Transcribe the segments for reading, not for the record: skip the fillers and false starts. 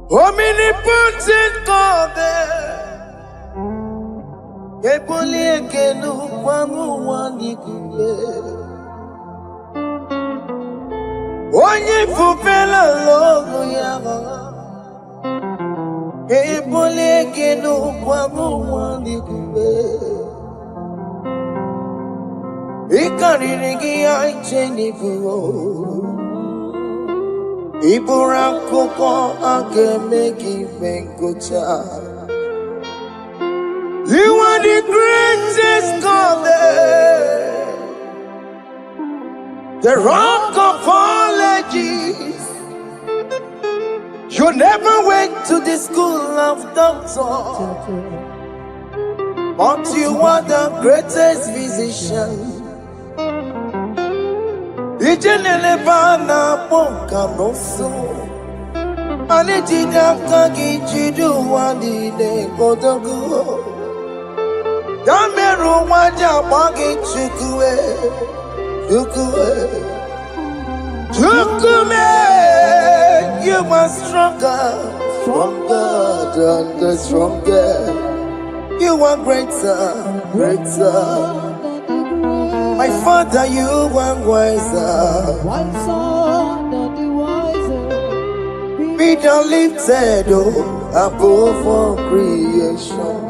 Omnipotent God, Eboli ekenu kwamu wanikule. Onye fupela logo yaga, Eboli ekenu kwamu wanikule. Ikarigi aicheni buo, Iburakoko akemeki venkocha. You are the greatest God, the rock of all ages. You never went to the school of doctor, but you are the greatest physician. Ijenele bana ponka noso, anejida kagi jidu wani ne kodogu. Yameru waja wagi chukue, chukume. You are stronger than the strongest. You are greater. My Father, you are wiser than the wiser. Be thou lifted above all creation.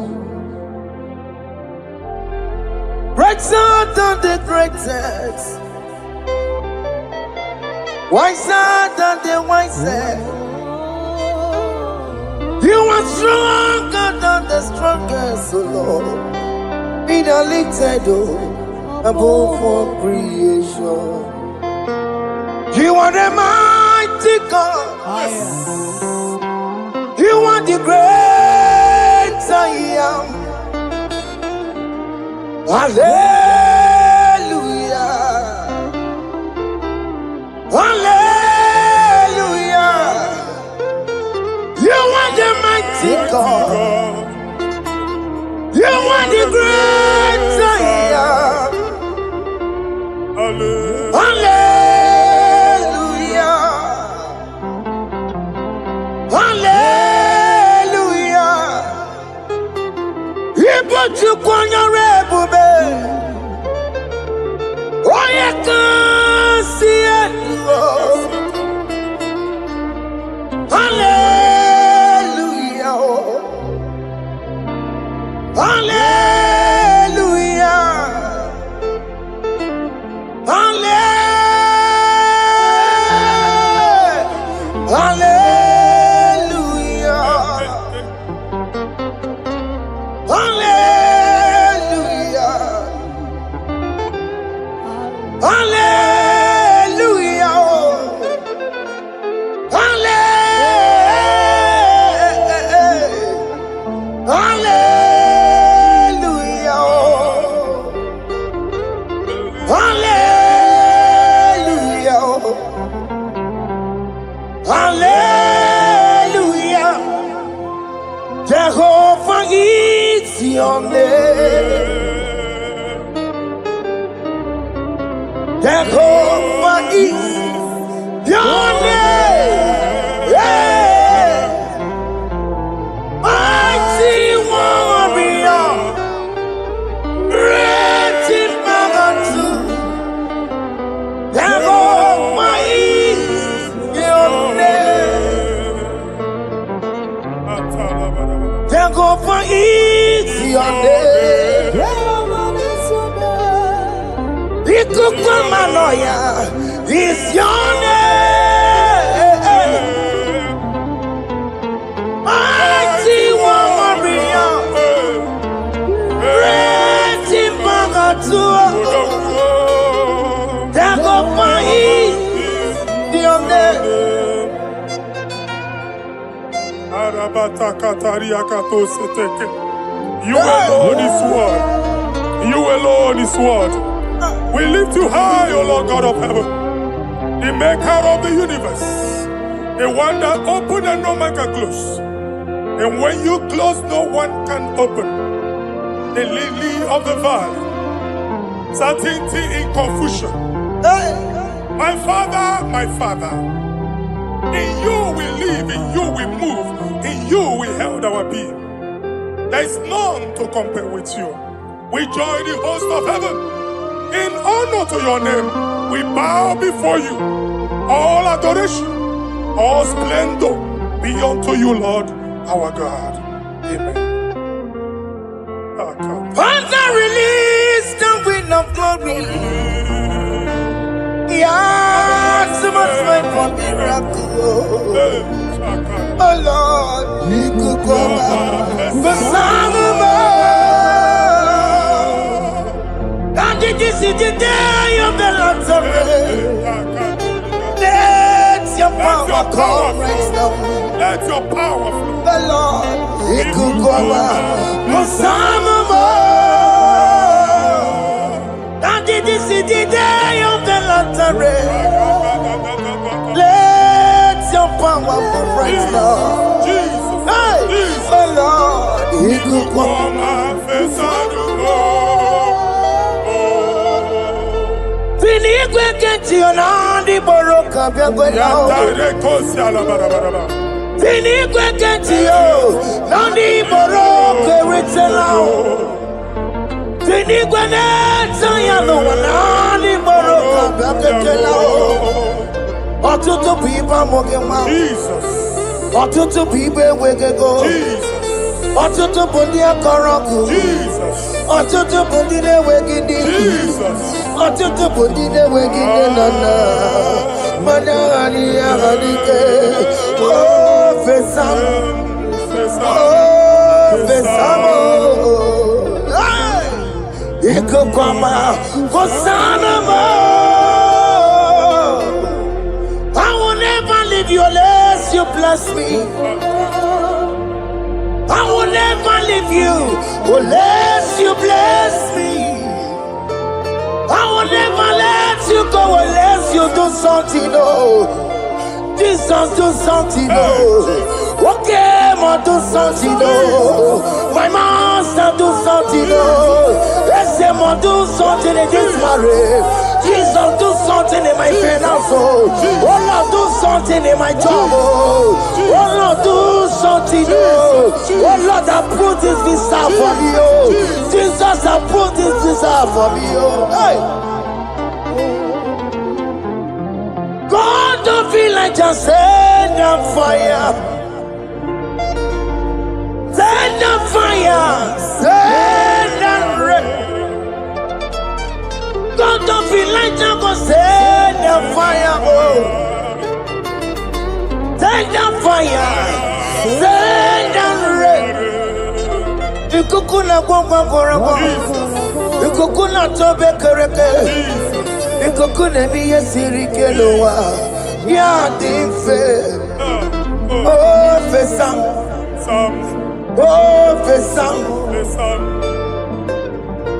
Greater than the greatest, wiser than the wisest. You are stronger than the strongest, O Lord. Be thou lifted above all creation. You are the mighty God. Yes. You are the great I am. Hallelujah. Hallelujah. You are the mighty God. You are the great I am. Hallelujah. Hallelujah. You put you on your rebube. Oh, you can see it. Hallelujah. Hallelujah. Hallelujah. Hallelujah. Hallelujah. Hallelujah. Jehovah is your name. Jehovah is your name. Yeah. Mighty warrior, great in battle. Jehovah is your name. Jehovah is your name. Ikukumanoya is your name. Mighty warrior, great in battle. Jehovah is your name. You alone is word. You alone is word. We lift you high, O Lord God of heaven, the maker of the universe, the one that opened and no man can close. And when you close, no one can open. The lily of the valley, certainty in confusion. My Father, in you we live live, in you we move, in you we held our being. There is none to compare with you. We join the host of heaven. In honor to your name, we bow before you. All adoration, all splendor be unto you, Lord, our God. Amen. Father, release the wind of glory. Yeah, so much time for miracle. Oh Lord, we could go back. The Son of God. And this is the day of the Lord's Let your power come right now. Let your power flow. The Lord, we could go back. The Son of God. And this is the day of the Lord's Let your power come right now. Jesus, Hey, Jesus. the Lord, we could go back. Eluigwe kenti onandi boroka biagwela. Eluigwe kenti o nandi boroka ritela. Eluigwe neta yalo nandi boroka biagwela. Ọtụtụ people moge ma. Jesus. Ọtụtụ people wegego. Jesus. Ọtụtụ ndị akọrọgụ. Jesus. Ọtụtụ ndị na-enweghị ndị. Jesus. Ọtụtụ ndị na-enweghị nne na nna. Mana adịghị adịghị. Oh, fesam. Oh, fesam. Ikuku ọma, Hosanna mo. I will never leave you unless you bless me. I will never leave you unless you bless me. I will never let you go unless you do something. Oh, Jesus, do something. Oh, okay, ma do something. Oh, my master, do something. Oh, let's say, ma do something in this marriage. Jesus, do something in my finance. Oh, Lord, do something in my job. Oh, Lord, do something. Oh, Lord, I put this visa for me. Oh, Jesus, I put this visa for me. Oh, hey. God, don't feel like just send the fire. Send the fire. Send the rain. God, don't feel like just go send the fire. Oh, send the fire. Send the rain. Ikukuna kwa kwa. Ikukuna tobe kereke. Ikukuna miye sirikelowa. Ya dimfe. Oh, fesam. Oh, fesam.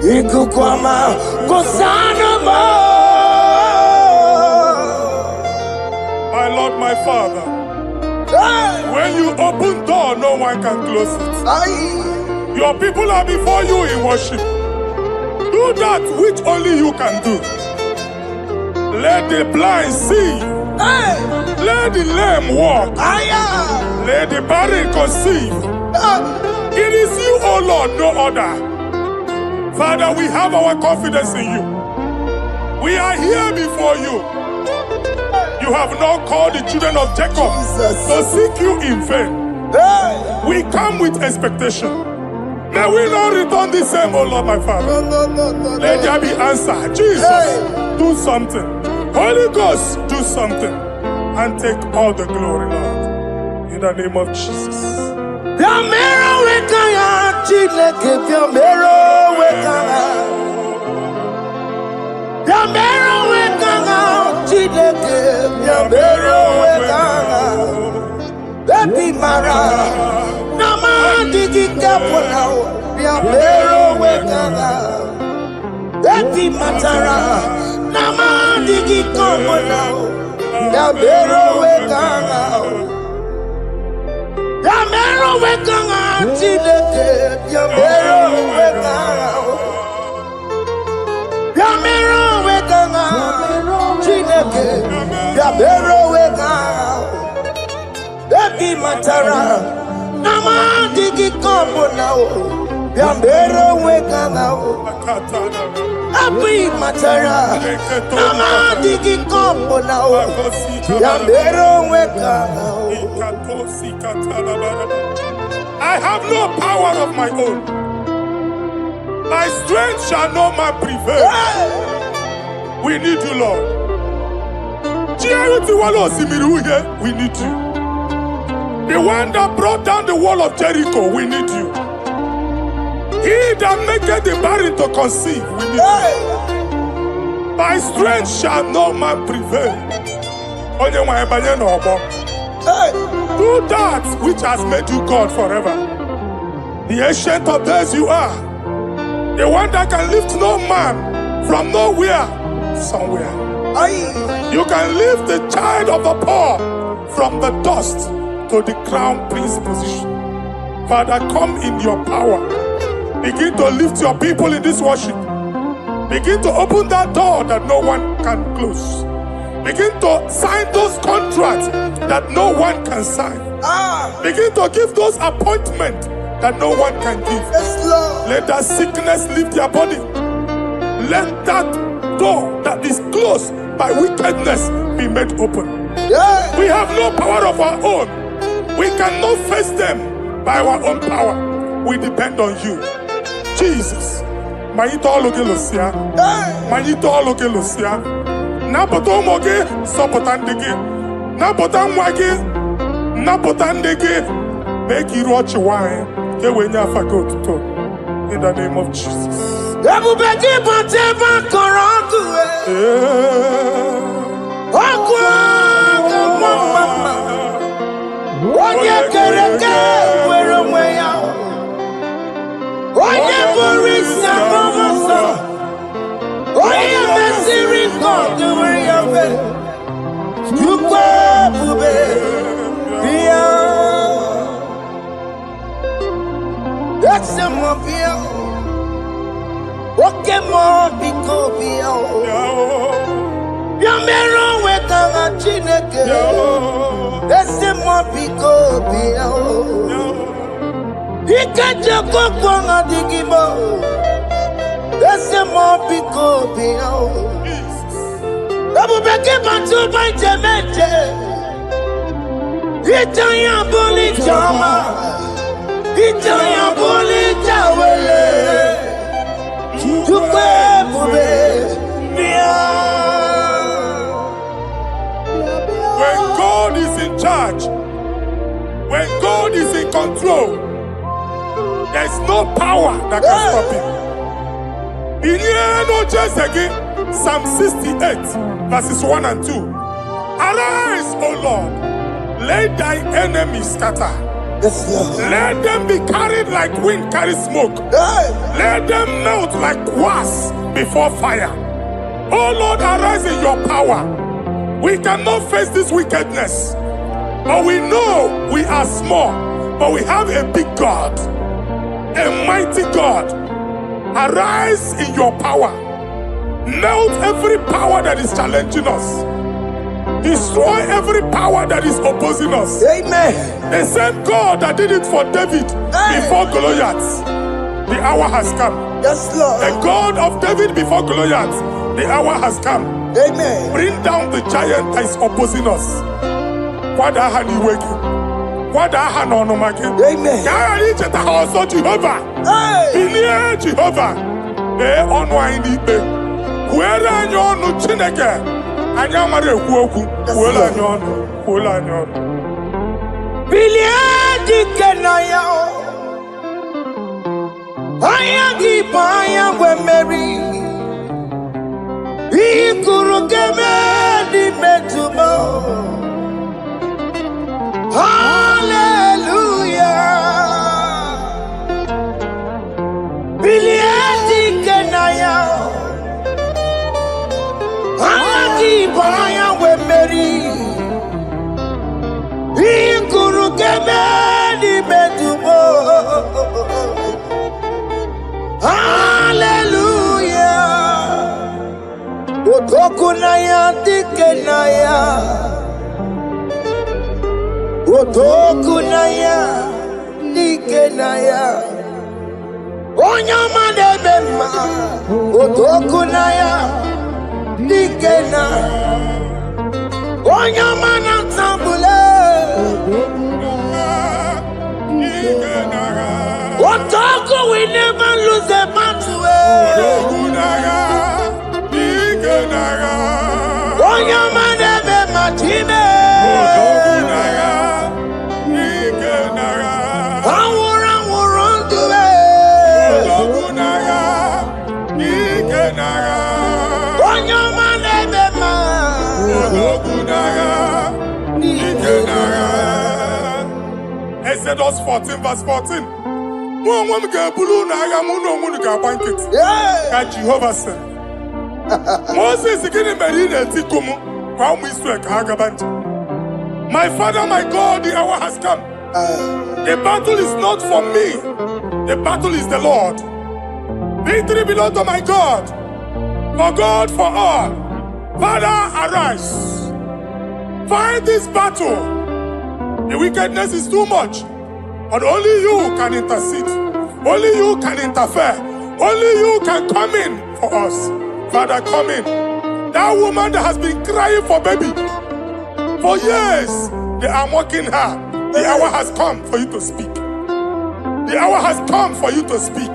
Ikukwama. Hosanna mo. My Lord, my Father. When you open door, no one can close it. Your people are before you in worship. Do that which only you can do. Let the blind see. Let the lame walk. Let the barren conceive. It is you, O Lord, no other. Father, we have our confidence in you. We are here before you. You have not called the children of Jacob to seek you in vain. We come with expectation. May we not return the same, oh Lord, my Father. Let there be answer. Jesus, do something. Holy Ghost, do something. And take all the glory, Lord. In the name of Jesus. Baby Mara, Nama Digi Kapona, Yamero Wekana, Baby Matara, Nama Digi Kapona, Yamero Wekana, Yamero Wekana, Chileke, Yamero Wekana, Yamero Wekana, Chileke, Yamero Wekana. matara. Nama digi kombo now. Yambero weka now. Abi matara. Nama digi kombo now. Yambero weka now. I have no power of my own. My strength shall not man prevail. We need you, Lord. We need you. The one that brought down the wall of Jericho, we need you. He that maketh the barren to conceive, we need you. My strength shall no man prevail. Do that which has made you God forever. The ancient of days you are. The one that can lift no man from nowhere, somewhere. You can lift the child of the poor from the dust to the crown prince position. Father, come in your power. Begin to lift your people in this worship. Begin to open that door that no one can close. Begin to sign those contracts that no one can sign. Begin to give those appointments that no one can give. Let that sickness leave their body. Let that door that is closed by wickedness be made open. We have no power of our own. We cannot face them by our own power. We depend on you. Jesus. Manito Logelosia. Manito Logelosia. Napotomoge, Sopotandege. Napotamwage, Napotandege. Make you watch wine. In the name of Jesus. When God is in charge, when God is in control, there's no power that can stop him. Psalm 68, verses 1 and 2. Arise, O Lord, let thy enemies scatter. Let them be carried like wind carries smoke. Let them melt like wax before fire. Oh Lord, arise in your power. We cannot face this wickedness, but we know we are small, but we have a big God, a mighty God. Arise in your power. Melt every power that is challenging us. Destroy every power that is opposing us. Amen. The same God that did it for David before Goliath, the hour has come. Yes, Lord. The God of David before Goliath, the hour has come. Amen. Bring down the giant that is opposing us. Amen. Jehovah. Jehovah. Otoku na ya, Nike na ya. Onyama debema, Otoku na ya, Nike na. Onyama na tambule, Otoku we never lose a battle. Onyama debema time. Exodus 14 verse 14. Jehovah said, Moses my father, my God, the hour has come. The battle is not for me. The battle is the Lord. Victory belongs to my God. For God, for all. Father, arise. Fight this battle. The wickedness is too much. But only you can intercede. Only you can interfere. Only you can come in for us. Father, come in. That woman that has been crying for baby for years, they are mocking her. The hour has come for you to speak. The hour has come for you to speak.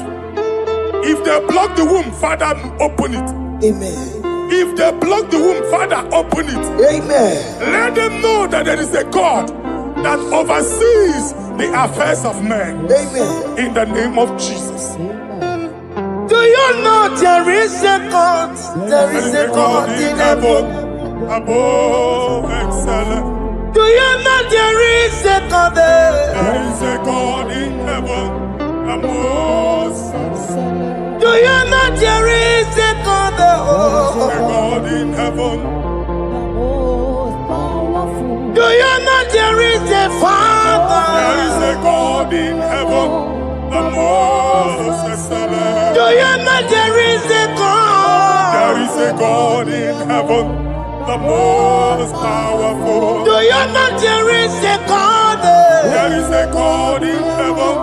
If they block the womb, Father, open it. Amen. If they block the womb, Father, open it. Amen. Let them know that there is a God that oversees the affairs of men. Amen. In the name of Jesus. Do you know there is a God? There is a God in heaven. Above excellent. Do you know there is a God there? There is a God in heaven. Above excellent. Do you know there is a God there? There is a God in heaven. Do you know there is a Father? There is a God in heaven. The most excellent. Do you know there is a God? There is a God in heaven, the most powerful. Do you know there is a God? There is a God in heaven,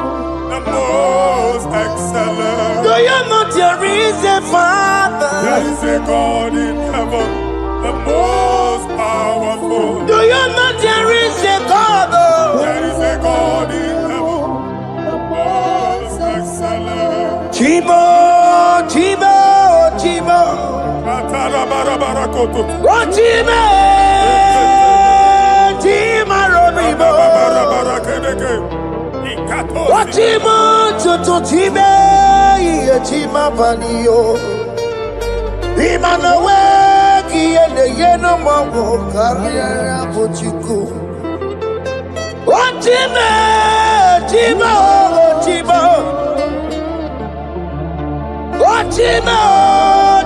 the most excellent. Do you know there is a Father? There is a God in heaven, the most powerful. Do you know there is a God? There is a God in heaven, the most excellent. Chibo, Chibo, Chibo. Oh, Chibo, Chima Robibo. Oh, Chibo, Chutu Chibe, Chima Panio. Imanawe, Kiene Yeno Mawo, Karriere Pochiku. Oh, Chibo, Chibo, Chibo. Chima,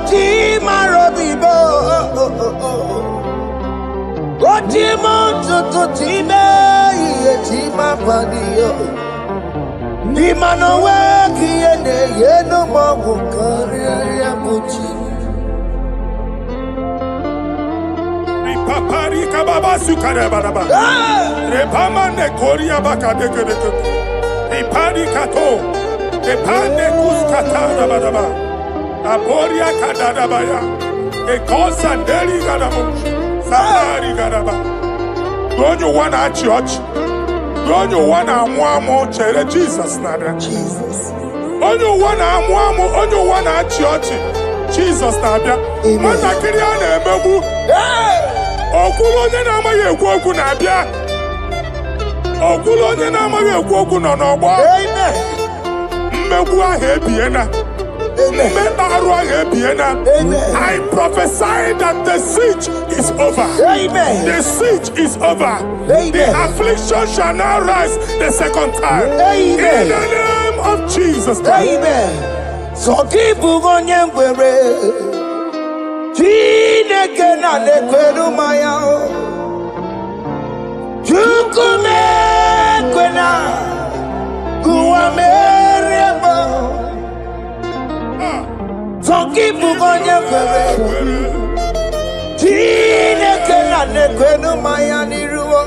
Chima Robibo. Chima, Tutu Chima, Chima Padio. Chima no work, Yeno Mawu, Karriere Puchi. Papari Kababa Sukarababa. Repamane Korea Bakadeke. Repari Kato. Epane kuskatana badaba. Aboria kadadabaya. Ekosa deli gadabo. Sabari gadaba. Don't you want a church? Don't you want a mwamo chere Jesus nada? Jesus. Don't you want a mwamo? Don't you want a church? Jesus nada. Mata kiriane emebu. Okulonye na amaye ekwoku na abia. Okulonye na amaye ekwoku no n'ogbo. Amen. I prophesy that the siege is over. Amen. The siege is over. Amen. The affliction shall now rise the second time. Amen. In the name of Jesus Christ. Amen. So keep on your way. Chineke na nekweru maya. Chukume kwena. So keep on your way. Chineke na nekwenu maya niruo.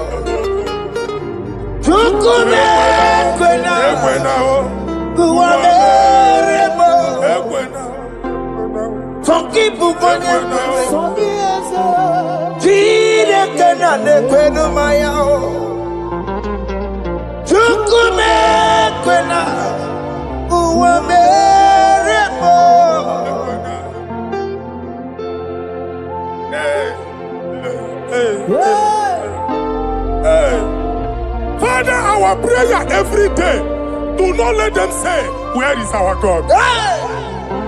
Chukume kwena. Ekwena o. Uwameremo. Ekwena. Forgive kwena. Jide kena ne kwenu maya o. Chukume kwena. Uwameremo. Hey. Father, our prayer every day, do not let them say, where is our God?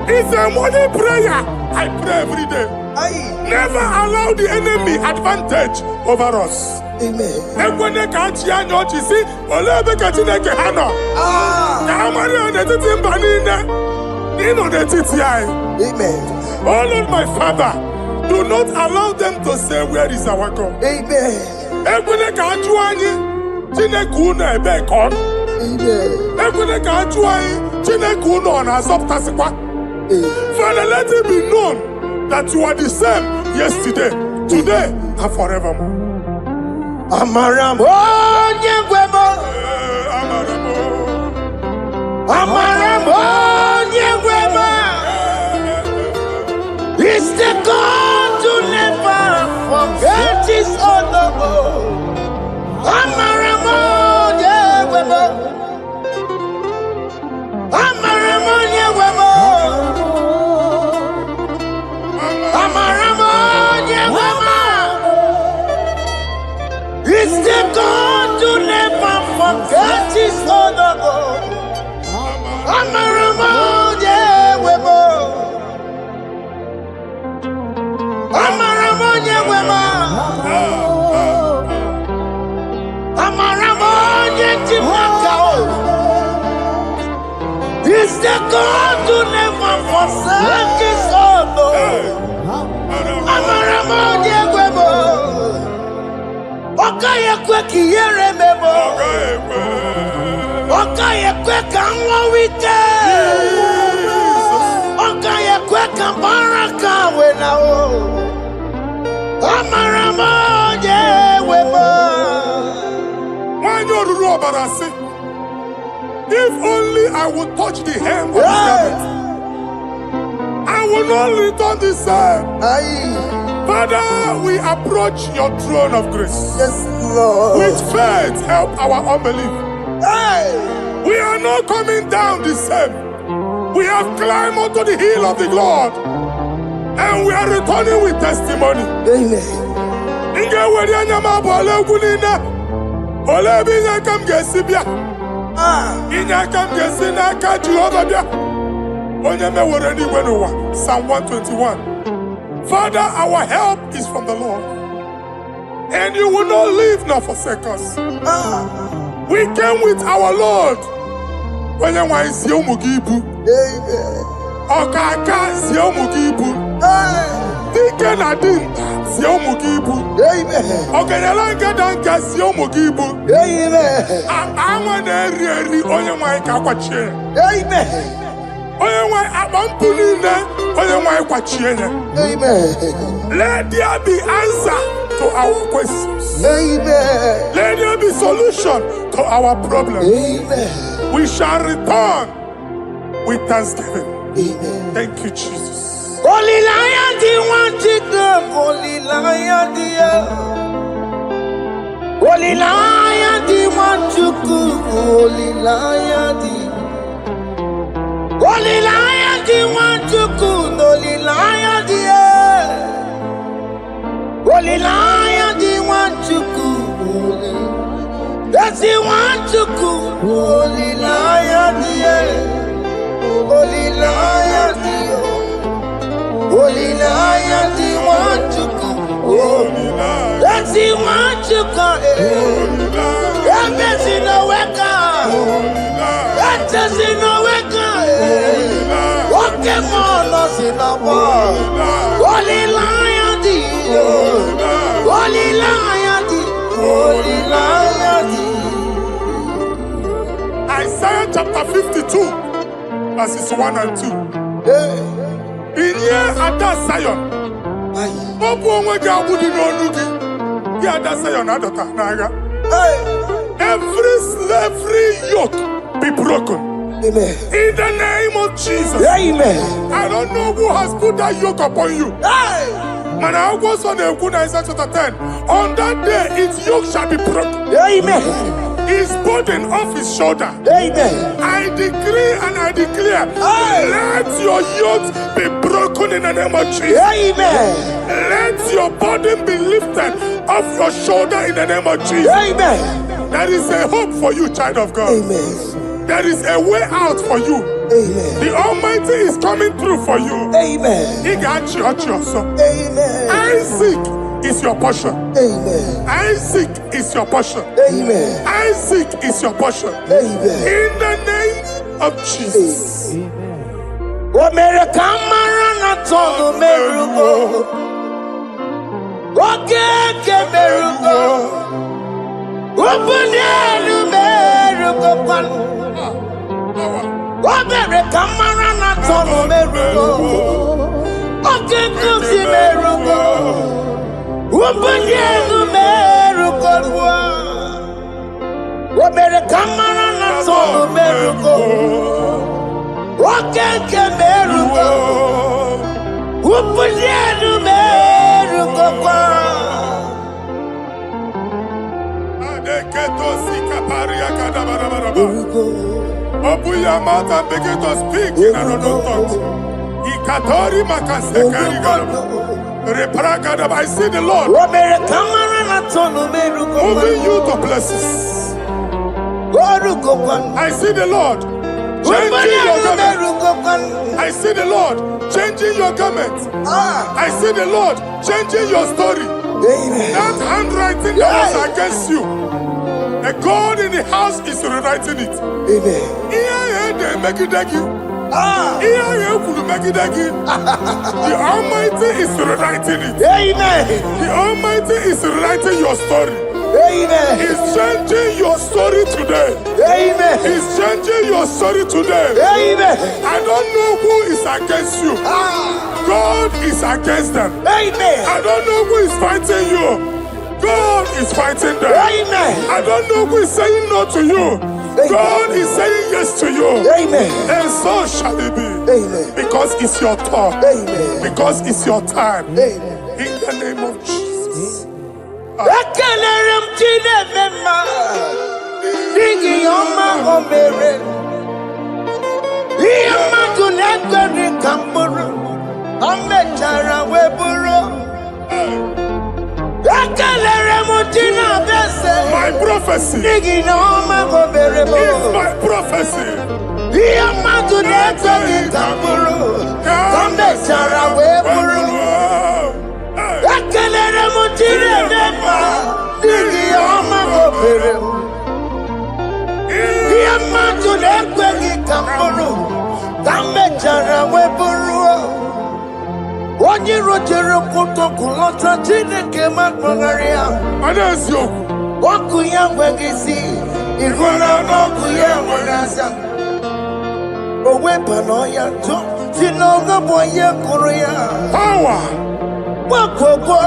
It's a morning prayer. I pray every day. Never allow the enemy advantage over us. Amen. Ekwene ka chi anyo chi si ole ebe ka Chineke ha nọ. Ka amara n'etiti mba niile. Ịnọ n'etiti anyị. Amen. Oh Lord, my Father, do not allow them to say, where is our God? Amen. Ekwene ka ajụ anyị Chineke unu ebe ka ọ nọ. Amen. Ekwene ka ajụ anyị Chineke unu ọ na-azọpụtasịkwa. Father, let it be known that you are the same yesterday, today, and forevermore. Amaramo nyegwemo. Amaramo nyegwemo. It's the God to never forget his honor. Amaramo nyegwemo. Amaramo nyegwemo. Amaramo nyegwemo. It's the God to never forget his honor. Amaramo nyegwemo. Amaramo nyegwemo. Amaramo nyegwemo. It's the God to never forsake his honor. Amaramo nyegwemo. Okaye kwe kiyere mebo. Okaye kwe kanwa wite. Okaye kwe kambaraka wenao. Amaramo nyegwemo. When you rule Barasi, if only I would touch the hem of his garment, I will not return the same. Father, we approach your throne of grace. Yes, Lord. With faith, help our unbelief. We are not coming down the same. We have climbed onto the hill of the Lord, and we are returning with testimony. Amen. Psalm 121. Father, our help is from the Lord, and you will not leave nor forsake us. We came with our Lord. Amen. Okaka Ziomugibu. Dike Nadin Ziomugibu. Okenyalanga Danka Ziomugibu. Aman Eri Oyamai Kakwache. Oyamai Abampunine Oyamai Kwache. Let there be answer to our questions. Amen. Let there be solution to our problems. Amen. We shall return with thanksgiving. Amen. Thank you, Jesus. Holy Lion, the one to come. Holy Lion, the Holy Lion, the one to come. Holy Lion, the Holy Lion, the one to come. Holy Lion, the Holy Lion, the one to come. That's the one to come. Holy Lion, the Holy Lion, the Holy Lion, the one to come. That's the one to come. That's in the wake. That's in the wake. Walk him on us in the world. Holy Lion, the Holy Lion, the Holy Lion, the Isaiah chapter 52, verses 1 and 2. In here at that Zion, Obu onwe ga abudi n'onu gi. Gi ada Zion adota n'agha. every slavery yoke be broken. Amen. In the name of Jesus. Amen. I don't know who has put that yoke upon you. Hey. And I was on the Isaiah chapter 10. On that day, its yoke shall be broken. Amen. His burden off his shoulder. Amen. I decree and I declare, Hey. let your yokes be broken in the name of Jesus. Amen. Let your burden be lifted off your shoulder in the name of Jesus. Amen. There is a hope for you, child of God. Amen. There is a way out for you. Amen. The Almighty is coming through for you. Amen. He got you, son. Amen. Isaac is your portion. Amen. Isaac is your portion. Amen. Isaac is your portion. Amen. In the name of Jesus. What made a camera not on the miracle? What can miracle? Open the miracle. What made a camera not on the miracle? What can the miracle? Open the miracle. What made a camera not on the miracle? What can miracle? Open the miracle. Open your mouth and begin to speak in another tongue. I see the Lord moving you to places. I see the Lord changing your garment. I see the Lord changing your garment. I see the Lord changing your story. That handwriting that was against you, a God in the house is rewriting it. The Almighty is rewriting it. Amen. The Almighty is rewriting your story. Amen. He's changing your story today. Amen. He's changing your story today. Amen. I don't know who is against you. God is against them. Amen. I don't know who is fighting you. God is fighting them. Amen. I don't know who is saying no to you. Amen. God is saying yes to you. Amen. And so shall it be. Amen. Because it's your turn. Amen. Because it's your time. Amen. In the name of Jesus. My prophecy is my prophecy. Onye rojere kutokulota Chineke makpọgharịa. Ọkụ ya nweghị isi, ịhụla n'ọkụ ya nwere asa. O weba n'ọya tụ, si n'ọgọ bụ onye kụrụ ya. Power. Gbakọgwọ,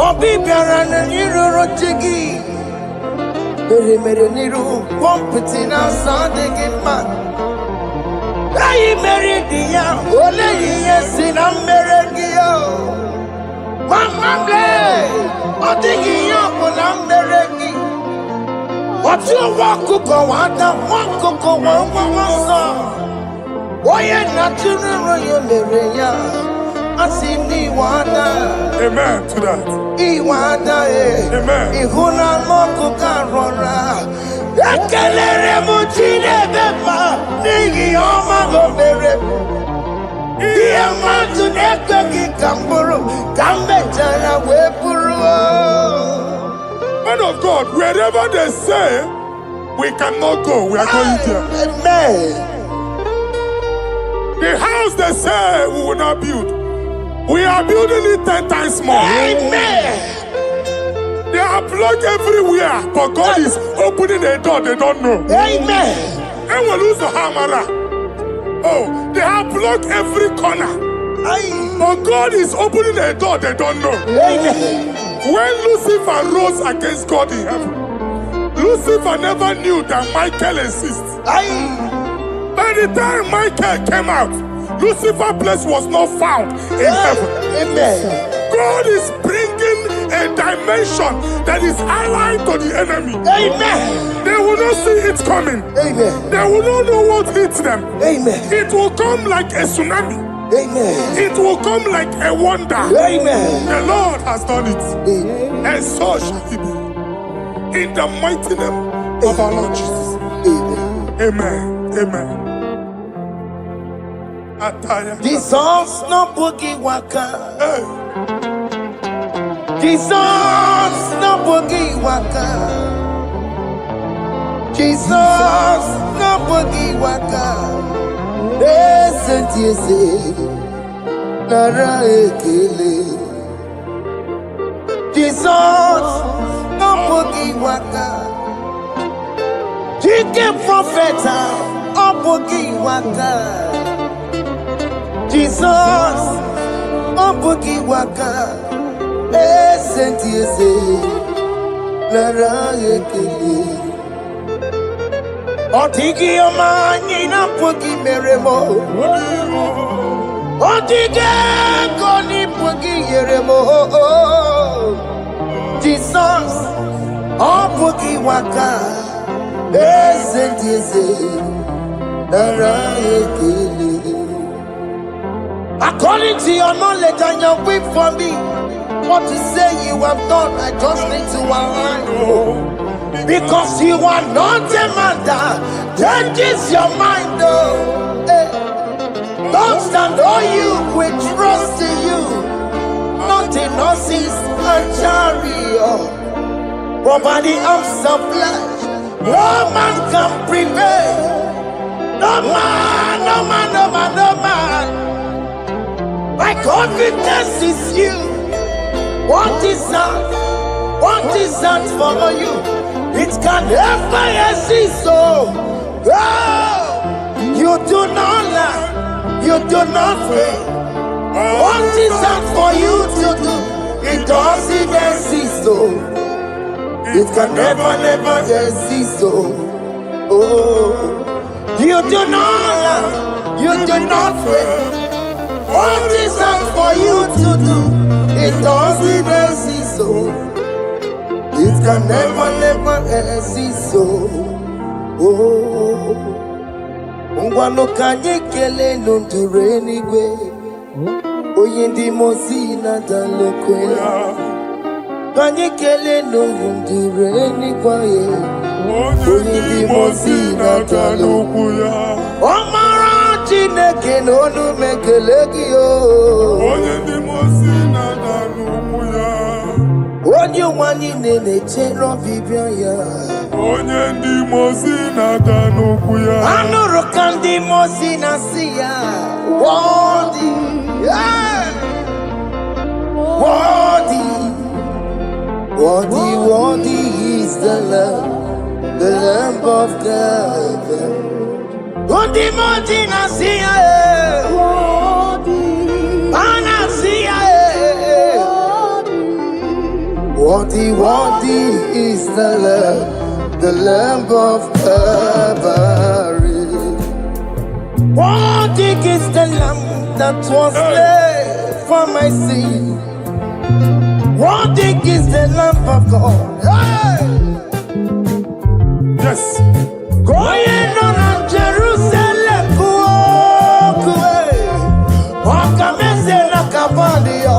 ọbị bịara na n'iruru chi gị. Mere n'iru, kpọmpụtị na-asa adịghị mma. Anyị mere dị ya, ole ihe si na mmere gị ya. Mama ble, ọ dịghị ihe ọ bụ na mmere gị. Ọtụ ụwa ọkụkọ wada, nwa ọkụkọ nwa nwa nsọ. Onye na-atụrụ ya mere ya, asị n'iwe ada. Amen to that. Iwe ada Amen. Ịhụ na anụ ọkụkọ arọra. Ekelere m Chineke ma n'ihi ọma o mere. Ihe mmadụ na-ekweghị ka m bụrụ, ka m mechara wee bụrụ. Man of God, wherever they say we cannot go, we are going there. Amen. The house they say we will not build, we are building it 10 times more. Amen. They are blocked everywhere, but God is opening a door they don't know. Amen. And we lose the hammer. Oh, they have blocked every corner, but God is opening a door they don't know. Amen. When Lucifer rose against God in heaven, Lucifer never knew that Michael exists. Aye. By the time Michael came out, Lucifer's place was not found in heaven. Amen. God is bringing a dimension that is allied to the enemy. Amen. They will not see it coming. Amen. They will not know what hits them. Amen. It will come like a tsunami. Amen. It will come like a wonder. Amen. The Lord has done it. Amen. And so shall it be. In the mighty name of our Lord Jesus. Amen. Amen. Amen. Ataya. Jesus no boogie waka. Hey. Jesus no boogie waka. Jesus no boogie waka. Listen to you say, Nara ekele. Jesus no boogie waka. Jike Propheta no boogie waka. Jesus no boogie waka. Listen to you say, Nara ekele. Otigi omani na pogi meremo. Otige koni pogi yeremo. Jesus, oh pogi waka. Esentiese, nara ekele. According to your knowledge and your whip for me, what you say you have done, I just need to align. Because you are not a man that changes your mind, though. Don't stand on you, we trust in you. Not in horses and chariot, but by the arms of flesh, no man can prevail. No man, no man, no man, no man. My confidence is you. What is that? What is that for you? It can never exist, so you do not lie, you do not fail. What is that for you to do? It doesn't exist, so it can never, never exist, so you do not lie, you do not fail. What is that for you to do? It doesn't exist, so it can never, never exist, so Ngwano kanye kele nundure Eluigwe. Oye ndi mozi na dalokwe. Kanye kele nundure Eluigwe. Oye ndi mozi na dalokwe. Omara Chineke n'onu mekele gị o. Onye ndị mozi na dalokwe. Onye nwanyị na-echere ọbịbịa ya. Onye ndị mozi na-ada n'okwu ya. Anụrụ ka ndị mozi na-asị ya. Worthy, yeah. Worthy, worthy, worthy is the Lamb of God. Ndị mozi na-asị ya. Na-asị ya. Worthy, worthy is the Lamb of Calvary. Worthy is the Lamb that was slain for my sin. Worthy is the Lamb of God. Hey! Yes. Going on Jerusalem, Wakamese na Cavadio.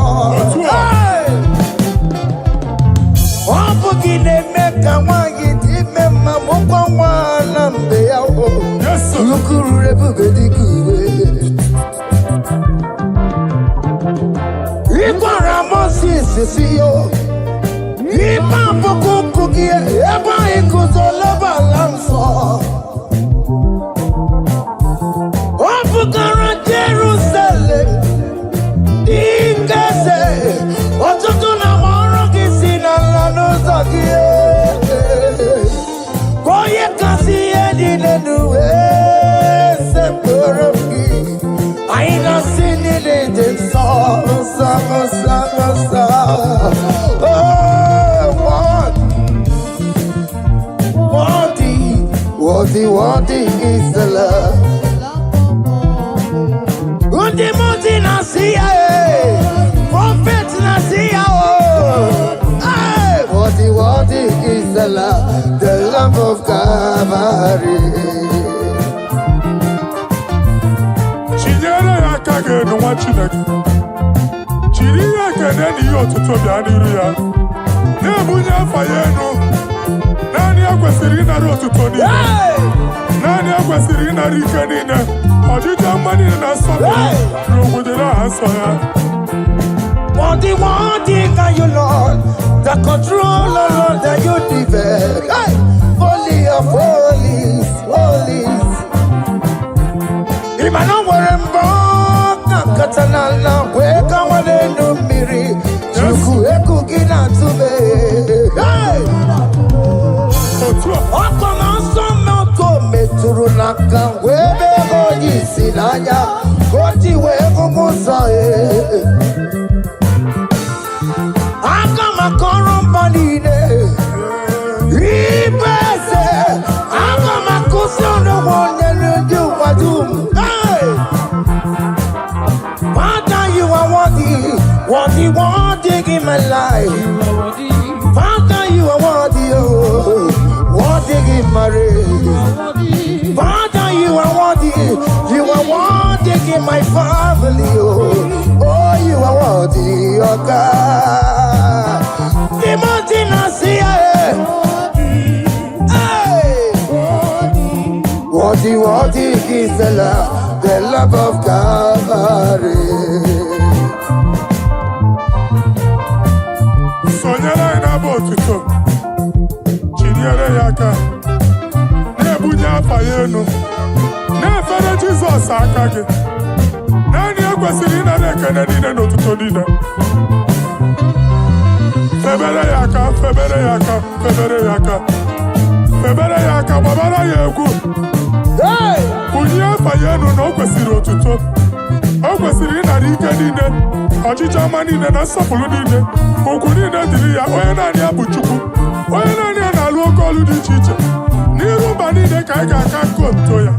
Yes, sir. Jerusalem, I ain't not seen it in worthy is the Lord. Undi muti nasiya, prophet nasiya, worthy is the Lamb of Calvary. Chinyere akage no wachineke. Chiri akene ni otuto bia niru ya. Na bunya fayenu. Nani akwesiri na otuto ni. Nani akwesiri na rike ni ne. Ojija mani na sobe. Rogudera asoya. Worthy are you, Lord, the controller, Lord, that you develop. Hey! Holy of holies, holies. Imano warembo, katanala, weka wane numiri, chuku eku gina tume. Hey! Oko manso moko meturu naka, webe hoji silaya, koti weko musa. Makorombanine, Ibese, Agamakusono one you wadum. Father, you are worthy in my life. Father, you are worthy in my race. Father, you are worthy in my family. Oh, you are worthy, oh God. Worthy is the love of Calvary. Sonyala ina botuto. Chinyere yaka. Nebunya fayenu. Nefere Jesus akage. Nani akwesiri na nekene nine no tuto nine. Febere yaka, babara yegu. Kunya fayenu no kwesiri otuto. O kwesiri na rike nine. Ojija mani na sopulu nine. Oku nine diri ya oye nani abuchuku. Oye nani na luo kolu di chiche. Nirumba nine kaiga kakonto ya.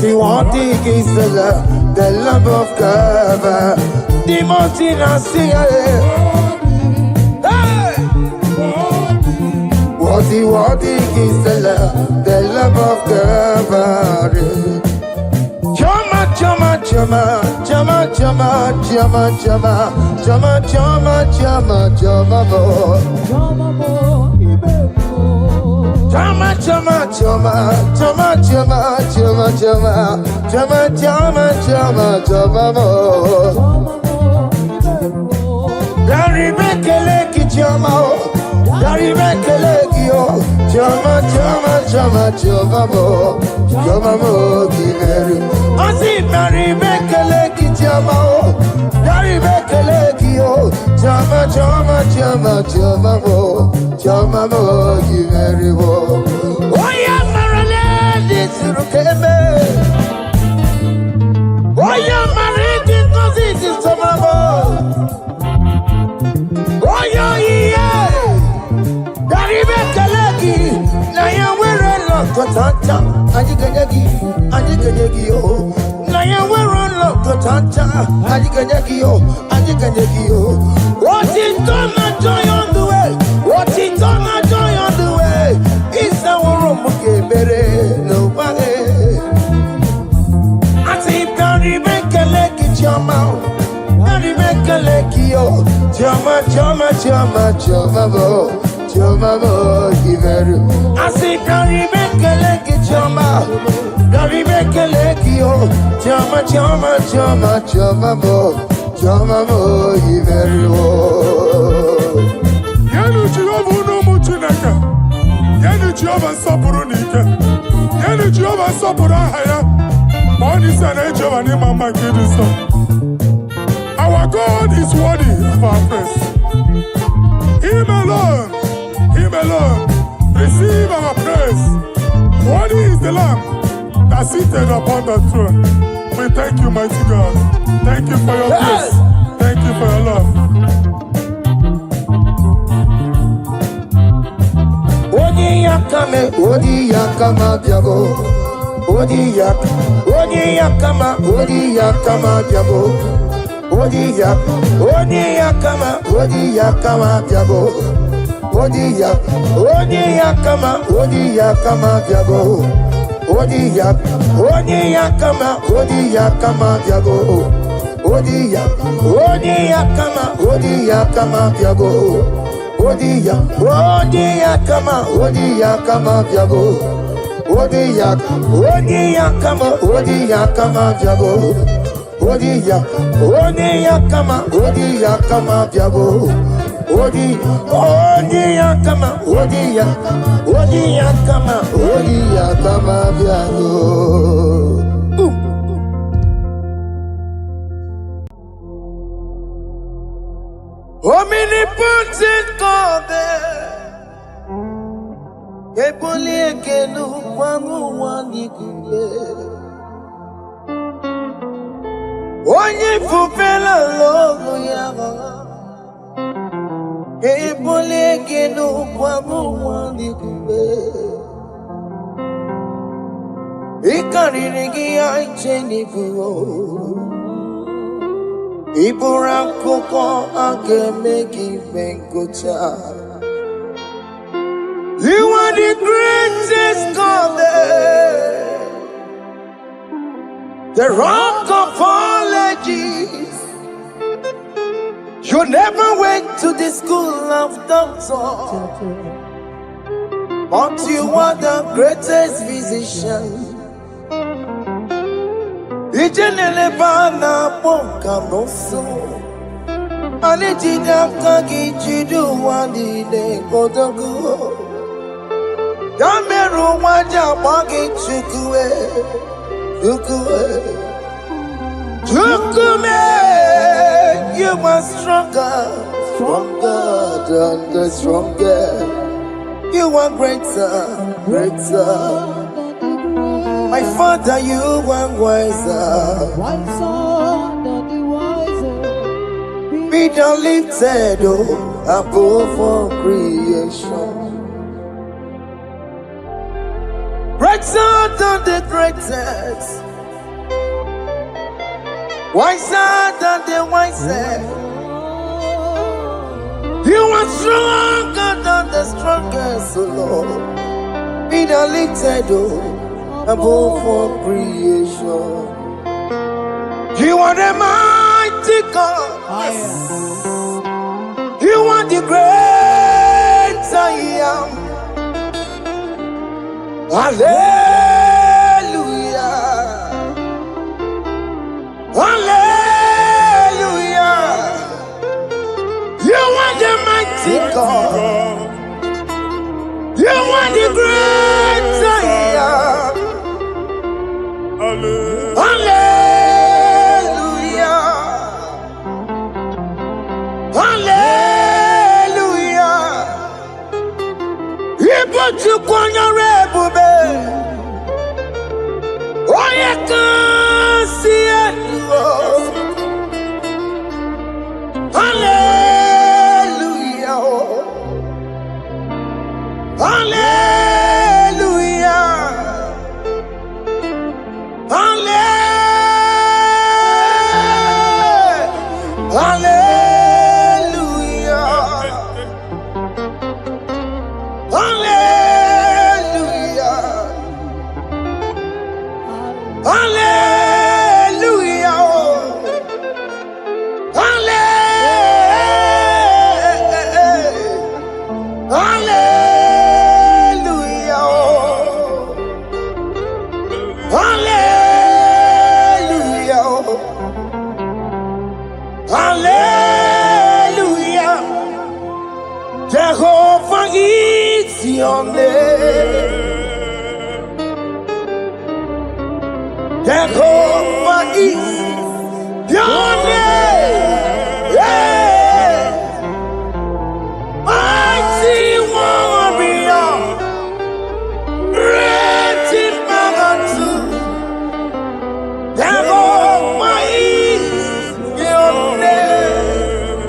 Worthy is the love of God. The mountain I see. Worthy is the love of God. Chama, Our God is worthy of our praise. Him alone, receive our praise. Worthy is the Lamb that seated upon the throne. We thank you, mighty God. Thank you for your grace. Thank you for your love. Odiakame, Odiakama Diabo, Odiakama, Odiakama Diabo, Odiakama, Odiakama Diabo, Odiakama, Odiakama Diabo, Odiakama, Odiakama Diabo, Odiakama, Odiakama Diabo. Odiakama, Odiakama Diabo, Odiakama, Odiakama Diabo, Odiakama, Odiakama Diabo, Odiakama, Odiakama Diabo. Omnipotent God, Eboli ekelu kwangu wanikuye. Onye fupela logo yaga, Eboli ekelu kwangu wanikuye. Ikariri ya icheni fuo. Iburakoko akemeki venkocha. You are the greatest God there, the rock of all ages. You never went to the school of doctor, but you are the greatest physician. Ijenele bana ponka noso, anijida kagi jidu wani ne kodogu. Yameru waja wagi chukue, chukume. You are stronger than the stronger. You are greater. My Father, you are wiser Be thou lifted above all creation. Greater than the greatest, wiser than the wisest. You are stronger than the strongest, O Lord. Be thou lifted above all creation. You are the mighty God. Yes. You are the great I am. Hallelujah. Hallelujah. You are the mighty God. You are the great I am. Hallelujah. Hallelujah. Ibotu kwanya rebube. Oye kasi eluo. Hallelujah. Hallelujah. Hallelujah. Hallelujah. Hallelujah. Hallelujah. Jehovah is your name. Jehovah is your name. Yeah. Mighty warrior, great in magnitude. Jehovah is your name.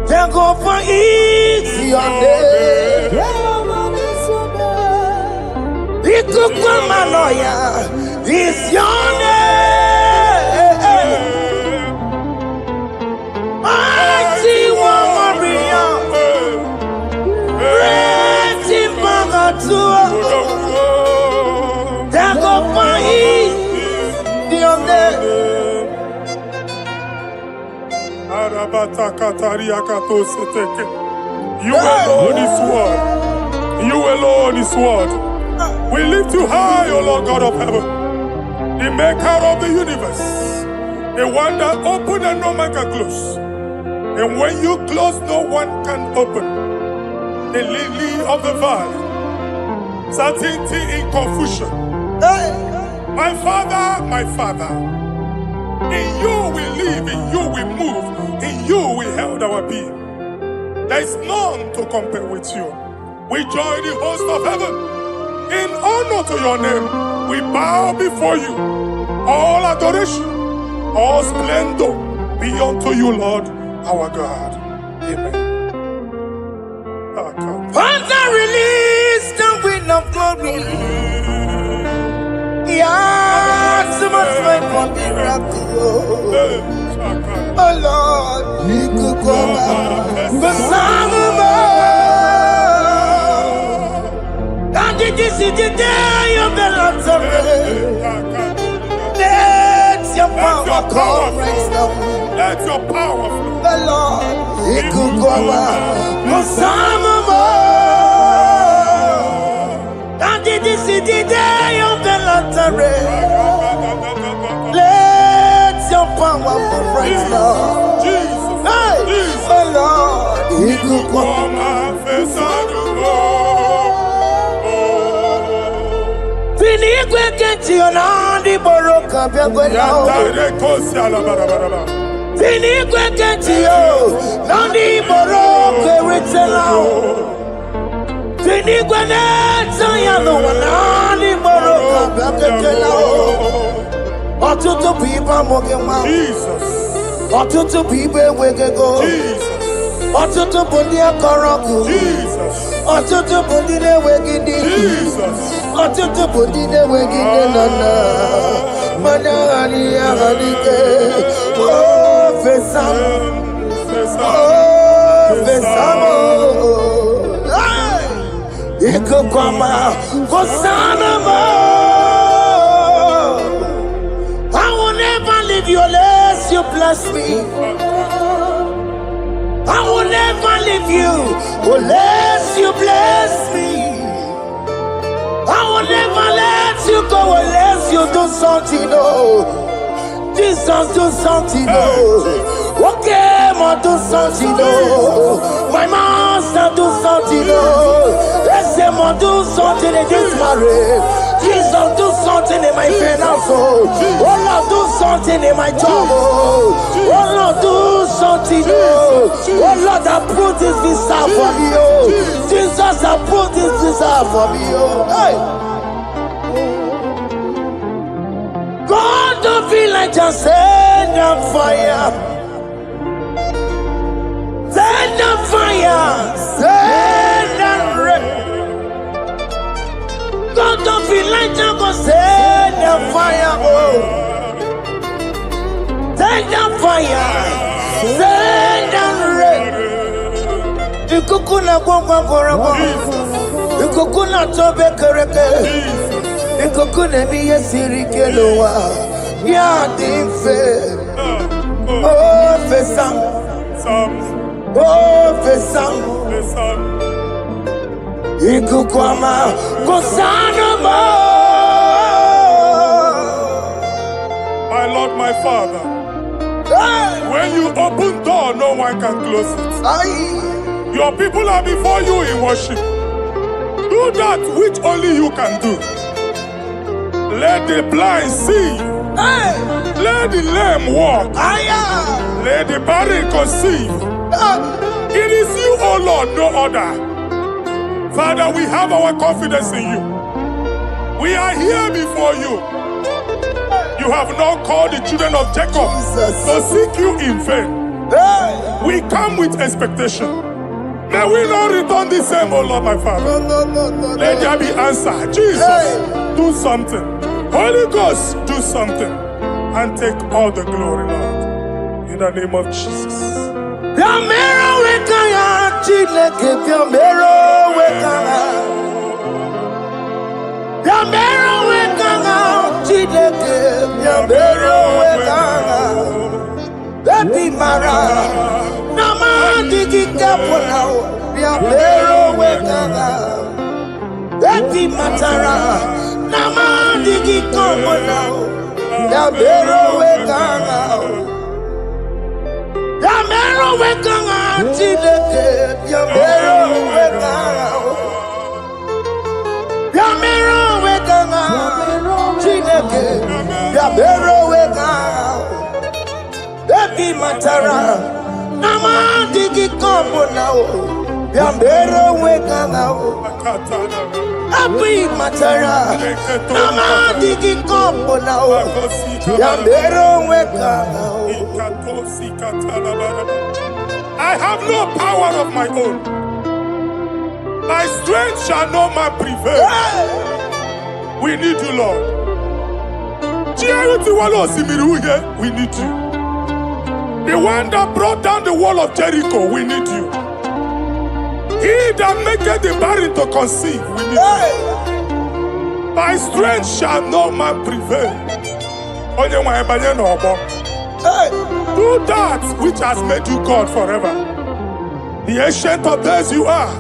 Jehovah is your name. Ikukwamanoya is your name. Mighty warrior, great in Bagatua. Dagopai, your name. You alone is word. You alone is word. We lift you high, O Lord God of heaven, the maker of the universe, the one that opened and no man can close. And when you close, no one can open. The lily of the valley, certainty in confusion. My Father, in you we live, in you we move, in you we held our being. There is none to compare with you. We join the host of heaven. In honor to your name, we bow before you. All adoration, all splendor be unto you, Lord, our God. Amen. Father, release the wind of glory. Yeah, so much faith for miracle. Oh Lord, you could come out. The Son of God. This is the day of the Lord's Let your power come right now. Let your power flow. The Lord, He could go the Son of God. This is the day of the Lord's Let your power come right now. Jesus, hey, Jesus. The Lord, He could come. Eluigwe kenti onandi boroka biagwela. Eluigwe kenti o nandi boroka ritela. Eluigwe neta yano nandi boroka biagwela. Ọtụtụ pipa mogema. Jesus. Ọtụtụ pipa wegego. Jesus. Ọtụtụ bundi akọrọgụ. Jesus. Ọtụtụ bundi na-enweghị. Jesus. Ọtụtụ bụ ndị na-enweghị nne na nna mana aghara agharịke fesa ikuku ọma fosana m. I will never leave you unless you bless me. I will never leave you unless you bless me. I will never let you go unless you do something, oh. Jesus, do something, oh. Okay, ma do something, oh. My master, do something, oh. Let's say, ma do something in this marriage. Jesus, do something in my finance, oh. Oh, Lord, do something in my job, oh. Oh, Lord, do something, oh. Oh, Lord, I put this visa for me, oh. Jesus, I put this visa for me, oh. Hey. God, don't feel like just send the fire. Send the fire. Send the rain. God, don't feel like just go send the fire, oh. Send the fire. Send the rain. The kukuna gwangwa gwangwa. The kukuna tobe kereke. The kukuna miye sirikelowa. Ya dimfe. Oh, fesam. Oh, fesam. Ikukwama kosanoma. My Lord, my Father, when you open door, no one can close it. Your people are before you in worship. Do that which only you can do. Let the blind see. Let the lame walk. Let the barren conceive. It is you, O Lord, no other. Father, we have our confidence in you. We are here before you. You have not called the children of Jacob to seek you in vain. We come with expectation. May we not return the same, oh Lord, my Father. Let there be answer. Jesus, do something. Holy Ghost, do something. And take all the glory, Lord. In the name of Jesus. Piamero wekaya Chineke, piamero wekaya. Piamero wekaya Chineke, piamero wekaya. Baby Mara, Nama digi kaponao, piamero wekaya. Baby Matara, Nama digi kaponao, piamero wekaya. Piamero wekanga Chineke, piamero wekanga. Piamero wekanga Chineke, piamero wekanga. Baby Matara, Nama digi kombo nao, piamero wekanga. Baby Matara, Nama digi kombo nao, piamero wekanga. I have no power of my own. My strength shall not man prevail. We need you, Lord. We need you. The one that brought down the wall of Jericho, we need you. He that maketh the barren to conceive, we need you. My strength shall not man prevail. Do that which has made you God forever. The ancient of days you are.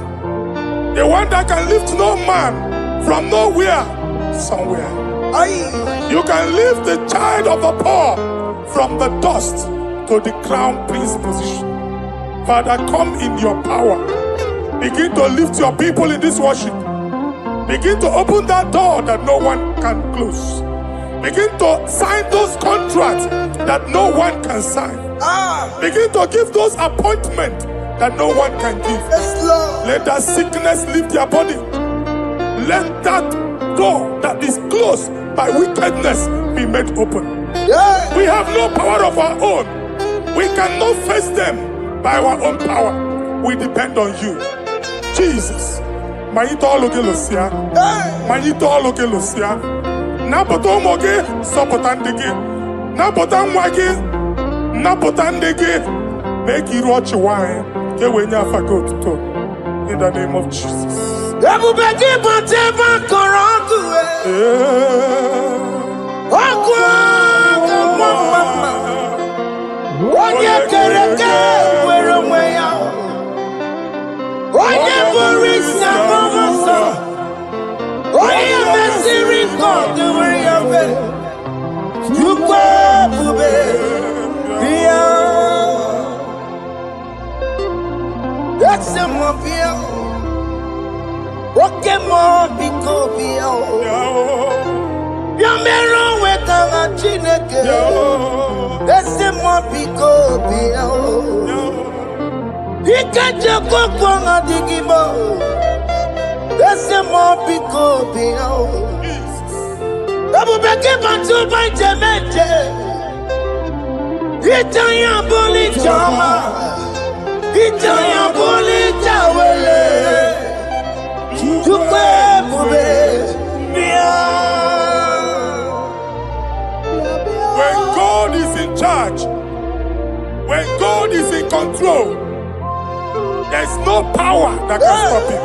The one that can lift no man from nowhere, somewhere. You can lift the child of the poor from the dust to the crown prince position. Father, come in your power. Begin to lift your people in this worship. Begin to open that door that no one can close. Begin to sign those contracts that no one can sign. Begin to give those appointments that no one can give. Let that sickness leave their body. Let that door that is closed by wickedness be made open. We have no power of our own. We cannot face them by our own power. We depend on you. Jesus. Manito Logelosia. Manito Logelosia. Napotomoge, Sopotandege, Napotamwage, Napotandege, make you watch wine, get when you forgot to talk. In the name of Jesus. When God is in charge, when God is in control, there's no power that can stop him.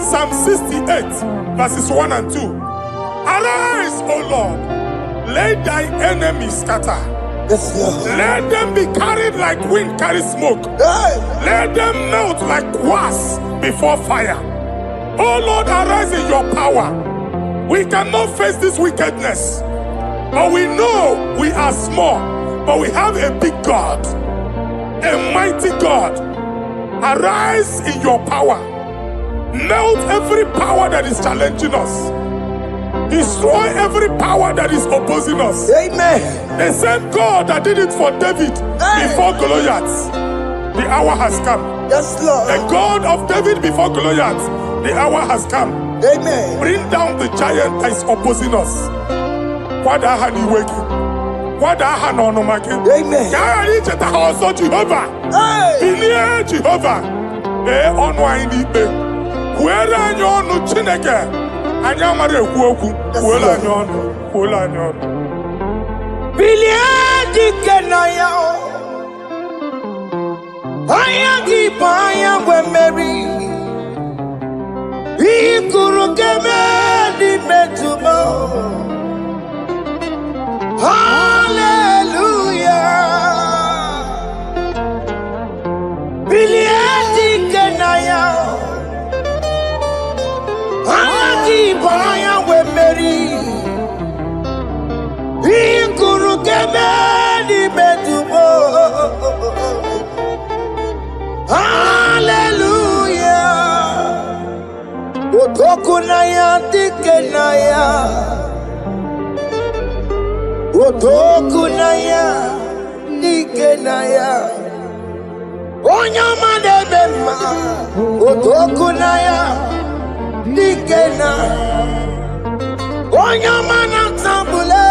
Psalm 68, verses 1 and 2. Arise, O Lord, let thy enemies scatter. Let them be carried like wind carries smoke. Let them melt like wax before fire. Oh Lord, arise in your power. We cannot face this wickedness, but we know we are small, but we have a big God, a mighty God. Arise in your power. Melt every power that is challenging us. Destroy every power that is opposing us. Amen. The same God that did it for David before Goliath, the hour has come. Yes, Lord. The God of David before Goliath, the hour has come. Amen. Bring down the giant that is opposing us. kwada aha n'ọnụma gị. Amen. Ka a ghara icheta ha ọzọ Jehova. Bilie Jehova. Mee ọnụ anyị n'ikpe. Kwuere anyị ọnụ Chineke. Anyị amara ekwu okwu. Kwuere anyị ọnụ. Kwuere anyị ọnụ. Bilie dike na ya. Anya gị bụ anya nwe mmeri. Ikuru keme n'ime tumo. Hallelujah. Bilie dike na ya. Anya gị bụ anya nwe mmeri. Ikuru keme n'ime tumo. Hallelujah. Otoku na ya dike na ya. Otoku na ya dike na ya. Onyama debe ma. Otoku na ya dike na. Onyama na tambule.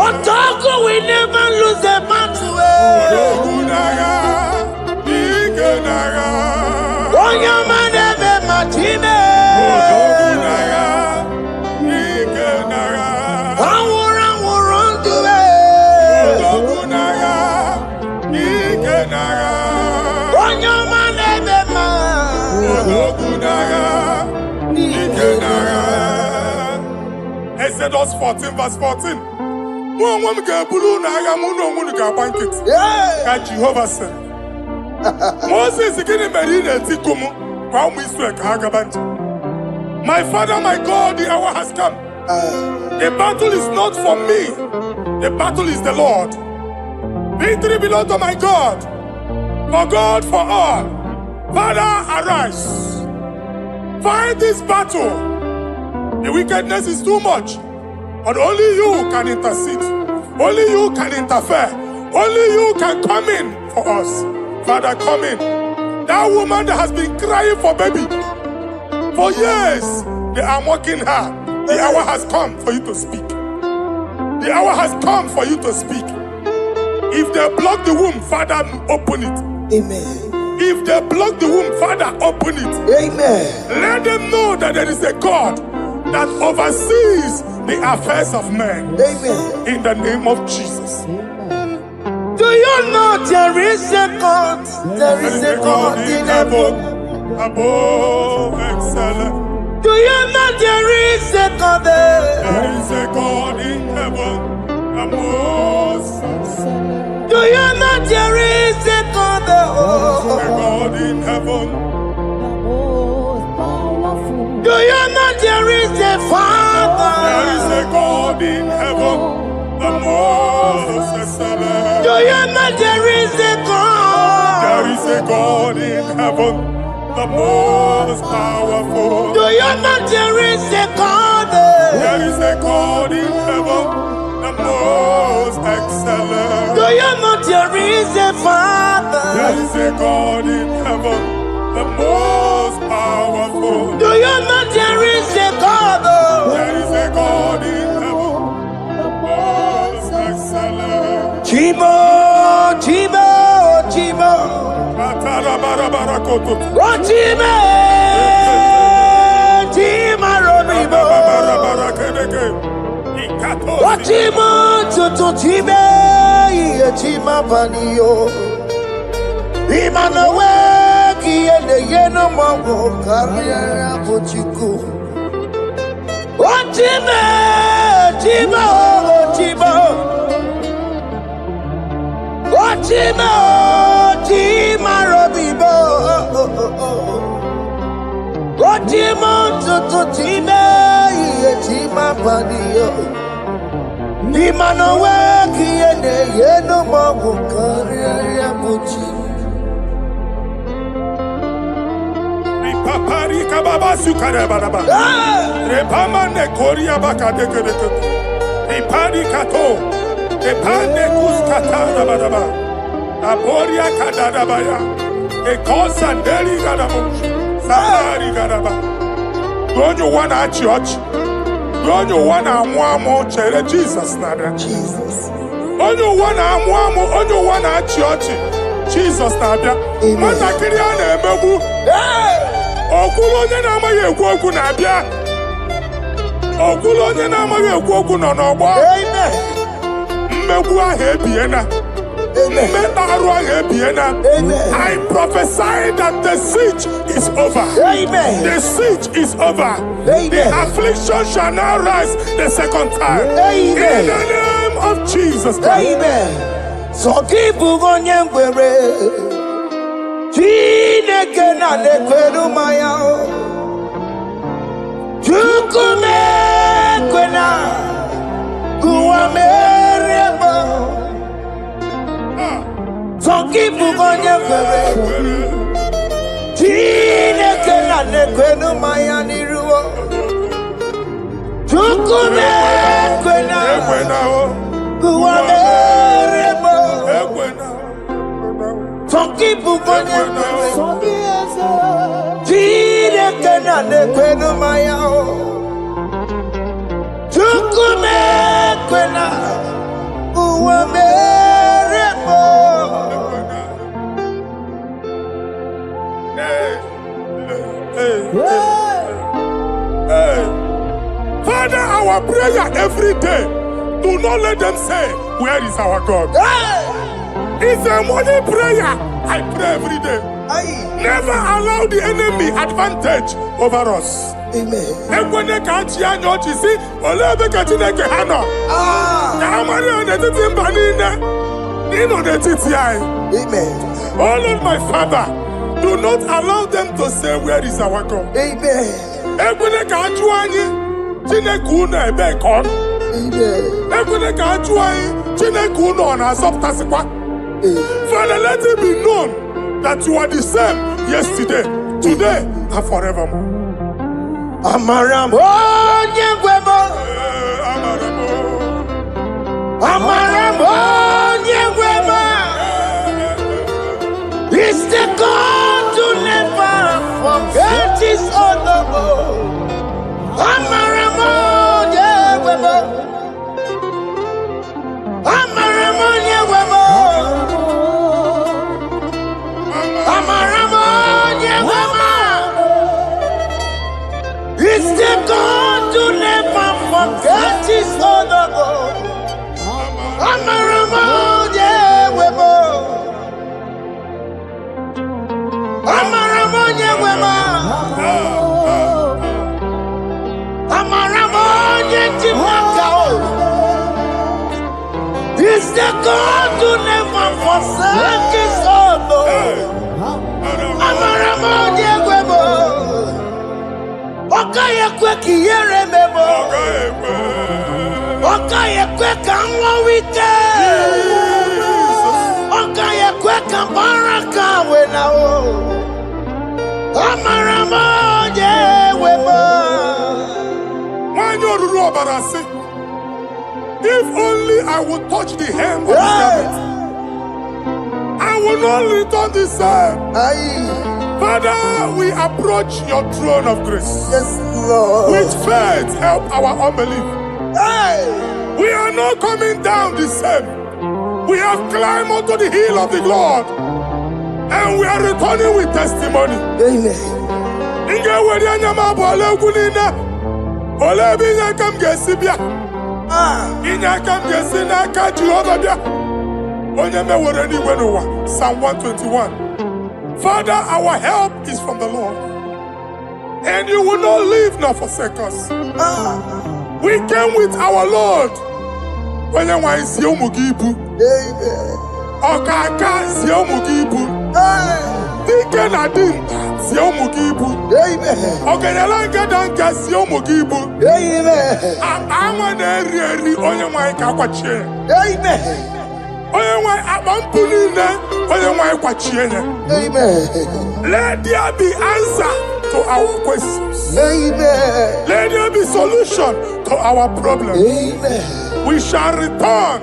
Otoku we never lose a battle. Onyama debe ma time. Exodus 14 verse 14. Jehovah said, Moses my father, my God, the hour has come. The battle is not for me. The battle is the Lord. Victory belongs to my God. For God, for all. Father, arise. Fight this battle. The wickedness is too much. But only you can intercede. Only you can interfere. Only you can come in for us. Father, come in. That woman that has been crying for baby for years, they are mocking her. The hour has come for you to speak. The hour has come for you to speak. If they block the womb, Father, open it. Amen. If they block the womb, Father, open it. Amen. Let them know that there is a God that oversees the affairs of men. Amen. In the name of Jesus. Do you know there is a God? There is a God in heaven. Above excellent. Do you know there is a God there? There is a God in heaven. Above excellent. Do you know there is a God there? There is a God in heaven. Do you know there is a Father? There is a God in heaven. The most excellent. Do you know there is a God? There is a God in heaven, the most powerful. Do you know there is a God? There is a God in heaven, the most excellent. Do you know there is a Father? There is a God in heaven, the most powerful. Do you know there is a God? There is a God in heaven, the most excellent. Chimo, Chimo, Chimo. Oh, Chimo, Chimo, Robibo. Oh, Chimo, Tutu, Chimo, Chimo, Panio. Imanowe, Kiene, Yeno, Mongo, Carriera, Pochiku. Oh, Chimo, Chimo, Chimo. Chima, Chima, Robibo. Chima, Tutu, Chima, Chima, Padio. Imanowe, Kiene, Yeno, Mongo, Carriera, Pochi. Ripapari, Kababa, Sukarababa. Repamane, Korea, Bakadeke. Ripari, Kato. Epande kuskatana badaba. Aboria kadadabaya. Ekosa deli gadamu. Sabari gadaba. Don't you want a church? Oge onye ụwa na-amụ amụ chere Jesus na-abịa. Jesus. Onye ụwa na-amụ amụ, onye ụwa na-achị ọchị, Jesus na-abịa. Nwatakịrị a na-emegbu, okwulu onye na-amaghị ekwu okwu na-abịa. Okwulu onye na-amaghị ekwu okwu nọ n'ọgbọ. Mmegbu ahụ ebiena. Mmekpa arụ ahụ ebiena. I prophesy that the siege is over. The siege is over. The affliction shall now rise the second time. In the name of Jesus Christ. Amen. So keep onye ngwere. Chineke na nekweru maya. Chukume kwena. Kuwa meremo. So keep onye ngwere. Chineke na nekweru maya niruo. Chukume kwena. Kuwa meremo. Some people go there. Chineke na nekwenu maya. Chukume kwena. Uwa meremo. Father, our prayer every day. Do not let them say, where is our God? It's a morning prayer. I pray every day. Never allow the enemy advantage over us. Amen. Amen. Oh Lord, my Father, do not allow them to say, where is our God? Amen. Father, let it be known that you are the same yesterday, today, and forevermore. Amaramo nyegwemo. Amaramo nyegwemo. It's the God to never forget his honor. Amaramo nyegwemo. Amaramo nyegwemo. Amaramo nyegwemo. It's the God to never forget his honor. Amaramo nyegwemo. Amaramo nyegwemo. Amaramo nyegwemo. It's the God to never forsake his honor. Amaramo nyegwemo. Okaye kwe kiyere memo. Okaye kwe kanwa wite. Okaye kwe kambaraka wenao. Amaramo nyegwemo. If only I would touch the hem of his garment, I will not return the same. Father, we approach your throne of grace. Yes, Lord. With faith, help our unbelief. We are not coming down the same. We have climbed onto the hill of the Lord, and we are returning with testimony. Amen. Psalm 121. Father, our help is from the Lord, and you will not leave nor forsake us. We came with our Lord. Amen. Let there be answer to our questions. Amen. Let there be solution to our problems. Amen. We shall return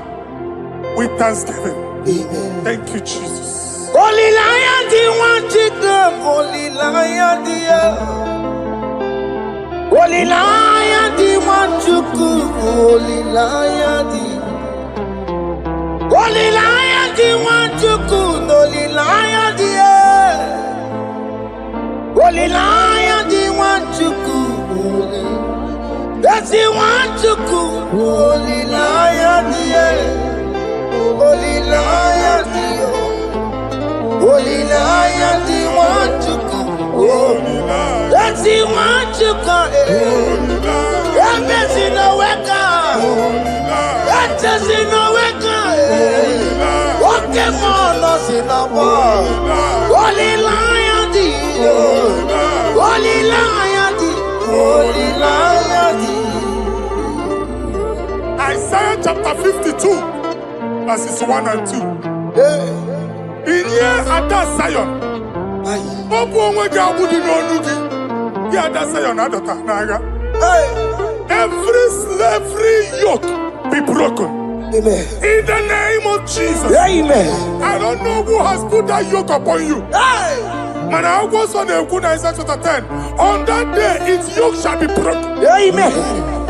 with thanksgiving. Amen. Thank you, Jesus. Holy Lion, the one to come. Holy Lion, the Olilaya di Wanchuku, Olilaya di. Olilaya di Wanchuku, Olilaya di. Olilaya di Wanchuku, that's the Wanchuku, Olilaya di. Olilaya di. Olilaya di Wanchuku, that's the Wanchuku. That's in the weka. That's in the weka. Okay, man, us in the war. Olilaya di. Olilaya di. Olilaya di. Isaiah chapter 52, verses 1 and 2. In here at that Zion, every slavery yoke be broken. Amen. In the name of Jesus. Amen. I don't know who has put that yoke upon you. And I was on the Isaiah chapter 10. On that day, its yoke shall be broken. Amen.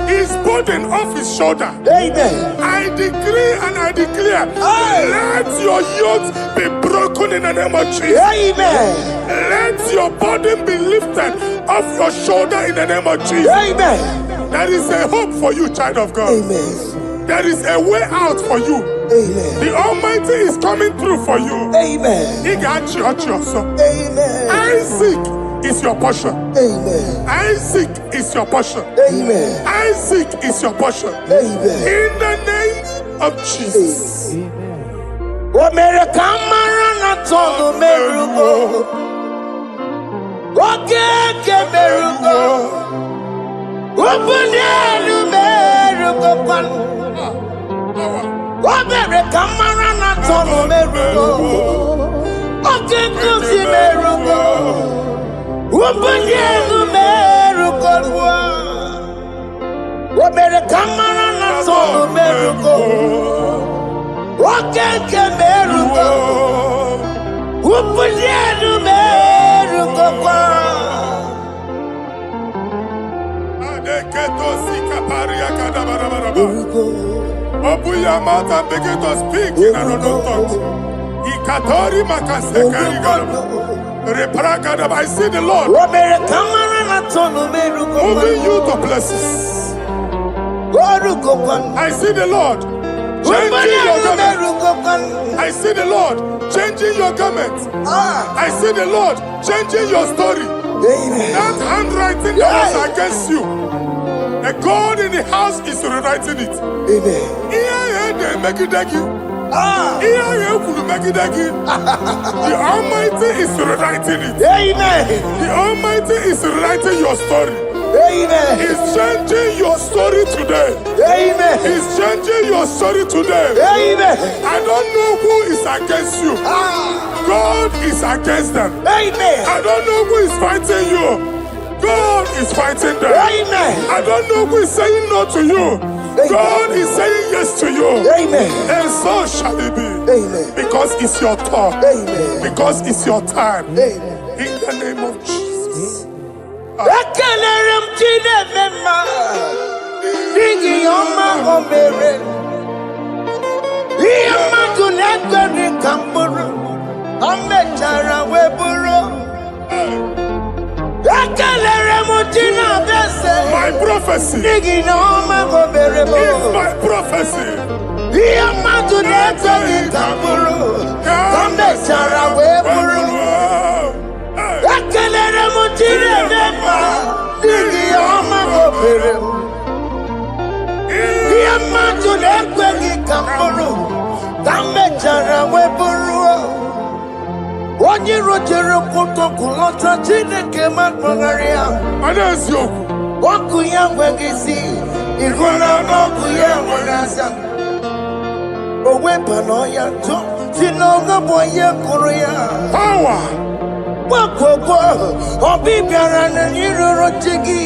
His burden off his shoulder. Amen. I decree and I declare, let your yokes be broken in the name of Jesus. Amen. Let your burden be lifted off your shoulder in the name of Jesus. Amen. There is a hope for you, child of God. Amen. There is a way out for you. Amen. The Almighty is coming through for you. Amen. He got you. Amen. Isaac is your portion. Amen. Isaac is your portion. Amen. Isaac is your portion. Amen. In the name of Jesus. What made a camera not on the miracle? What can miracle? Open the miracle. What made a camera not on the miracle? Okay, come see miracle. Open the miracle. What made a camera not on the miracle? What can miracle? Open the miracle. Open your mouth and begin to speak in another tongue. I see the Lord moving you to places. I see the Lord changing your garment. I see the Lord changing your garment. I see the Lord changing your story. That handwriting that was against you, the God in the house is rewriting it. The Almighty is rewriting it. The Almighty is rewriting your story. He's changing your story today. He's changing your story today. I don't know who is against you. God is against them. I don't know who is fighting you. God is fighting them. I don't know who is saying no to you. God is saying yes to you. And so shall it be. Because it's your turn. Because it's your time. In the name of Jesus. My prophecy is my prophecy. Onye rojere kutokulota Chineke makpagharịa. Ọkụ ya nweghị isi, ịhụla n'ọkụ ya nwere asa. O weba n'ọya tụ, si n'ọgọ bụ onye kụrụ ya. Power. Gbakọkọ, ọbị bịara na iruru chi gị.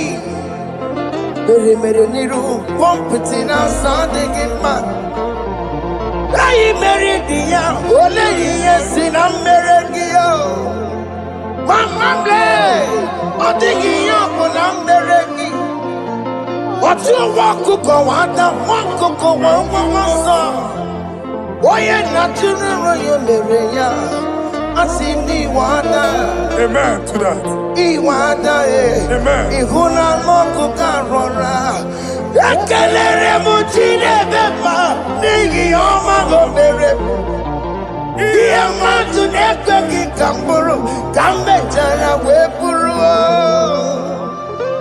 Mere n'iru, pọmpụtị na-asa adịghị mma. Anyị mere dị ya, ole ihe si na mmere gị ya. Mama mle, ọ dịghị ihe ọ bụ na mmere gị. What you walk to go on the one cocoa one song? Why not you Maria? I see Iwana. Amen to that. Iwana, Amen. Ihuna Moko Carora. Yakalere Mutine Bema, Nigi Oma Gomere. Diamatu Nekaki Kamburu, Kambetana Wepuru.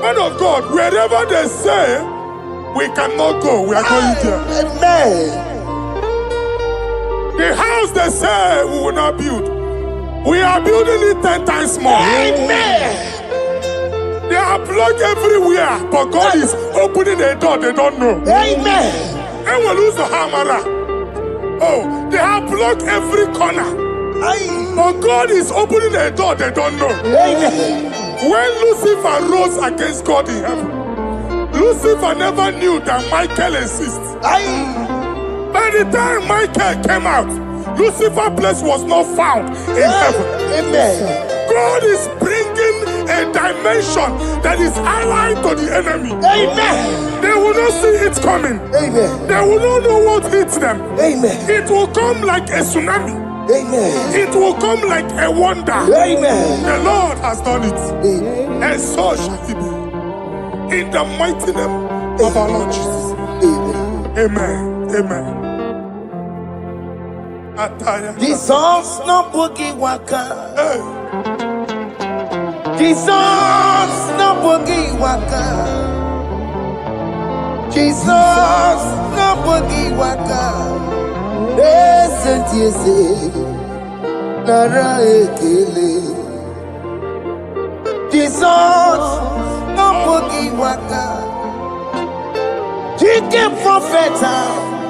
Man of God, wherever they say we cannot go, we are going there. Amen. The house they say we will not build, we are building it 10 times more. Amen. They are blocked everywhere, but God is opening a door they don't know. Amen. And we lose the hammer. Oh, they have blocked every corner. But God is opening a door they don't know. Amen. When Lucifer rose against God in heaven, Lucifer never knew that Michael exists. By the time Michael came out, Lucifer's place was not found in heaven. Amen. God is bringing a dimension that is allied to the enemy. Amen. They will not see it coming. Amen. They will not know what hits them. Amen. It will come like a tsunami. Amen. It will come like a wonder. Amen. The Lord has done it. Amen. And so shall it be. In the mighty name of our Lord Jesus. Amen. Amen. Amen. Jesus no boogie waka. Hey. Jesus no boogie waka. Jesus no boogie waka. Listen to you say, Nara ekele. Jesus no boogie waka. Chicken prophet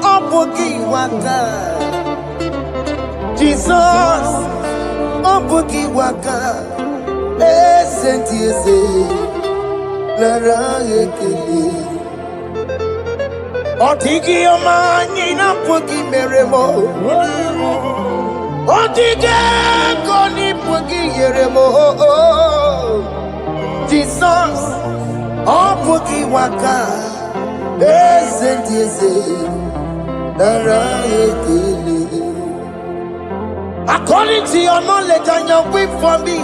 no boogie waka. Jesus, Ombuki Waka, Sentiese, Lara Ekele. Otiki Omani na Puki Meremo. Otike Koni Puki Yeremo. Jesus, Ombuki Waka, Sentiese, Lara Ekele. According to your knowledge and your will for me,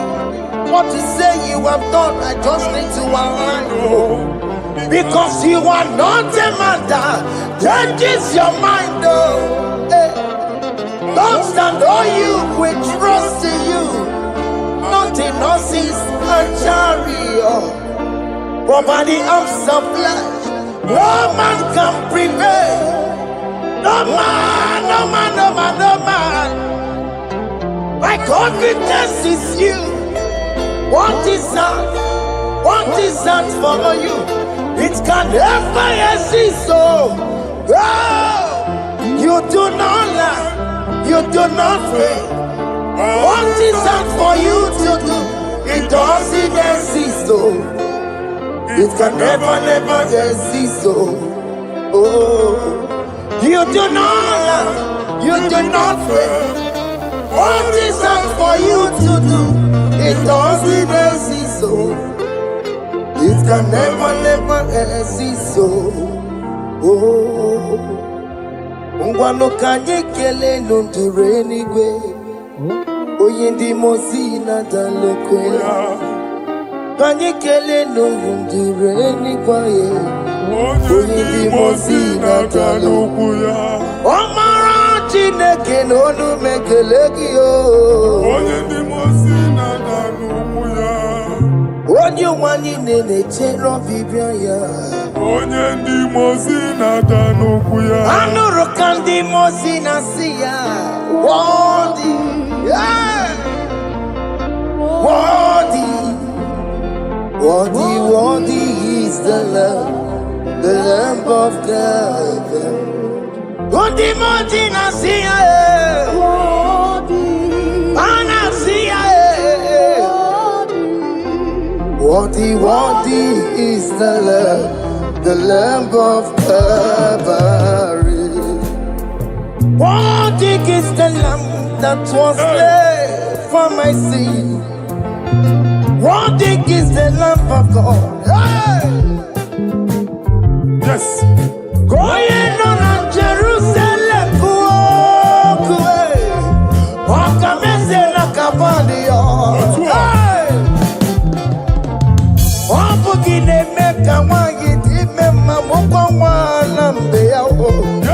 what you say you have done, I just need to align. Because you are not a man that changes your mind, though. Don't stand on you, we trust in you. Nothing horses and chariot. But by the arms of flesh, no man can prevail. No man, no man, no man, no man. My confidence is you. What is that? What is that for you? It can never exist. So, you do not lie. You do not fail. What is that for you to do? It doesn't exist. So, it can never exist. So, you do not lie. You do not fail. What is that for you to do? It doesn't exist, so it can never exist, so Ngwano kanye kele nundure Eluigwe Oyindi mozi na dalokwe Kanye kele nundure Eluigwe Oyindi mozi na dalokwe Omara Chineke n'onu mekele gị o. Onye ndị mozi na-ada n'ugwu ya. Onye ụwa niile na-echere ọbịbịa ya. Onye ndị mozi na-ada n'ugwu ya. Anụrụ ka ndị mozi na-asị ya. Worthy, worthy, worthy is the Lamb of God. Undi moji na siya Ana siya Worthy is the Lamb of Calvary. Worthy is the Lamb that was slain for my sin. Worthy is the Lamb of God. Yes. Going on Jerusalem, Wakamese na Kabadio. Wapugine meka wangi timema mokwa wana mbeya.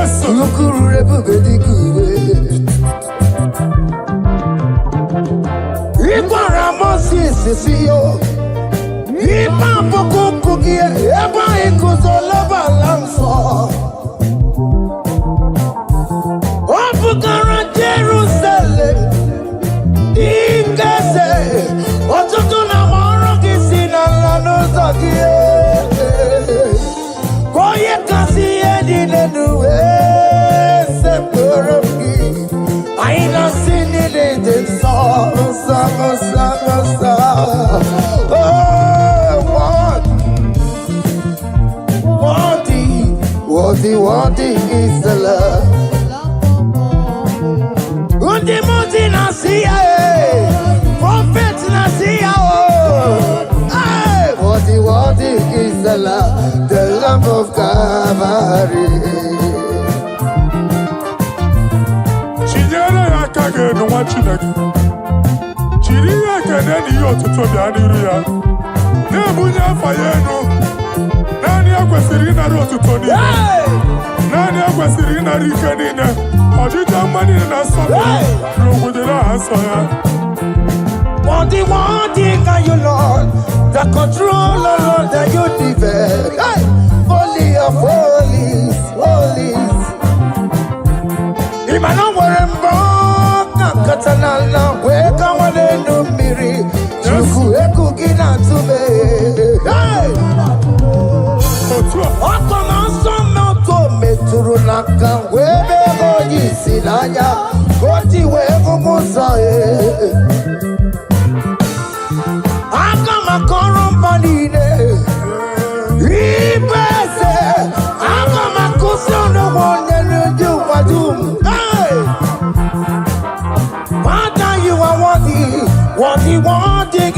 Yes, sir. Lukuru rebube dikuwe. Ikwa Ramosi sisiyo. Ipa pokukukie eba ikuzoloba lanso. Wapugara Jerusalem. Ikese. Watoto na moro kisi na lano zakie. Koye kasi edine nuwe. Sepurumki. Aina sini lete sa. Worthy is the love. Undi muti nasiya, prophet nasiya. Worthy is the love of Calvary. Chinyere akage no wachinaki. Chiri akene ni yotuto bi aniru ya. Nebunya fayeno. Nani akwesiri na rotuto ni. Nani akwesiri na rikenine. Ojija mani na sofi. Rogudera asoya. Worthy can you, Lord, the controller, Lord, that you develop. Holy of holies. Imano warembo, katanala, weka wane numiri, chuku eku gina tume. Oko manso moko meturunaka, webe hoji silanya, koti webu musae. Makorombanine, Ibese, Akamakusono Wonder do Wadum. Father, you are worthy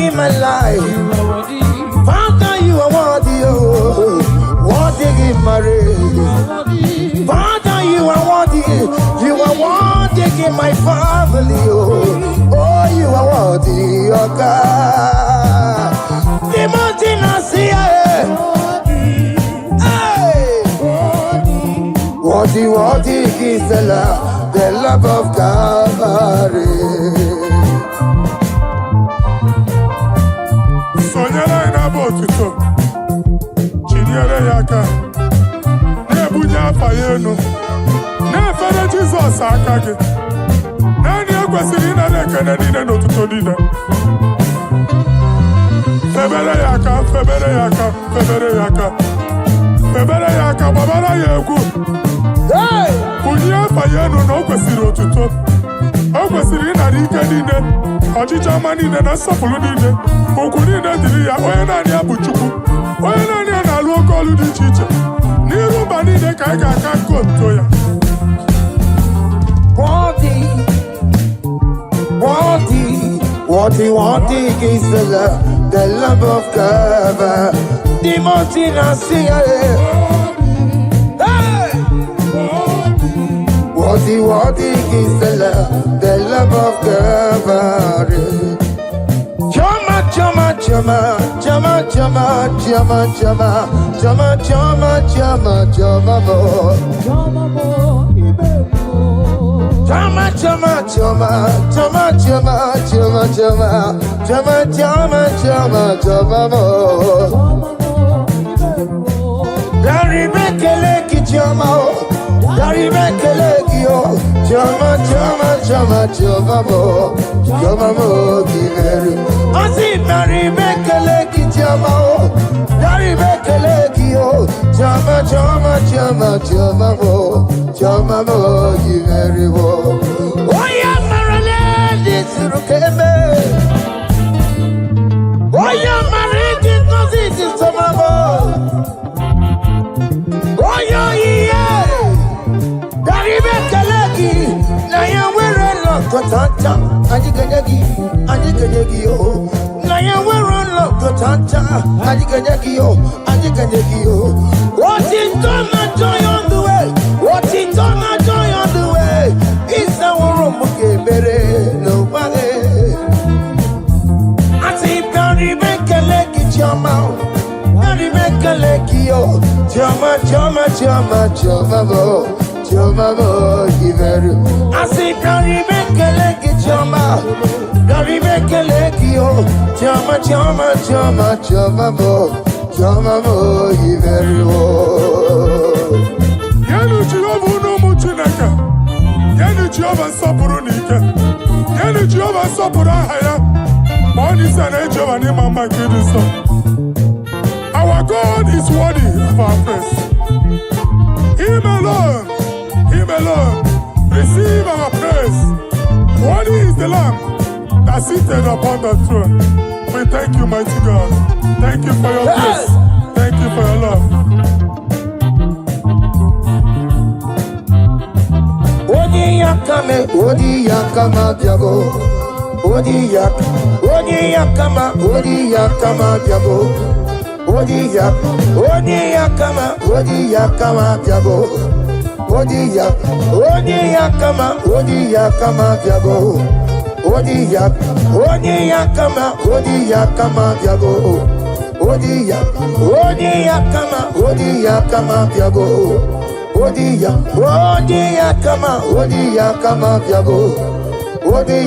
in my life. Father, you are worthy in my race. Father, you are worthy in my family. Oh, you are worthy, oh God. Worthy is the love of Calvary. Sonyala ina botuto. Chinyere yaka. Nebunya fayeno. Nefere Jesus akage. Nani akwesiri na rekene nine notuto nine. Febere yaka, babara yegu. Kunya fayeno no kwesiri otuto. O kwesiri na rike nine. Ojija manine na sofulu nine. Oku nine diri ya oye nani abuchuku. Oye nani analu okolu di chiche. Nirumba nine kaiga kanko ya. Worthy is the love of God. The mountain I see. Worthy is the love of God. Chama, Tanta, Adiganyakio, Adiganyakio. What is done, a joy on the way? What is done, a joy on the way? It's our room, nobody. I see Barry make a leg in your mouth. Barry make a leg, yo. Jama, Jama, Jama, Jama, Jama, I see Barry make a leg in your mouth. Barry make a leg, yo. Jama, Jama, Jama, Jama, Jama, Yanu Jehovah no muchinaka. Yanu Jehovah sapurunika. Yanu Jehovah sapurahaya. Money sana Jehovah ni mama kidiso. Our God is worthy of our praise. Him alone, receive our praise. Worthy is the Lamb that seated upon the throne. We thank you, mighty God. Thank you for your grace. Thank you for your love. Odi yakama diabo. Odi yakama diabo. Odi yakama diabo. Odi yakama diabo. Odi yakama diabo. Odi yakama diabo. Odi yakama diabo. Odi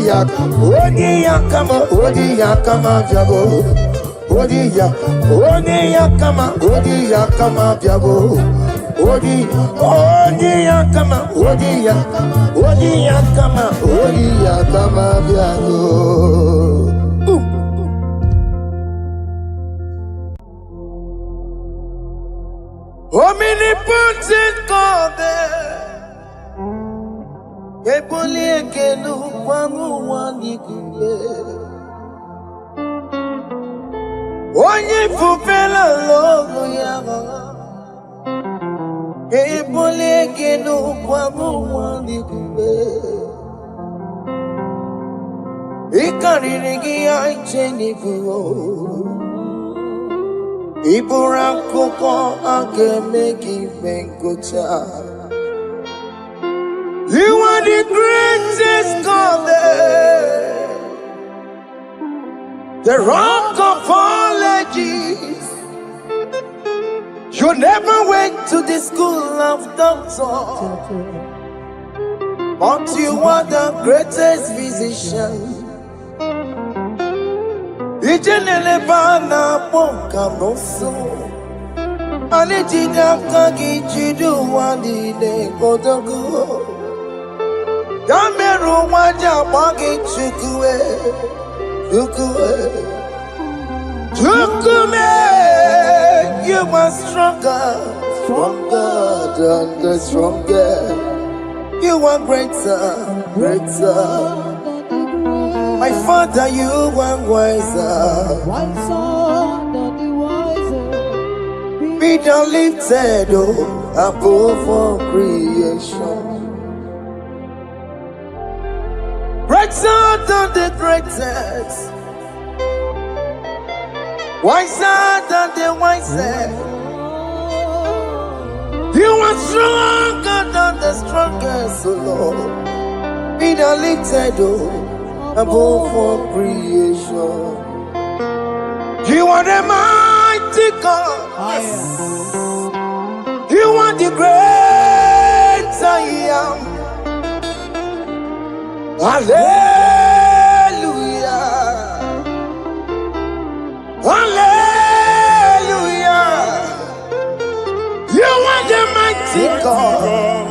yakama diabo. Odi yakama diabo. Odi yakama diabo. Omnipotent God, Eboli ekelu kwamu wanikule. Onye fupela logo yaga. Eboli ekelu kwamu wanikule. Ikariri aicheni fuo. Iburakoko akemeki venkocha. You are the greatest God, the rock of all ages. You never went to the school of doctor, but you are the greatest physician. Ijenele bana ponka noso, anijida kagi jidu wani ne kodogu. Yameru waja magi chukue, chukume. You are stronger than the stronger. You are greater. My Father, you are wiser than the wiser. Be thou lifted above all creation. Greater than the greatest. Wiser than the wisest. You are stronger than the strongest, O Lord. Be thou lifted above all creation. You are the mighty God. Yes. You are the great I am. Hallelujah. Hallelujah. You are the mighty God.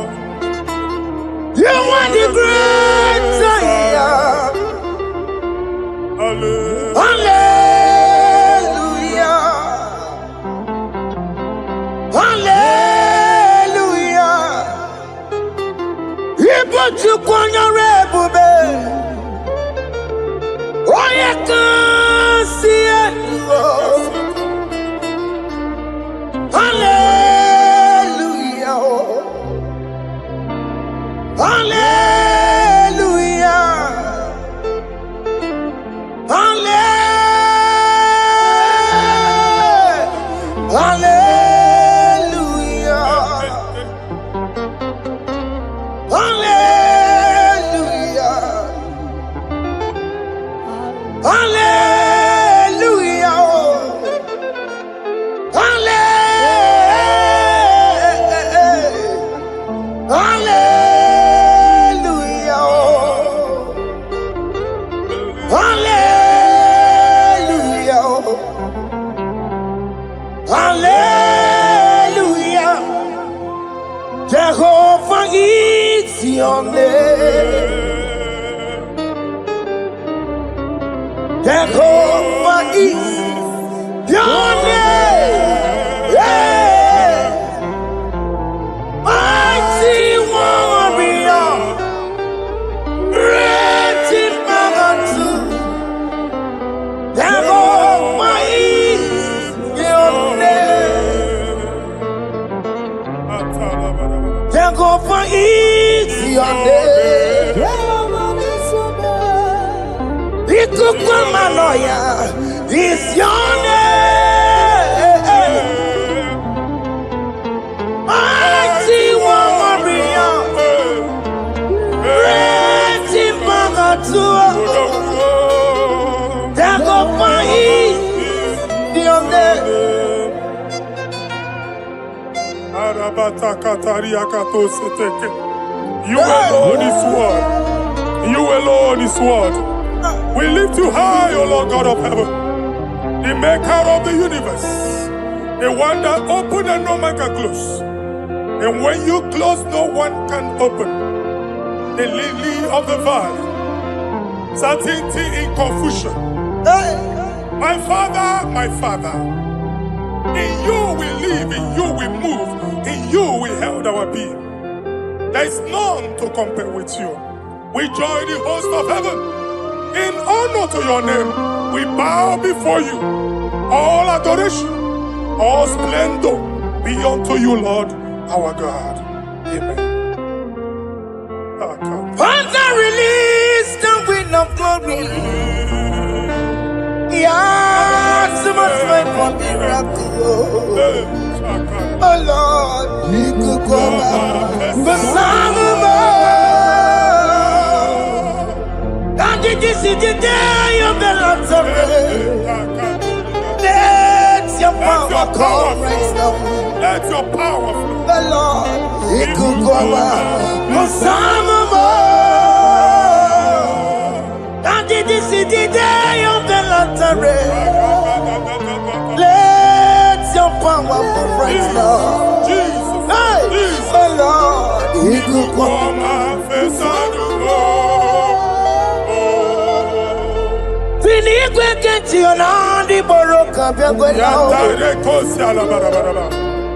You are the great I am. Hallelujah. Hallelujah. Ibo chukwanya rebube. Oye kasi eluo. Hallelujah. Hallelujah. Hallelujah. your name. Jehovah is your name. Yeah. Mighty warrior, great in magnitude. Jehovah is your name. Jehovah is your name. Ikukumanoya is your name. Mighty warrior, great in magnitude. Jehovah is your name. You alone is one. You alone is one. We lift you high, O Lord God of heaven, the maker of the universe, the one that opened and no man can close. And when you close, no one can open. The lily of the valley, certainty in confusion. My Father, in you we live, in you we move, in you we held our being. There is none to compare with you. We join the host of heaven. In honor to your name, we bow before you. All adoration, all splendor be unto you, Lord, our God. Amen. Father, release the wind of glory. Yeah, so much time for miracle. Oh Lord, we could go back. The Son of God, this is the day of the Lord's rain. Let your power come right now. Let your power flow. The Lord, we could go back. The Son of God, this is the day of the Lord's rain. Let your power come right now. Jesus, hey, the Lord, we could go back. Eluigwe kenti onandi boroka biagwelao.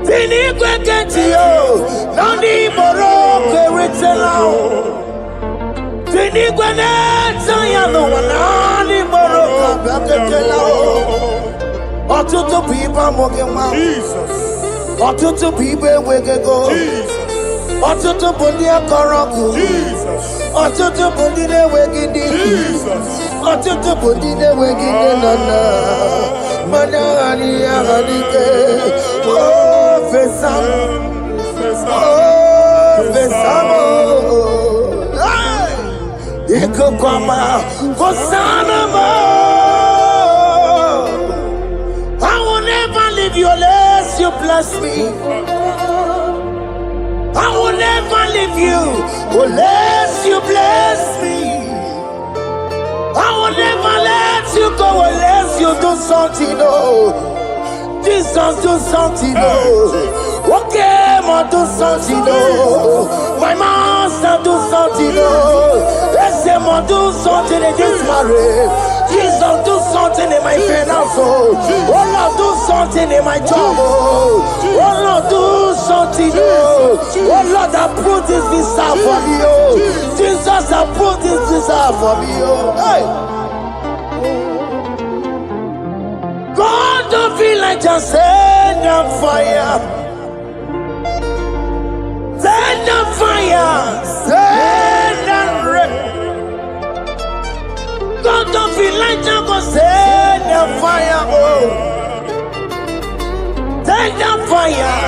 Eluigwe kenti o nandi boroka ritelao. Eluigwe neta yano wanandi boroka biagwelao. Ọtụtụ pipa moge ma. Ọtụtụ pipa wegego. Ọtụtụ bundi akọrọku. Ọtụtụ bundi na-ewegidi. Ọtụtụ bundi na-ewegidi nana. Mana hari ahanike. Oh, fesam. Oh, fesam. Ikukwama. Kosanama. I will never leave you unless you bless me. I will never leave you unless you bless me. I will never let you go unless you do something, oh. Jesus, do something, oh. Okay, ma do something, oh. My master, do something, oh. Let's say, ma do something in this marriage. Jesus, do something in my finance, oh. Oh Lord, do something in my job, oh. Oh Lord, do something, oh. Oh Lord, approve this visa for me, oh. Jesus, approve this visa for me, oh. Hey. God, don't feel like just send the fire. Send the fire. Send the rain. God, don't feel like just go send the fire, oh. Send the fire.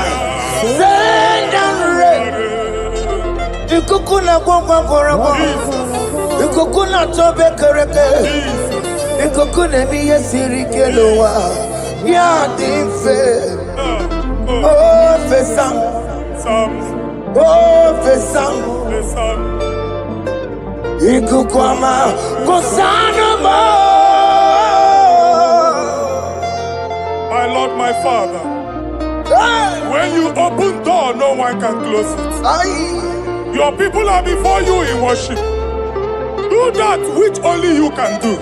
Send the rain. The kukuna gwangwa gwangwa. The kukuna tobe kereke. The kukuna miye sirike lowa. Ya dife. Oh, fesam. Oh, fesam. Ikukwama kosanama. My Lord, my Father, Hey. when you open door, no one can close it. Aye. Your people are before you in worship. Do that which only you can do.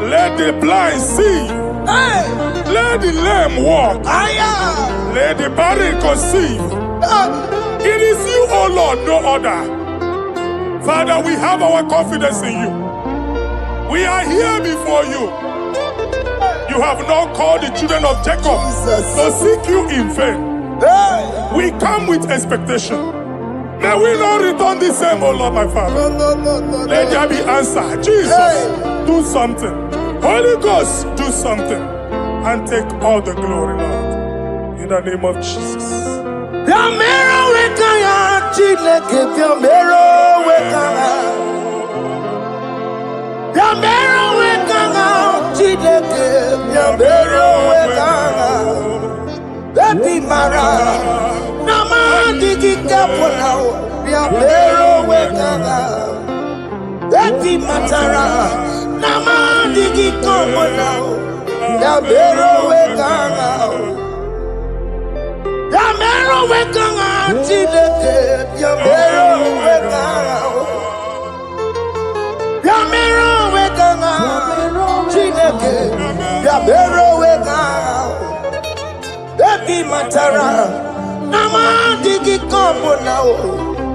Let the blind see. Hey. Let the lame walk. Let the barren conceive. It is you, O Lord, no other. Father, we have our confidence in you. We are here before you. You have not called the children of Jacob to seek you in vain. Hey. We come with expectation. May we not return the same, O Lord, my Father. Let there be answer. Jesus, do something. Holy Ghost, do something. And take all the glory, Lord. In the name of Jesus. Baby Mara, Nama digi kaponao, Yamero wekanga. Baby Matara, Nama digi kaponao, Yamero wekanga. Yamero wekanga, Chileke, Yamero wekanga. Yamero wekanga, Chileke, Yamero wekanga. Baby Matara, Nama digi kombo nao,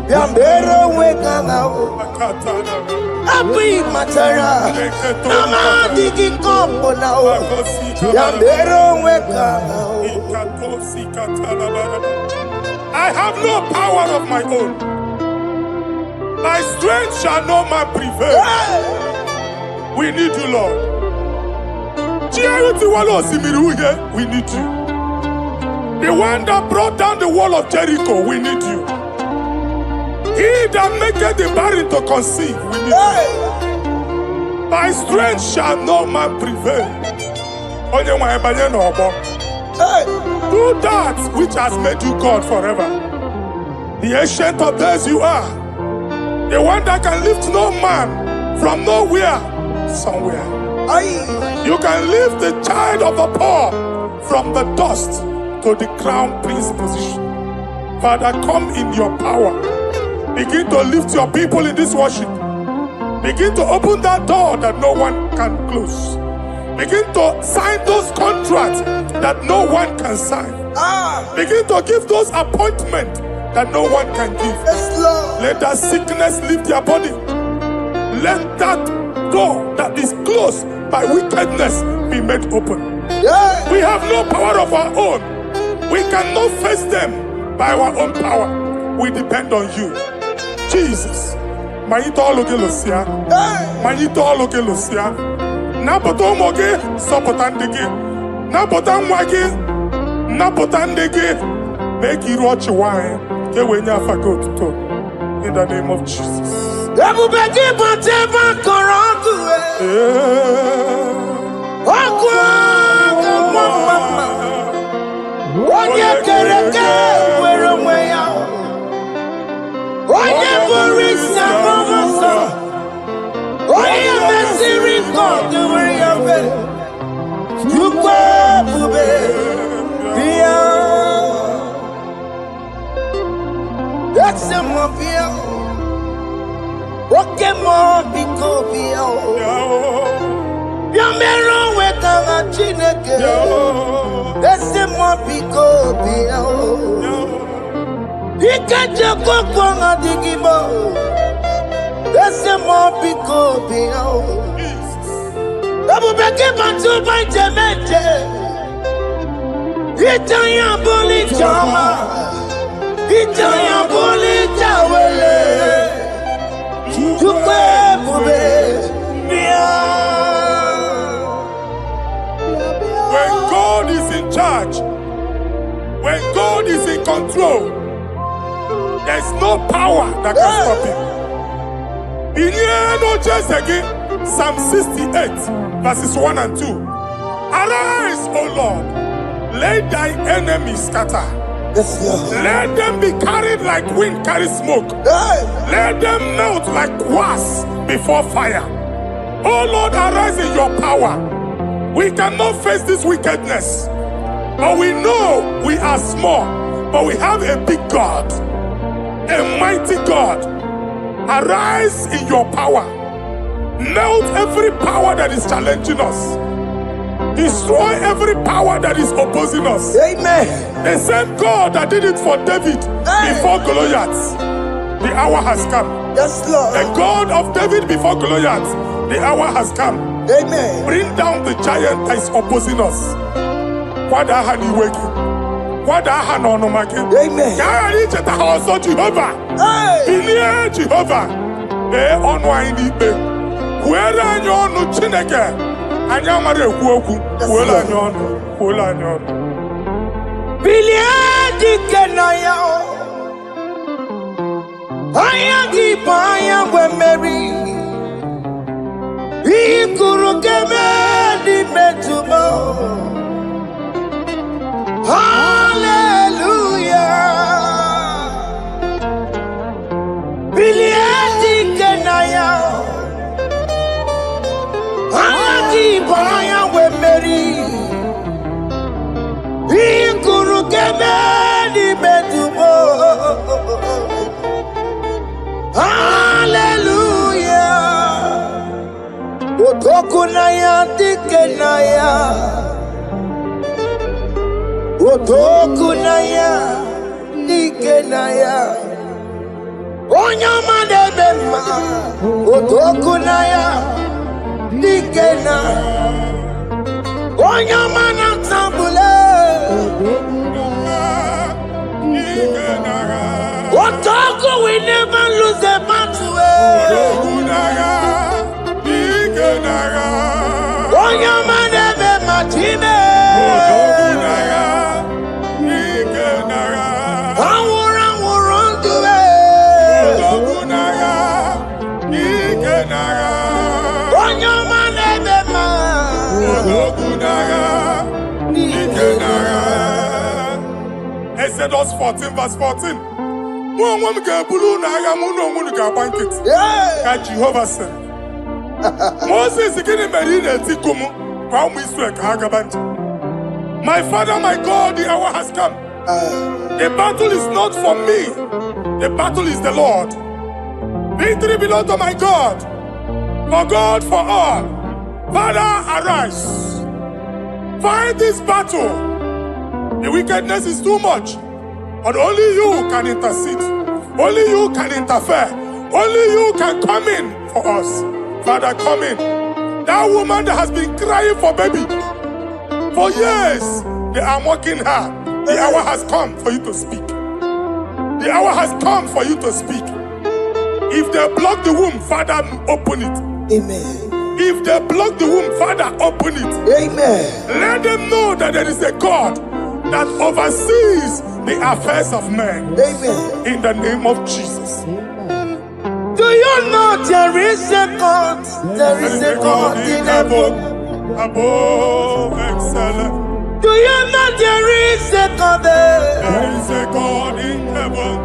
Yambero weka nao. Baby Matara, Nama digi kombo nao, Yambero weka nao. I have no power of my own. My strength shall not man prevail. We need you, Lord. We need you. The one that brought down the wall of Jericho, we need you. He that maketh the barren to conceive, we need you. By strength shall no man prevail. Do that which has made you God forever. The ancient of days you are. The one that can lift no man from nowhere, somewhere. You can lift the child of the poor from the dust to the crown prince position. Father, come in your power. Begin to lift your people in this worship. Begin to open that door that no one can close. Begin to sign those contracts that no one can sign. Begin to give those appointments that no one can give. Let that sickness leave their body. Let that door that is closed by wickedness be made open. We have no power of our own. We cannot face them by our own power. We depend on you. Jesus. Manito loge losia. Manito loge losia. Napoto moge sopotandege. Napotan wage. Napotandege. Make you watch wine. Ke wenya fagot to. In the name of Jesus. Everybody bateba korangu. Mama. Oye kereke wero mweya. Oye borisa momoso. Oye mesiri kodu weya ve. Yukwe bube bia. That's a mafia. Oke mo biko bia. Yamero weka chineke. Laissez-moi picoter. Ikajako kwanga digibo. Laissez-moi picoter. Abubeke bantu banjemeje. Itanya boli chama. Itanya boli chawele. Chukwe bube. When God is in charge, when God is in control, there's no power that can stop him. In no just again, Psalm 68, verses 1 and 2. Arise, O Lord, let thy enemies scatter. Let them be carried like wind carries smoke. Let them melt like wax before fire. O Lord, arise in your power. We cannot face this wickedness, but we know we are small, but we have a big God. a mighty God. Arise in your power. Melt every power that is challenging us. Destroy every power that is opposing us. Amen. The same God that did it for David before Goliath, the hour has come. Yes, Lord. The God of David before Goliath, the hour has come. Amen. Bring down the giant that is opposing us. Amen. Jehovah. Hey. Jehovah. Where are you no Chineke? I am a woku. Well, I know. Biliadi Kenaya. I am when Mary. He could get me metumo. Hallelujah. Biliadi Kenaya. I with Mary. He could get me metumo. Hallelujah. Otokunaya dikenaya. Otokunaya dikenaya. Onyamade bema. Otokunaya dikena. Onyamana tambule. Otoku, we never lose the battle. Onyamade bema time. Exodus 14 verse 14. Jehovah said, Moses my father, my God, the hour has come. The battle is not for me. The battle is the Lord. Victory belongs to my God. For God, for all. Father, arise. Fight this battle. The wickedness is too much. But only you can intercede. Only you can interfere. Only you can come in for us. Father, come in. That woman that has been crying for baby for years, they are mocking her. The hour has come for you to speak. The hour has come for you to speak. If they block the womb, Father, open it. Amen. If they block the womb, Father, open it. Amen. Let them know that there is a God that oversees the affairs of men. Amen. In the name of Jesus. Do you know there is a God? There is a God in heaven. Above excellent. Do you know there is a God there? There is a God in heaven.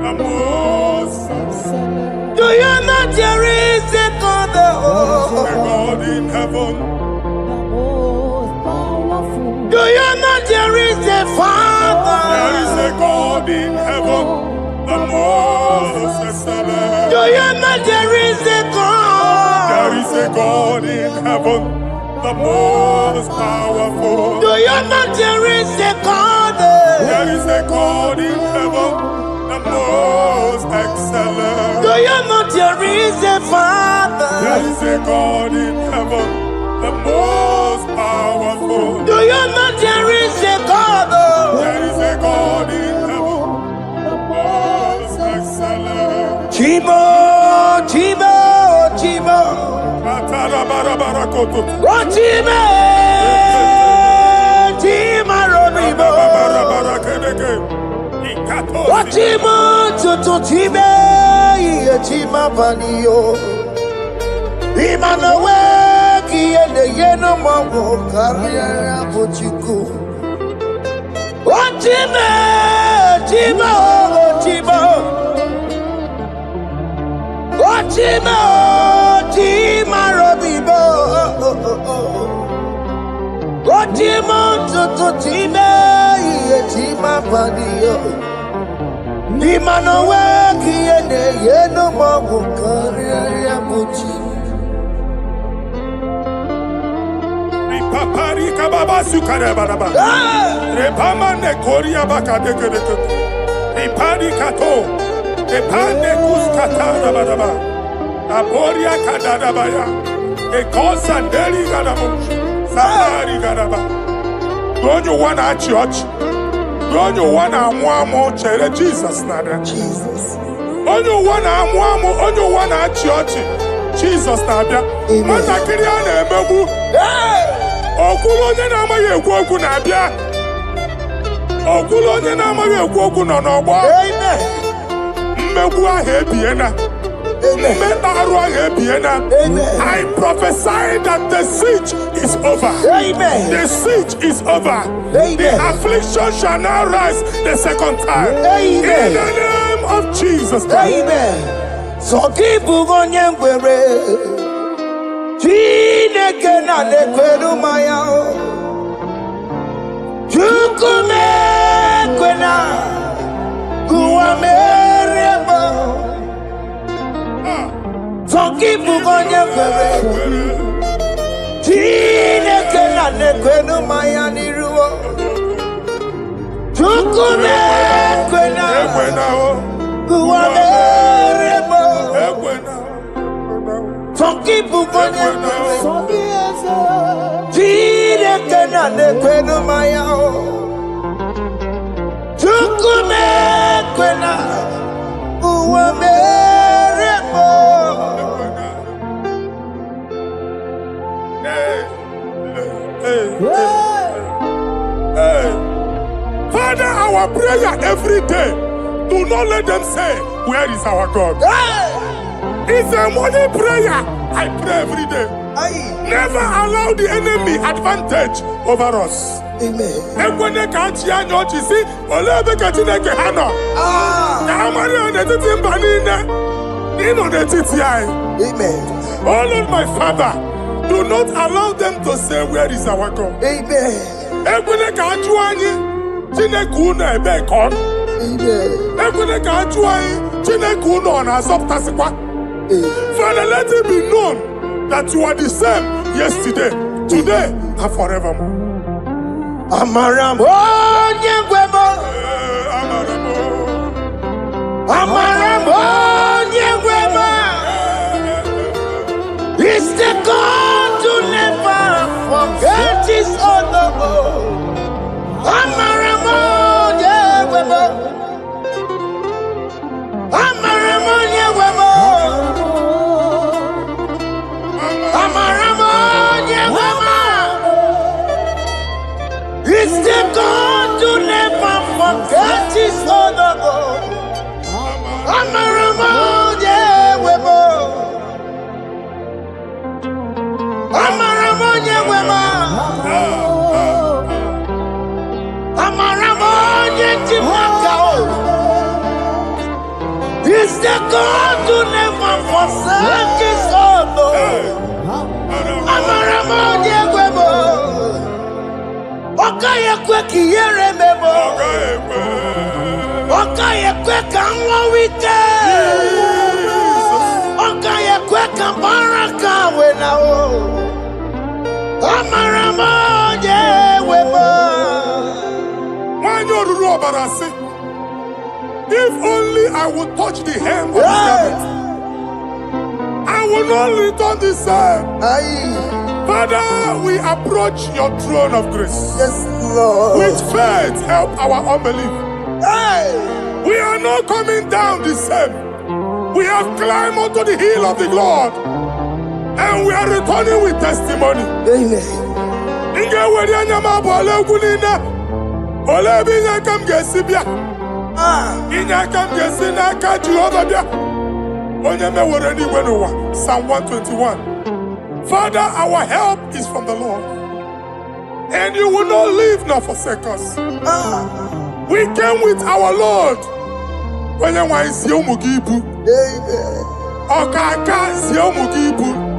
Above excellent. Do you know there is a God there? There is a God in heaven. Do you know there is a Father? There is a God in heaven, the most excellent. Do you know there is a God? There is a God in heaven, the most powerful. Do you know there is a God? There is a God in heaven, the most excellent. Do you know there is a Father? There is a God in heaven, the most powerful. Do you know there is a God? There is a God in heaven, the most excellent. Chimo, Chimo, Chimo. Oh, Chimo, Chimo, Robibo. Oh, Chimo, Tutu, Chimo, Chimo, Panio. Imanowe. Yeno mawo kariya pochiku. Ochime, chimo, chimo. Ochime, chima robibo. Ochimo tutu chime, chima padiyo. Imano weki ene yeno mawu kariya muchi. Ripapari kababa sukare baraba. Repama ne koria baka deke deke. Ripari kato. Repane kuskata baraba. Aboria kadada baya. Ekosa deri gadamu. Safari gadaba. Don't you wanna church? Don't you wanna amu chere Jesus nada? Jesus. Don't you wanna amu? Don't you wanna church? Jesus nada. Mata kiriana emebu. Okulo nye na amaghị ekwu okwu na-abịa. Okulo onye na-amaghị ekwu okwu nọ n'ọgbọ. Mmegbu ahụ ebiena. Mmeta arụ ahụ ebiena. I prophesy that the siege is over. Amen. The siege is over. Amen. The affliction shall now rise the second time. Amen. In the name of Jesus Christ. Amen. So keep onye ngwere. Chineke na nekweru maya o. Chukume kwena kuwa meremo. Zongibu onye kwere. Chineke na nekweru maya niruo. Chukume kwena kuwa meremo. Some people go there. Chineke na nekwenu maya o. Chukume kwena uwa meremo. Father, our prayer every day. Do not let them say, where is our God? It's a morning prayer. I pray every day. Never allow the enemy advantage over us. Amen. Amen. Oh Lord, my Father, do not allow them to say, where is our God? Amen. Father, let it be known that you are the same yesterday, today, and forevermore. Amaramo nyengwemo. Amaramo nyengwemo. It's the God to never forget his honor. Amaramo nyengwemo. Amaramo nyengwemo. It's the God to never forget his honor. Amaramo nyewemo. Amaramo nyewemo. Amaramo nyetimaka. It's the God to never forsake his honor. Amaramo nyewemo. Okaye kwe kiyere mebo. Okaye kwe kanwa wite. Okaye kwe kambaraka wena o. Amaramo je webo. Wanyoruru obarasi. If only I would touch the hem of his garment, I will not return the same. Father, we approach your throne of grace. Yes, Lord. With faith, help our unbelief. We are not coming down the same. We have climbed onto the hill of the Lord, and we are returning with testimony. Amen. Psalm 121. Father, our help is from the Lord, and you will not leave nor forsake us. We came with our Lord.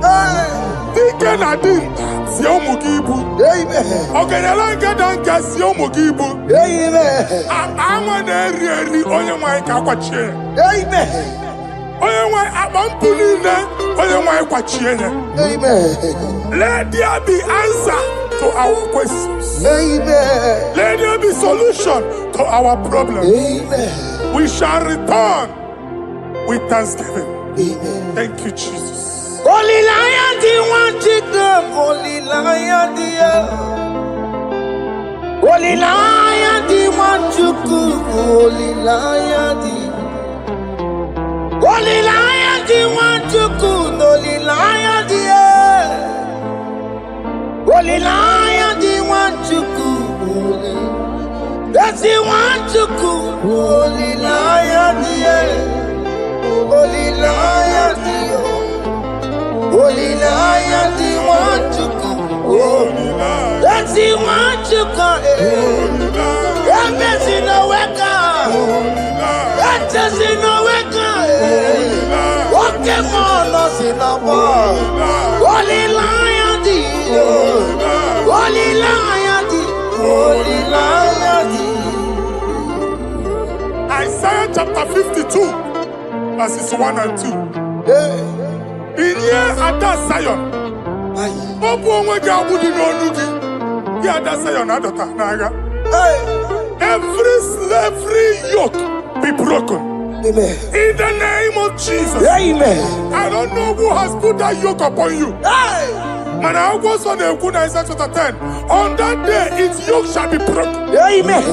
Amen. Dike na din si omugibu. Amen. Ogenyalanga danka si omugibu. Amen. Ama na eri onye nwanyị ka kwachie. Amen. Onye nwanyị akpampu niile onye nwanyị kwachie ya. Amen. Let there be answer to our questions. Amen. Let there be solution to our problems. Amen. We shall return with thanksgiving. Amen. Thank you, Jesus. Holy Lion, the one to come. Holy Lion, the Holy Lion, the one to come. Holy Lion, the Holy Lion, the one to come. Holy Lion, the Holy Lion, the one to come. That's the one to come. Holy Lion, the Holy Lion, the Holy Lion, the one to come. Holy Lion. That's the one to come. Holy Lion. That's in the wake. Holy Lion. That's in the wake. Holy Lion. Walking on us in the war. Holy Lion, the Holy Lion, the Holy Lion, the Isaiah chapter 52, verses 1 and 2. Inye ada Zion. Obu onwe gi abudi n'onu gi. Gi ada Zion adota n'agha. Every slavery yoke be broken. Amen. In the name of Jesus. Amen. I don't know who has put that yoke upon you. Man, I was on the Isaiah chapter 10. On that day, its yoke shall be broken. Amen.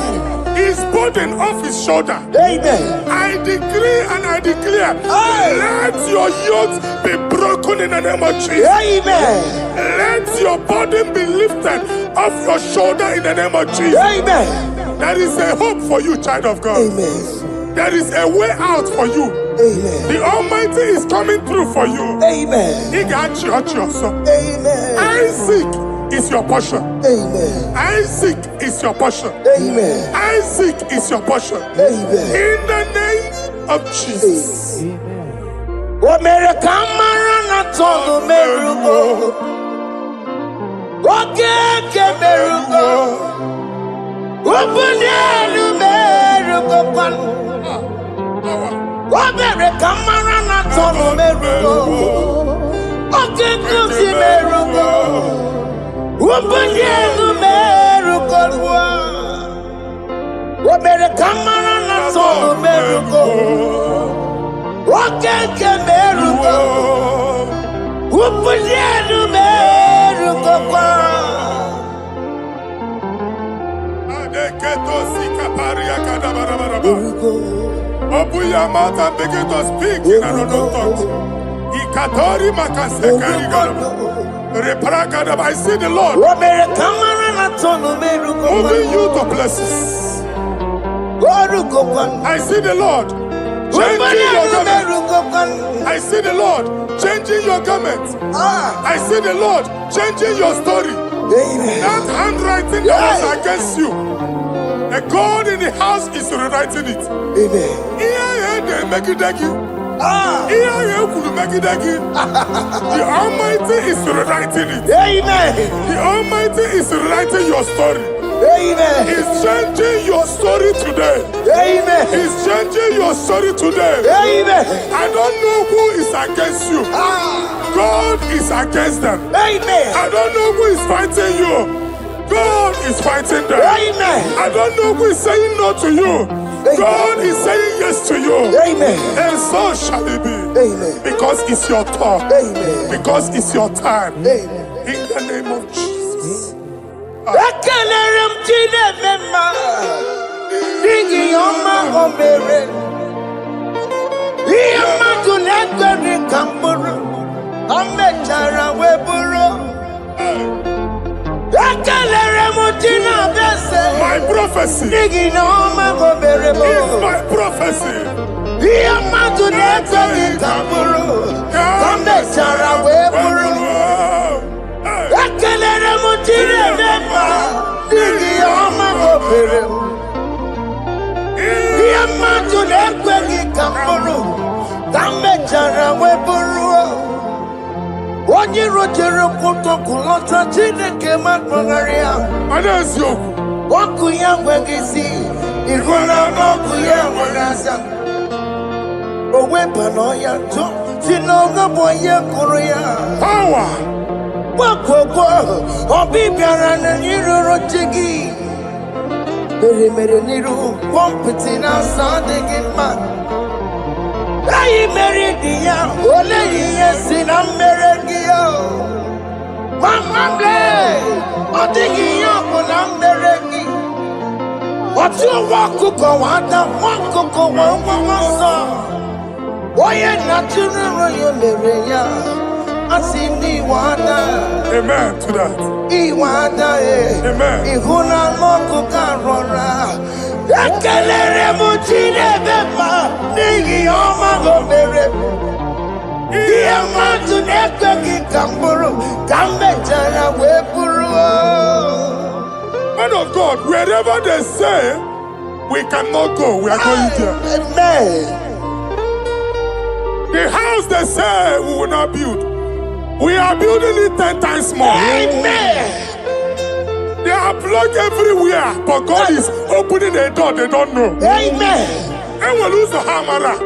His burden off his shoulder. Amen. I decree and I declare, let your yokes be broken in the name of Jesus. Amen. Let your burden be lifted off your shoulder in the name of Jesus. Amen. There is a hope for you, child of God. Amen. There is a way out for you. Amen. The Almighty is coming through for you. Amen. He got you also. Amen. Isaac is your portion. Amen. Isaac is your portion. Amen. Isaac is your portion. Amen. In the name of Jesus. O mere kamara na tonu merugo. O keke merugo. O bunelu merugo panu. O mere kamara na tonu merugo. O keke si merugo. O bunelu merugo. O mere kamara na tonu merugo. Wakeke merugo, upunienu merugo kwa. Adeketo sikaparia kadabarabaraba. Open your mouth and begin to speak in another tongue. Ikatori makasekari gadaba. Reprakadaba. I see the Lord moving you to places. I see the Lord changing your garment. I see the Lord changing your garment. I see the Lord changing your story. That handwriting that was against you, the God in the house is rewriting it. The Almighty is rewriting it. The Almighty is rewriting your story. Amen. He's changing your story today. Amen. He's changing your story today. Amen. I don't know who is against you. God is against them. Amen. I don't know who is fighting you. God is fighting them. Amen. I don't know who is saying no to you. Amen. God is saying yes to you. Amen. And so shall it be. Amen. Because it's your turn. Amen. Because it's your time. Amen. In the name of Jesus. My prophecy is my prophecy. Onye rojere protocol lọta Chineke makpọgharịa. Eziokwu. Ọkụ ya nweghị isi, ịhụla n'ọkụ ya nwere asa. O weba n'ọya tụ, si n'ọga bụ onye kụrụ ya. Power. Gbakọkọ, ọbị bịara na iruru chi gị. Mere n'iru, kọmpụtị na-asa adịghị mma. Anyị mere dị ya, ole ihe si na mmere gị ya. Mama ble, ọ dịghị ihe ọ bụ na mmere gị. Otu nwa ọkụkọ nwata, nwa ọkụkọ nwa nwa nsọ. Onye na-atụrụ ya mere ya, asị n'iwe ada. Amen to that. Iwe ada Amen. Ịhụ na ọkụkọ arọra. Ekelere m Chineke ma n'ihi ọma o mere. Ihe mmadụ na-ekweghị ka m bụrụ, ka m mechara wee bụrụ. Man of God, wherever they say we cannot go, we are going there. Amen. The house they say we will not build, we are building it 10 times more. Amen. They are blocked everywhere, but God is opening a door they don't know. Amen. And we lose the hammer.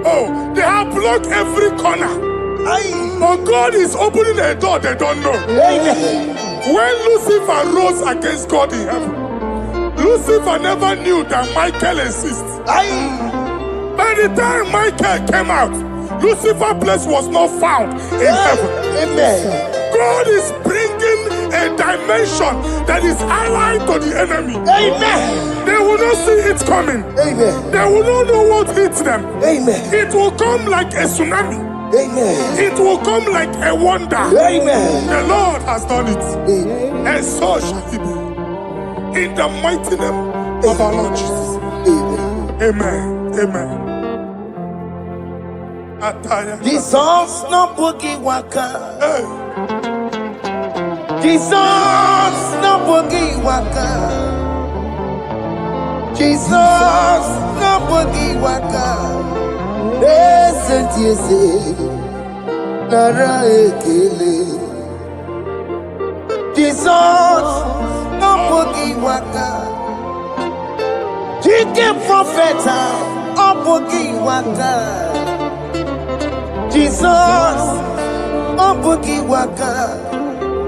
Oh, they have blocked every corner, but God is opening a door they don't know. Amen. When Lucifer rose against God in heaven, Lucifer never knew that Michael exists. By the time Michael came out, Lucifer's place was not found in heaven. Amen. God is bringing a dimension that is allied to the enemy. Amen. They will not see it coming. Amen. They will not know what hits them. Amen. It will come like a tsunami. Amen. It will come like a wonder. Amen. The Lord has done it. Amen. And so shall it be. In the mighty name of our Lord Jesus. Amen. Amen. Amen. Ataya. Jesus no boogie waka. Hey. Jesus no boogie waka. Jesus no boogie waka. Listen to you say, Nara ekele. Jesus no boogie waka. Chicken prophet no boogie waka. Jesus no boogie waka.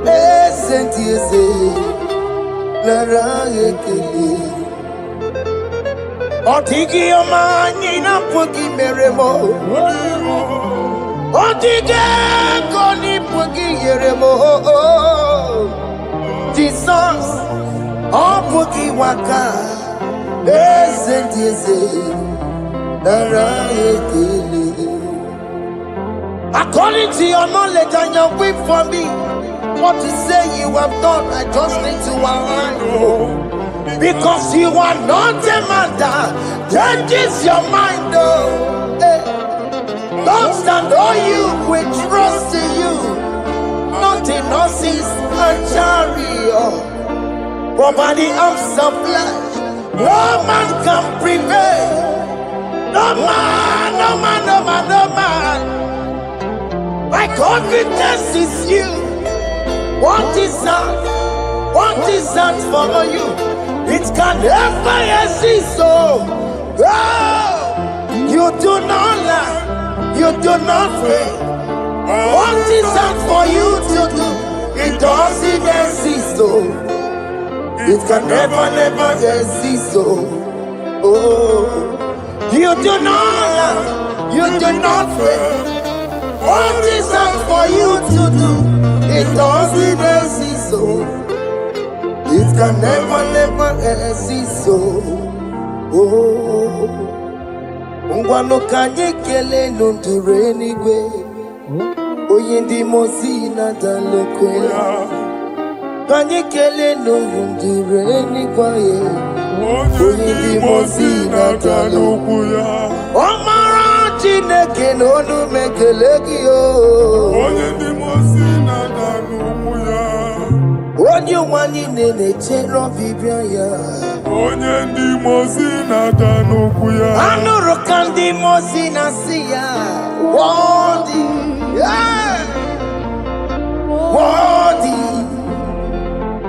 Listen to you say, Nara ekele. Otigi omani na pugi meremo. Otige koni pugi yeremo. Jesus, oh pugi waka. Esentiese, nara ekele. According to your knowledge and your will for me, what you say you have done, I just need to align. Because you are not a man that changes your mind, oh. Hey. Don't stand on you, we trust in you. Not in horses and chariot, but by the arms of flesh, no man can prevail. No man, no man, no man, no man. My confidence is you. What is that? What is that for you? It can never exist, so you do not lie, you do not fail. What is that for you to do? It doesn't exist, so it can never exist, so you do not lie, you do not fail. What is that for you to do? It doesn't exist, so it can never exist, so ngwano kanye kele nundure Eluigwe. Onye ndị mozi na-adalekwe ya. Kanye kele nundure Eluigwe. Onye ndị mozi na-adalekwe ya. Ọmara Chineke n'onu mekele gị o. Onye ndị mozi na-adalekwe ya. Onye nwanyị na-echere ọbịbịa ya. Onye ndị mozi na-ada n'okwu ya. Anụrụ ka ndị mozi na-asị ya. Worthy,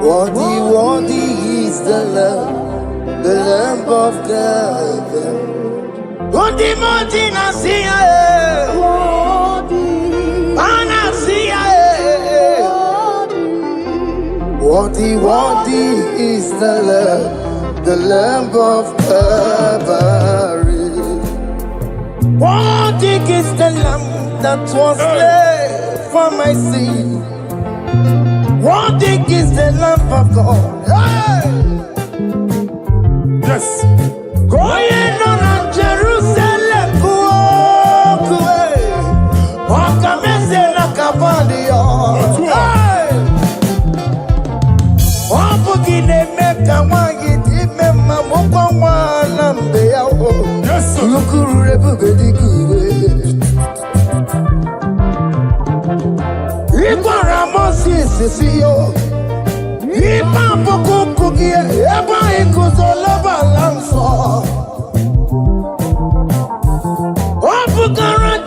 Worthy is the Lamb of God. Worthy Nasia, worthy is the Lamb of Calvary. Worthy is the Lamb that was slain for my sin. Worthy is the Lamb of God. Hey! Yes. Going on Jerusalem, yes, sir.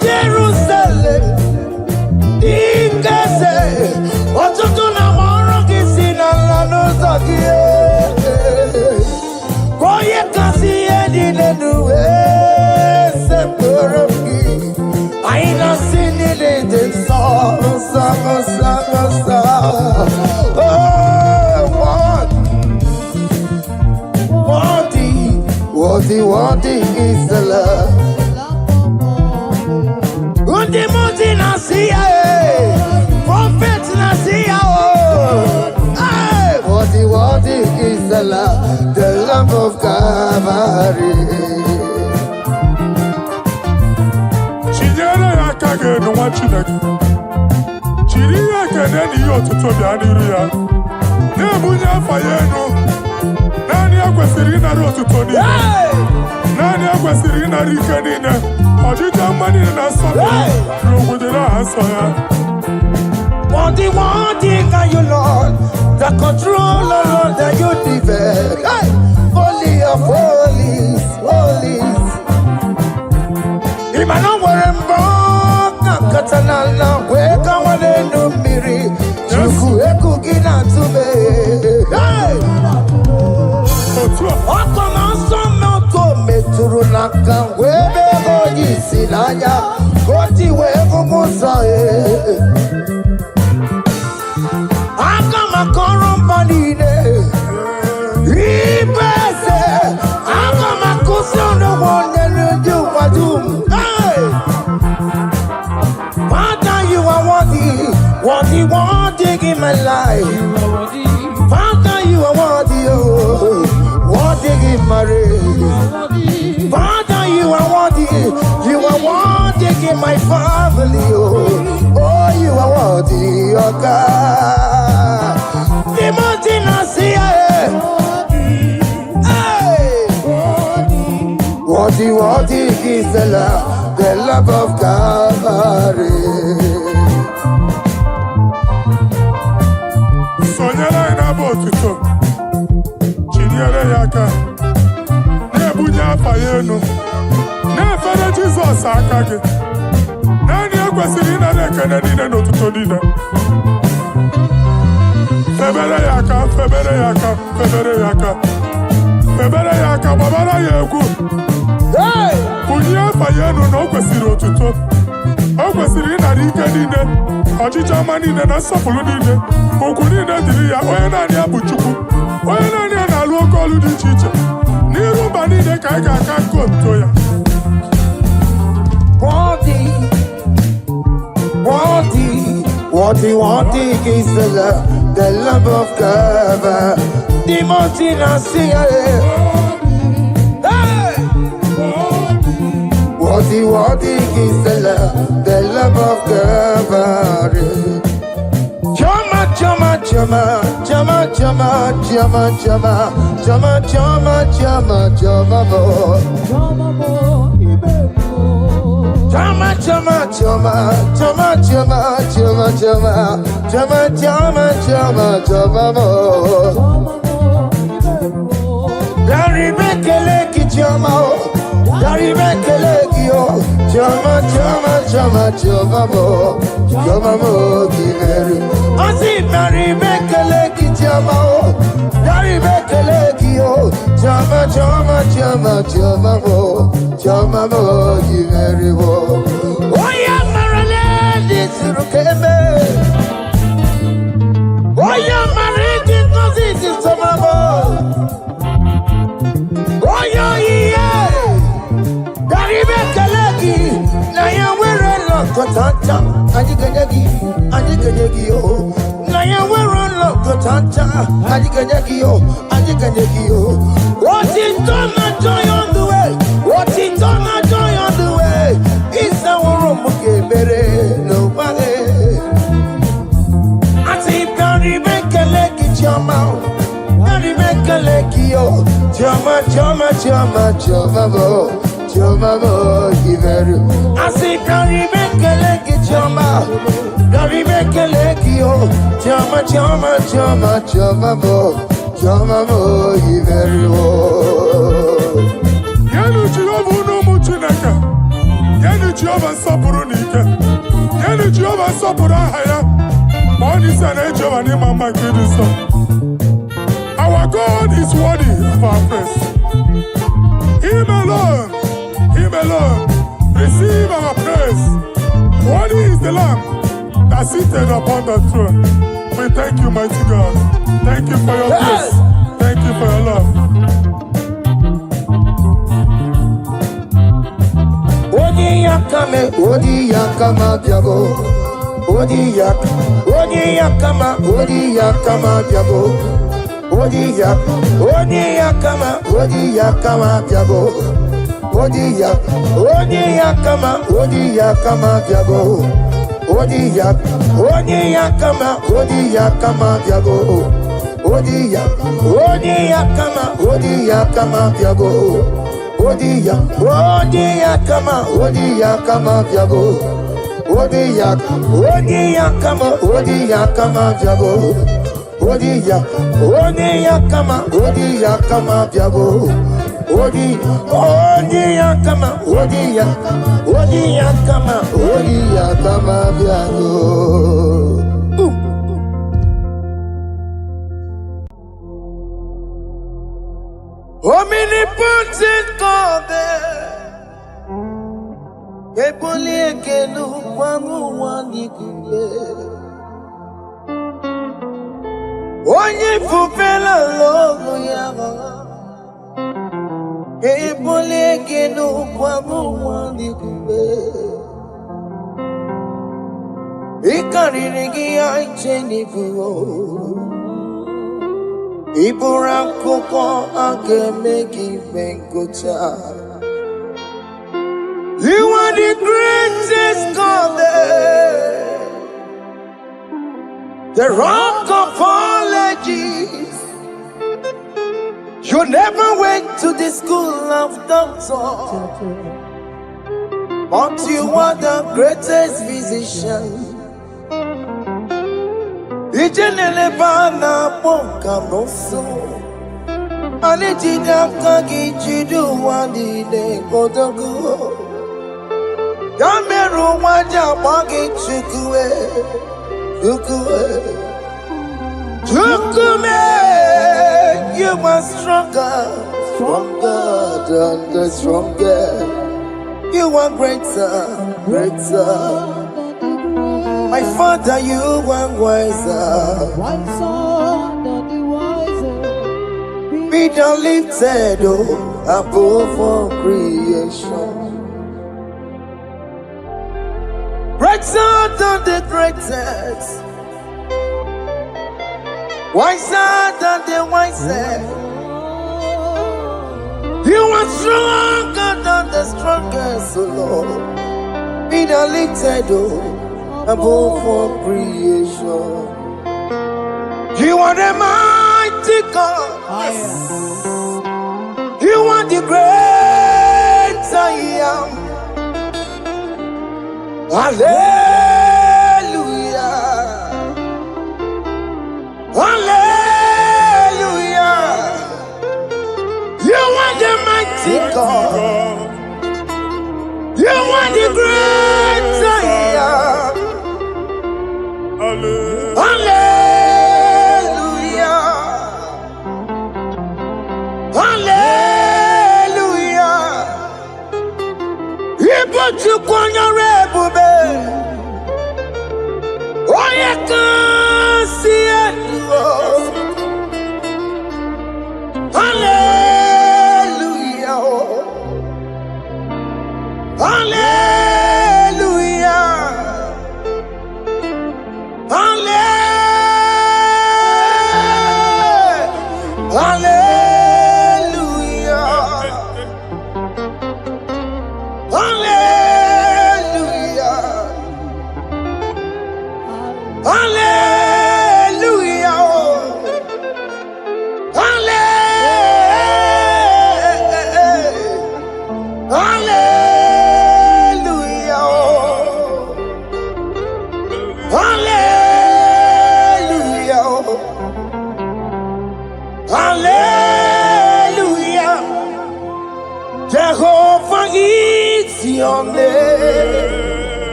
Jerusalem, I ain't seen it in song. Worthy is the love. Worthy Nasia, Prophet Nasia. Worthy is the Lamb of Calvary. Chinyere akage no wa Chineke. Chiri akene ni otuto bia niru ya. Na ebunya afaye no. Nani akwesiri na otuto ni. Nani akwesiri na rike ni na. Ojija mani na so. Rogudera aso ya. Worthy are you, Lord, the controller, Lord, that you develop. Hey! Holy of holies. Imano warembo, katanala, weka wane numiri, chuku eku gina tume. Hey! Oko manso moko meturu naka, webe hoji silanya, koti weko musa. Banine, Ibese, Akamakusono one and you are doom. Hey, Father, you are worthy in my life. Father, you are worthy in my race. Father, you are worthy in my family. Oh, you are worthy, oh God. Worthy is the love of Calvary. Sonyala ina botuto. Chinyere yaka. Nebunya afayenu. Nefere Jesus akage. Nani akwesiri na nekene nine n'otuto nine. Febere yaka, babara yegu. Hey! Kunye fayenu no kwesiri otuto. O kwesiri na rike nine. Ojija manine na sofulu nine. Oku nine diri ya, oye nani abuchuku. Oye nani analu okolu di chiche. Nirumba nine kaiga kanko ya. Worthy is the love of God. The mountain I see. Hey! Worthy is the love of God. Chama, Jama, Dari Bekelekio, Jama, Jama, Jama, Jama, Jama, you very well. Oh, yeah, Maryland, it's Rukeme. Oh, yeah, married in Cosy, Samamo. Oh, yeah, Dari Bekeleki, Naya, we're a lot, Kotanta, Adiganegi, oh. Naya, we're a lot, Kotanta, Adiganegi, oh. What is done, I joy on the way. What is done, I joy on the way. It's our room, okay, nobody. I see Dari Bekeleki, Jama. Dari Bekeleki, oh. Jama, Jama, Jama, Jama, Jama, Giveru. I see Dari Bekeleki, Jama. Dari Bekeleki, oh. Jama, Jama, Jama, Jama, Jama, Giveru. Yenu Jehovah no muchinaka. Yenu Jehovah sapurunika. Yenu Jehovah sapurahaya. Money sana Jehovah ni mama kidiso. Our God is worthy of our praise. Him alone, receive our praise. Worthy is the Lamb that seated upon the throne. We thank you, mighty God. Thank you for your grace. Thank you for your love. Odi yakama diabo. Odi yakama diabo. Odi yakama diabo. Odi yakama diabo. Odi yakama diabo. Odi yakama diabo. Odi yakama diabo. Odi yakama diabo. Omnipotent God, Eboli ekelu kwangu wanikule. Onye fupela logo yaga. Eboli ekelu kwangu wanikule. Ikariri aicheni fuo. Iburakoko akemeki venkocha. You are the greatest God, the rock of all ages. You never went to the school of doctor, but you are the greatest physician. Ijenele bana ponka noso, anijida kagi jidu wani ne kodogu. Yameru waja bagi chukue, chukume. You are stronger than the stronger. You are greater. My Father, you are wiser. Be thou lifted above all creation. Greater than the greatest. Wiser than the wisest. You are stronger than the strongest, O Lord. Be thou lifted above all creation. You are the mighty God. Yes. You are the great I am. Hallelujah. Hallelujah. You are the mighty God. You are the great I am. Hallelujah.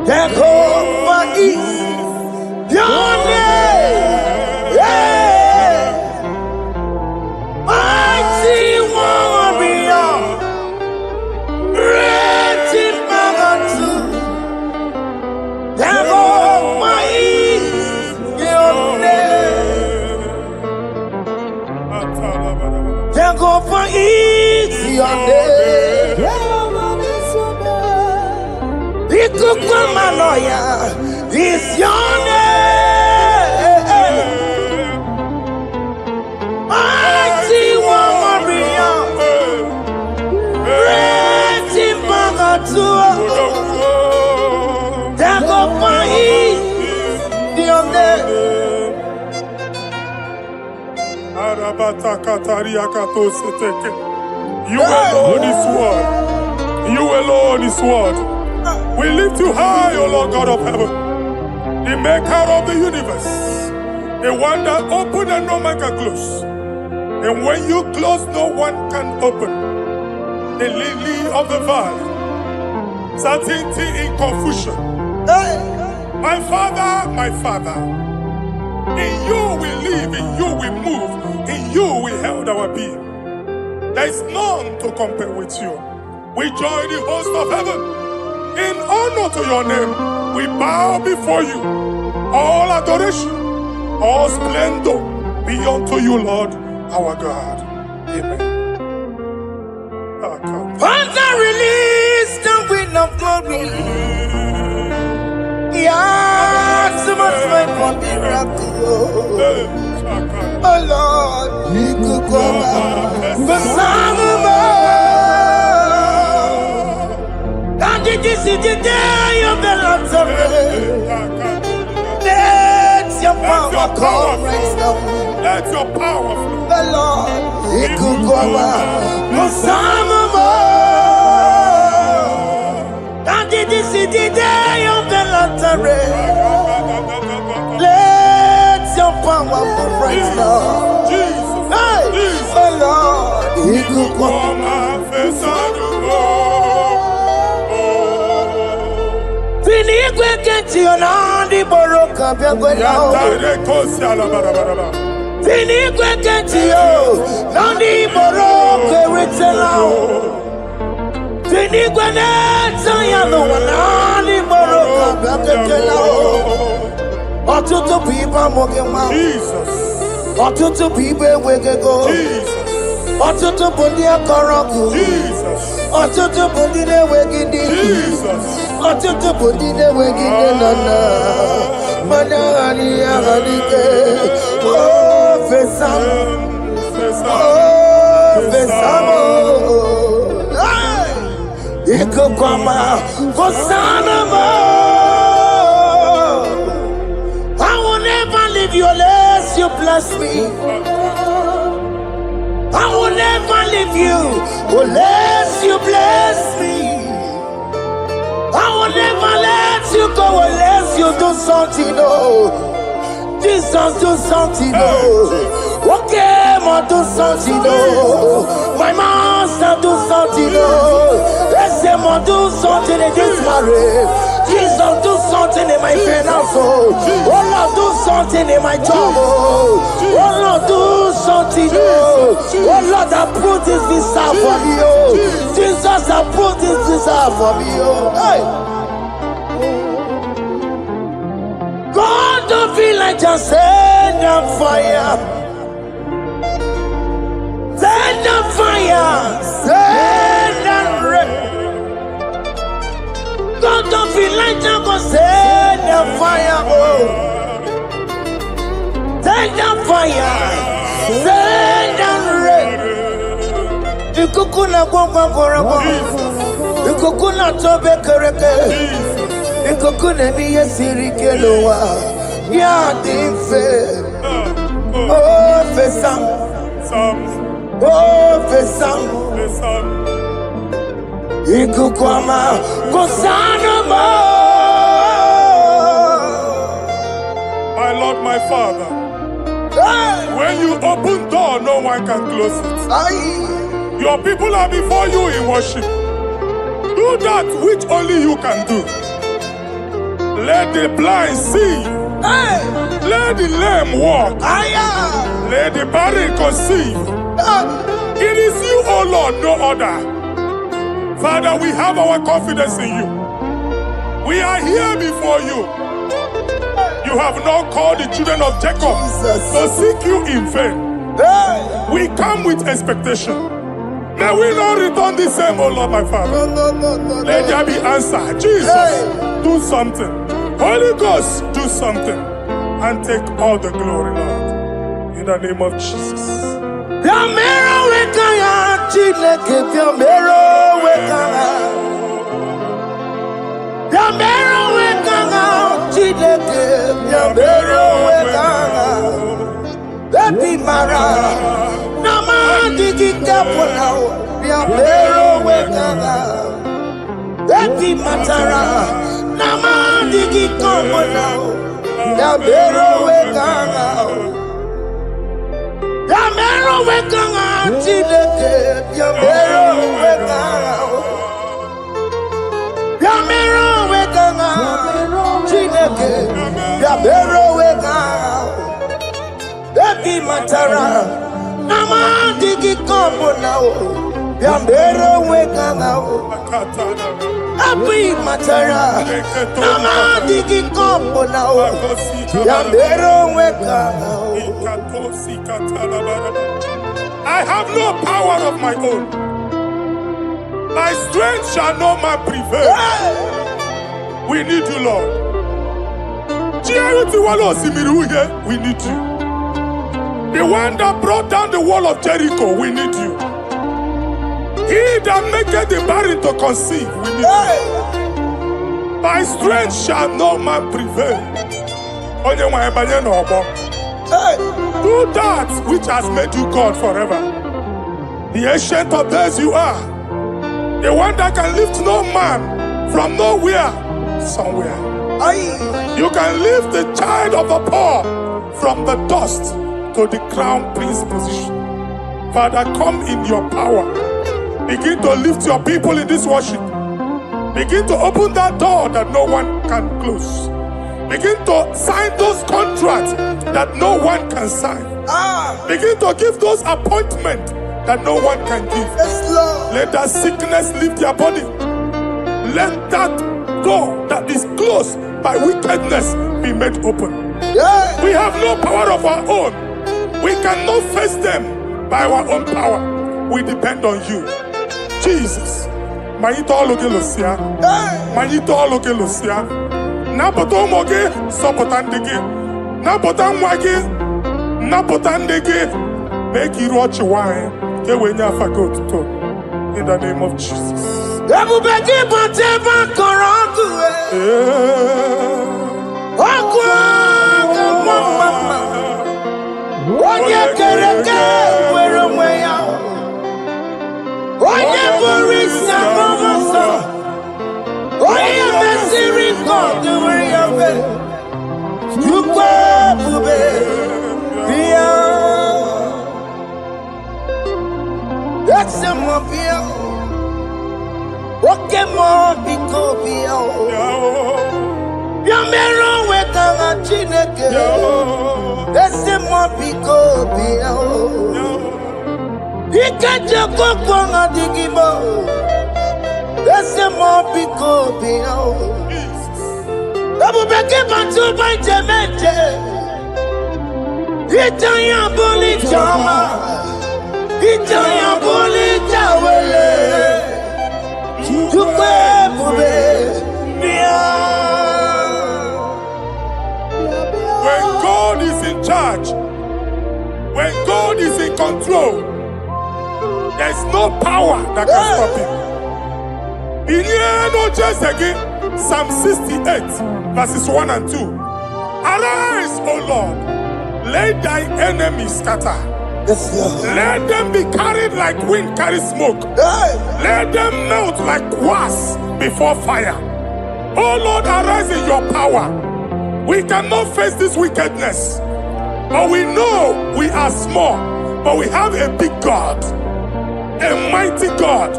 Jehovah is your name. Yeah. Mighty warrior, great in magnitude. Jehovah is your name. Jehovah is your name. Ikukumanoya is your name. Mighty warrior, great in magnitude. Jehovah is your name. You alone is one. You alone is one. We lift you high, O Lord God of heaven, the maker of the universe, the one that opened and no man can close. And when you close, no one can open. The lily of the valley, certainty in confusion. My Father, in you we live, in you we move, in you we held our being. There is none to compare with you. We join the host of heaven. In honor to your name, we bow before you. All adoration, all splendor be unto you, Lord, our God. Amen. Father, release the wind of glory. Yeah, so much time for miracle. Oh Lord, you could come out. The Son of this is the day of the Lord's let your power come right now. Let your power flow. The Lord, He could go the Son of this is the day of the Lord's let your power come right now. Jesus, hey, the Lord, He could come. Eluigwe kenti onandi boroka biagwela. Eluigwe kenti o nandi boroka ritela. Eluigwe neta yalo nandi boroka biagwela. Ọtụtụ people moge ma. Ọtụtụ people wegego. Ọtụtụ ndị akọrọ ọkụ. Ọtụtụ ndị na-enweghị ndị. Ọtụtụ ndị na-enweghị nne na nna. Mana anyị aghadike. Oh, fesam. Oh, fesam. Ikuku ọma. Hosanna. I will never leave you unless you bless me. I will never leave you unless you bless me. I will never let you go unless you do something, oh. Jesus, do something, oh. Okay, ma do something, oh. My master, do something, oh. Let's say, ma do something in this marriage. Jesus, do something in my finance, oh. Oh Lord, do something in my job, oh. Oh Lord, do something, oh. Oh Lord, approve this visa for me, oh. Jesus, approve this visa for me, oh. Hey. God, don't feel like just send the fire. Send the fire. Send the rain. God, don't feel like just go send the fire. Oh. Send the fire. Send the rain. The kukuna gwangwa gwangwa. The kukuna tobe kereke. Ikokune miye sirikelowa ya dimfe. Oh fesam, oh fesam. Ikukwama kosanoma. My Lord, my Father, when you open door, no one can close it. Your people are before you in worship. Do that which only you can do. Let the blind see. Hey. Let the lame walk. Let the barren conceive. It is you, O Lord, no other. Father, we have our confidence in you. We are here before you. You have not called the children of Jacob to seek you in vain. We come with expectation. May we not return the same, O Lord, my Father. Let there be answer. Jesus, do something. Holy Ghost, do something. And take all the glory, Lord. In the name of Jesus. Baby Mara, Nama digi kaponao, Biambero wekanga. Baby Matara, Nama digi kaponao, Biambero wekanga. Biambero wekanga, Chileke, Biambero wekanga. Biambero wekanga, Chileke, Biambero wekanga. Baby Matara, Nama digi kombo nao, Biambero weka nao. Baby Matara, Nama digi kombo nao, Biambero weka nao. I have no power of my own. My strength shall not prevail. We need you, Lord. We need you. The one that brought down the wall of Jericho, we need you. He that maketh the barren to conceive, we need you. By strength shall no man prevail. Do that which has made you God forever. The ancient of days you are. The one that can lift no man from nowhere, somewhere. You can lift the child of the poor from the dust to the crown prince position. Father, come in your power. Begin to lift your people in this worship. Begin to open that door that no one can close. Begin to sign those contracts that no one can sign. Begin to give those appointments that no one can give. Let that sickness leave their body. Let that door that is closed by wickedness be made open. We have no power of our own. We cannot face them by our own power. We depend on you. Jesus. Manito loge losia. Manito loge losia. Napoto moge sopotandege. Napotan wage. Napotandege. Make you watch wine. Kewenya fagot to. In the name of Jesus. Everybody but ever corrupt. Oye kereke wero mweya, oye borisa momoso, oye mesiri kodu weriyabe, yukwe bube biya, ese mo biya, oke mo biko biya, biamero wekanga chineke. Ese mo biko biya Ikaje koko nga digibo Ese mo biko biya Abu beke bantu baite meje Itanya boli chama Itanya boli chawele Chukwe bube biya. When God is in charge, when God is in control, there's no power that can stop him. In here, no just again, Psalm 68, verses 1 and 2. Arise, O Lord, let thy enemies scatter. Let them be carried like wind carries smoke. Let them melt like wax before fire. O Lord, arise in your power. We cannot face this wickedness, but we know we are small, but we have a big God, a mighty God.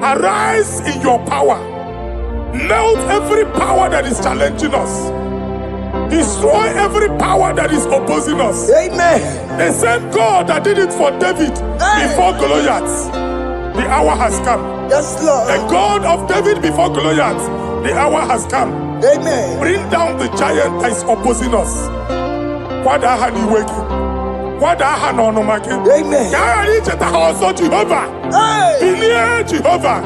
Arise in your power. Melt every power that is challenging us. Destroy every power that is opposing us. Amen. The same God that did it for David before Goliath, the hour has come. Yes, Lord. The God of David before Goliath, the hour has come. Amen. Bring down the giant that is opposing us. Amen. Jehovah. Hey. Jehovah.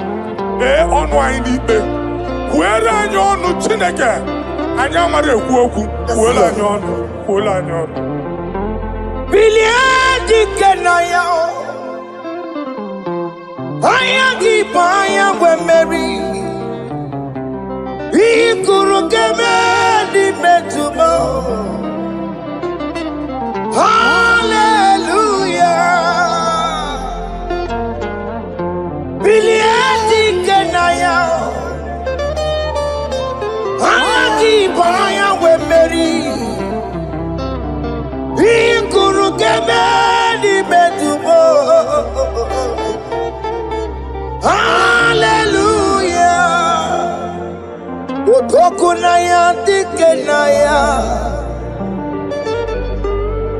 Where are you no Chineke? Anyamare kuoku. Where are you? Where are you? Biliadi kenaya. Ayagi paya we Mary. Ikuru keme di metumo. Hallelujah. Biliadi kenaya. Ayagi paya we Mary. Ikuru keme di metumo. Hallelujah. Otokunaya dikenaya.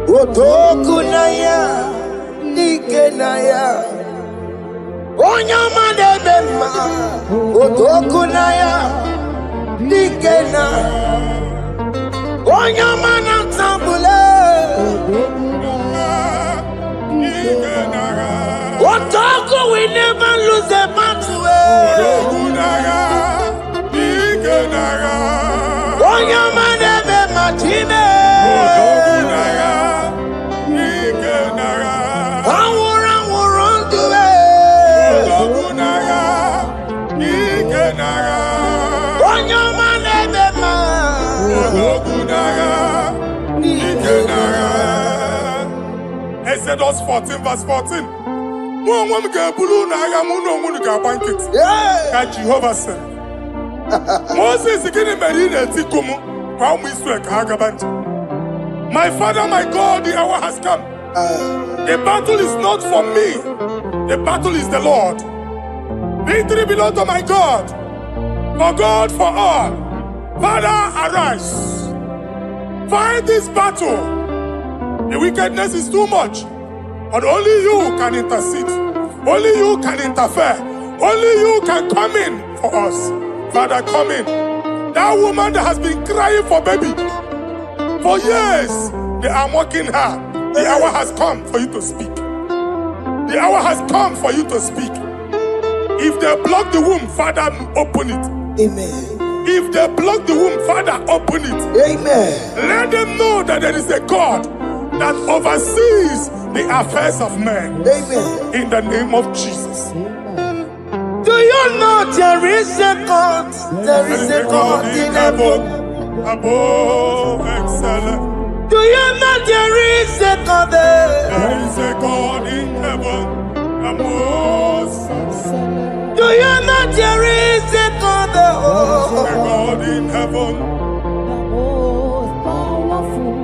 Otokunaya dikenaya. Onyama de bema. Otokunaya dikena. Onyama na tambule. Otoku we never lose a battle. Onyama de bema time. Exodus 14 verse 14. Jehovah said, Moses my father, my God, the hour has come. The battle is not for me. The battle is the Lord. Victory belongs to my God. For God, for all. Father, arise. Fight this battle. The wickedness is too much. But only you can intercede. Only you can interfere. Only you can come in for us. Father, come in. That woman that has been crying for baby for years, they are mocking her. The hour has come for you to speak. The hour has come for you to speak. If they block the womb, Father, open it. Amen. If they block the womb, Father, open it. Amen. Let them know that there is a God that oversees the affairs of men. Amen. In the name of Jesus. Do you know there is a God? There is a God in heaven. Above excellent. Do you know there is a God there? There is a God in heaven. Above excellent. Do you know there is a God there? There is a God in heaven.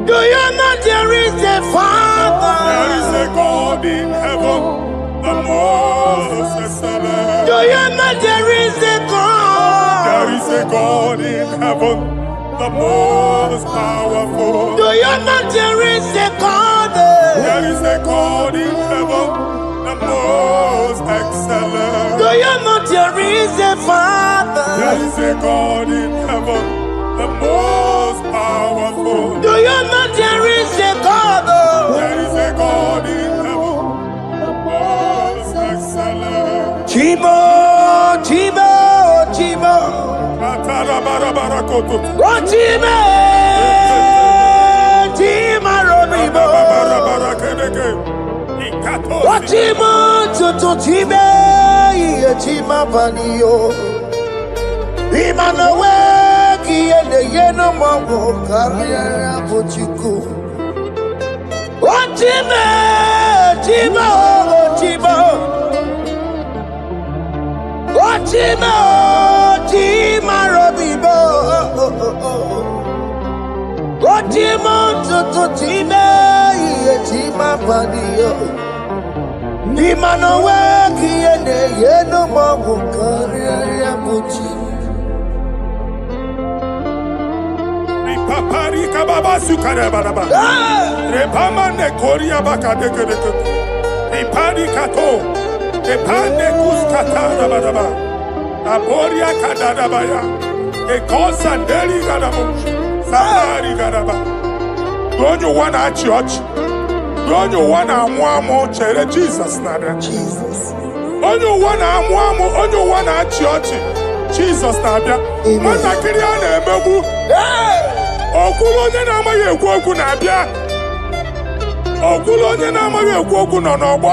Do you know there is a Father? There is a God in heaven. The most excellent. Do you know there is a God? There is a God in heaven, the most powerful. Do you know there is a God? There is a God in heaven, the most excellent. Do you know there is a Father? There is a God in heaven, the most powerful. Do you know there is a God? There is a God in heaven, the most excellent. Chimo, Chimo, Chimo. Oh, Chimo, Chimo, Robibo. Oh, Chimo, Tutu, Chimo, Chimo, Panio. Imanowe, Kiene, Yeno, Mamo, Carriera, Pochiku. Oh, Chimo, Chimo, Chimo. Chimo, Chimo, Robibo. Chimo, Tutu, Chimo, Chimo, Panio. Imanowe, Kiene, Yeno, Mamo, Carriera, Pochiku. kababa sukare baraba. Repama ne koria baka deke deke. Ipadi kato. Epane kuskata baraba. Aboria kadada baya. Ekosa deli gadamo. Samari gadaba. Don't you wanna church? Don't you wanna mwamo chere Jesus nada? Jesus. Don't you wanna mwamo? Don't you wanna church? Jesus nada. Mata kiriana emebu. Okulo nye na amaghị ekwu okwu na-abịa. Okulo onye na amaghị ekwu okwu nọ n'ọgbọ.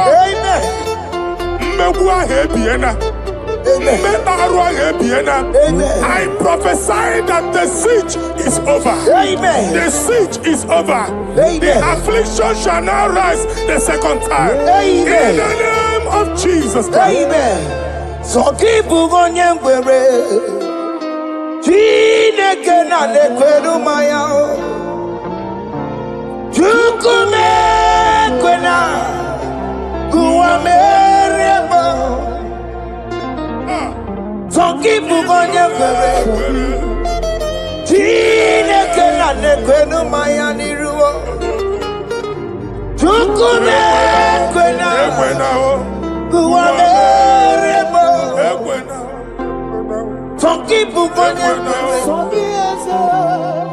Mmegbu ahụ ebiena. Mmekpa arụ ahụ ebiena. I prophesy that the siege is over. The siege is over. The affliction shall now rise the second time. In the name of Jesus Christ. Amen. So keep onye ngwere. Chineke na nekweru maya o. Chukume kwena kuwa meremo. Zonkipu onye kwere. Chineke na nekweru maya niruo. Chukume kwena kuwa meremo. Zonkipu onye kwere.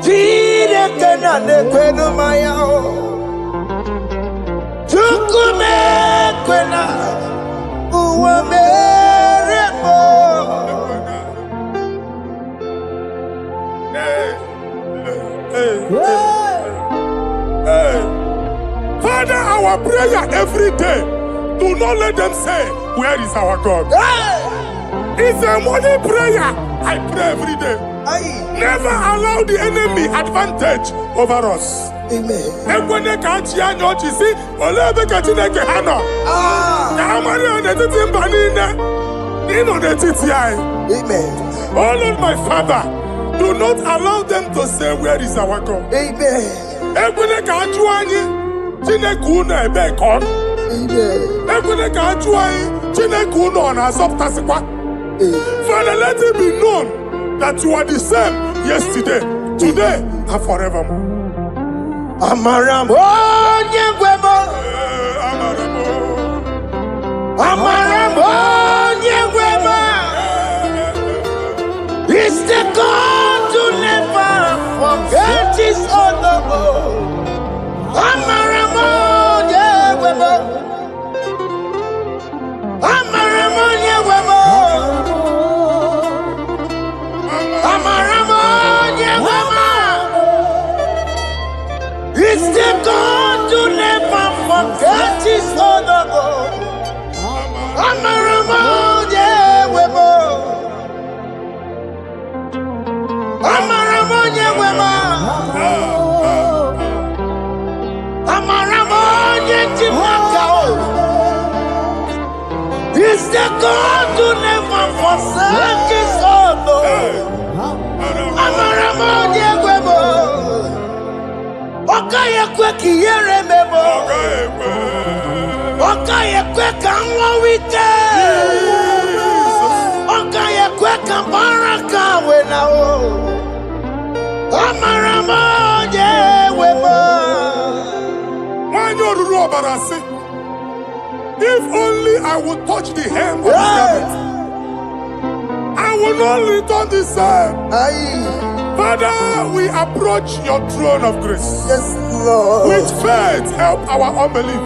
Chineke na nekweru maya o. Chukume kwena kuwa meremo. Father, our prayer every day, do not let them say, where is our God? It's a morning prayer. I pray every day. Never allow the enemy advantage over us. Amen. Amen. Oh Lord, my Father, do not allow them to say, where is our God? Amen. Father, let it be known that you are the same yesterday, today, and forevermore. Amaramo nyengwemo. Amaramo nyengwemo. It's the God to never forget his honor. Amaramo nyengwemo. Amaramo nyengwemo. Amaramo nyengwemo. It's the God to never forget his honor. Amaramo nyengwemo. Amaramo nyengwemo. Amaramo nyengwemo. It's the God to never forsake his honor. Amaramo nyengwemo. Okaye kwe kiyere memo. Okaye kwe kanwa wite. Okaye kwe kambaraka wenao. Amaramo nyengwemo. If only I would touch the hem of his garment, I will not return the same. Father, we approach your throne of grace. Yes, Lord. With faith, help our unbelief.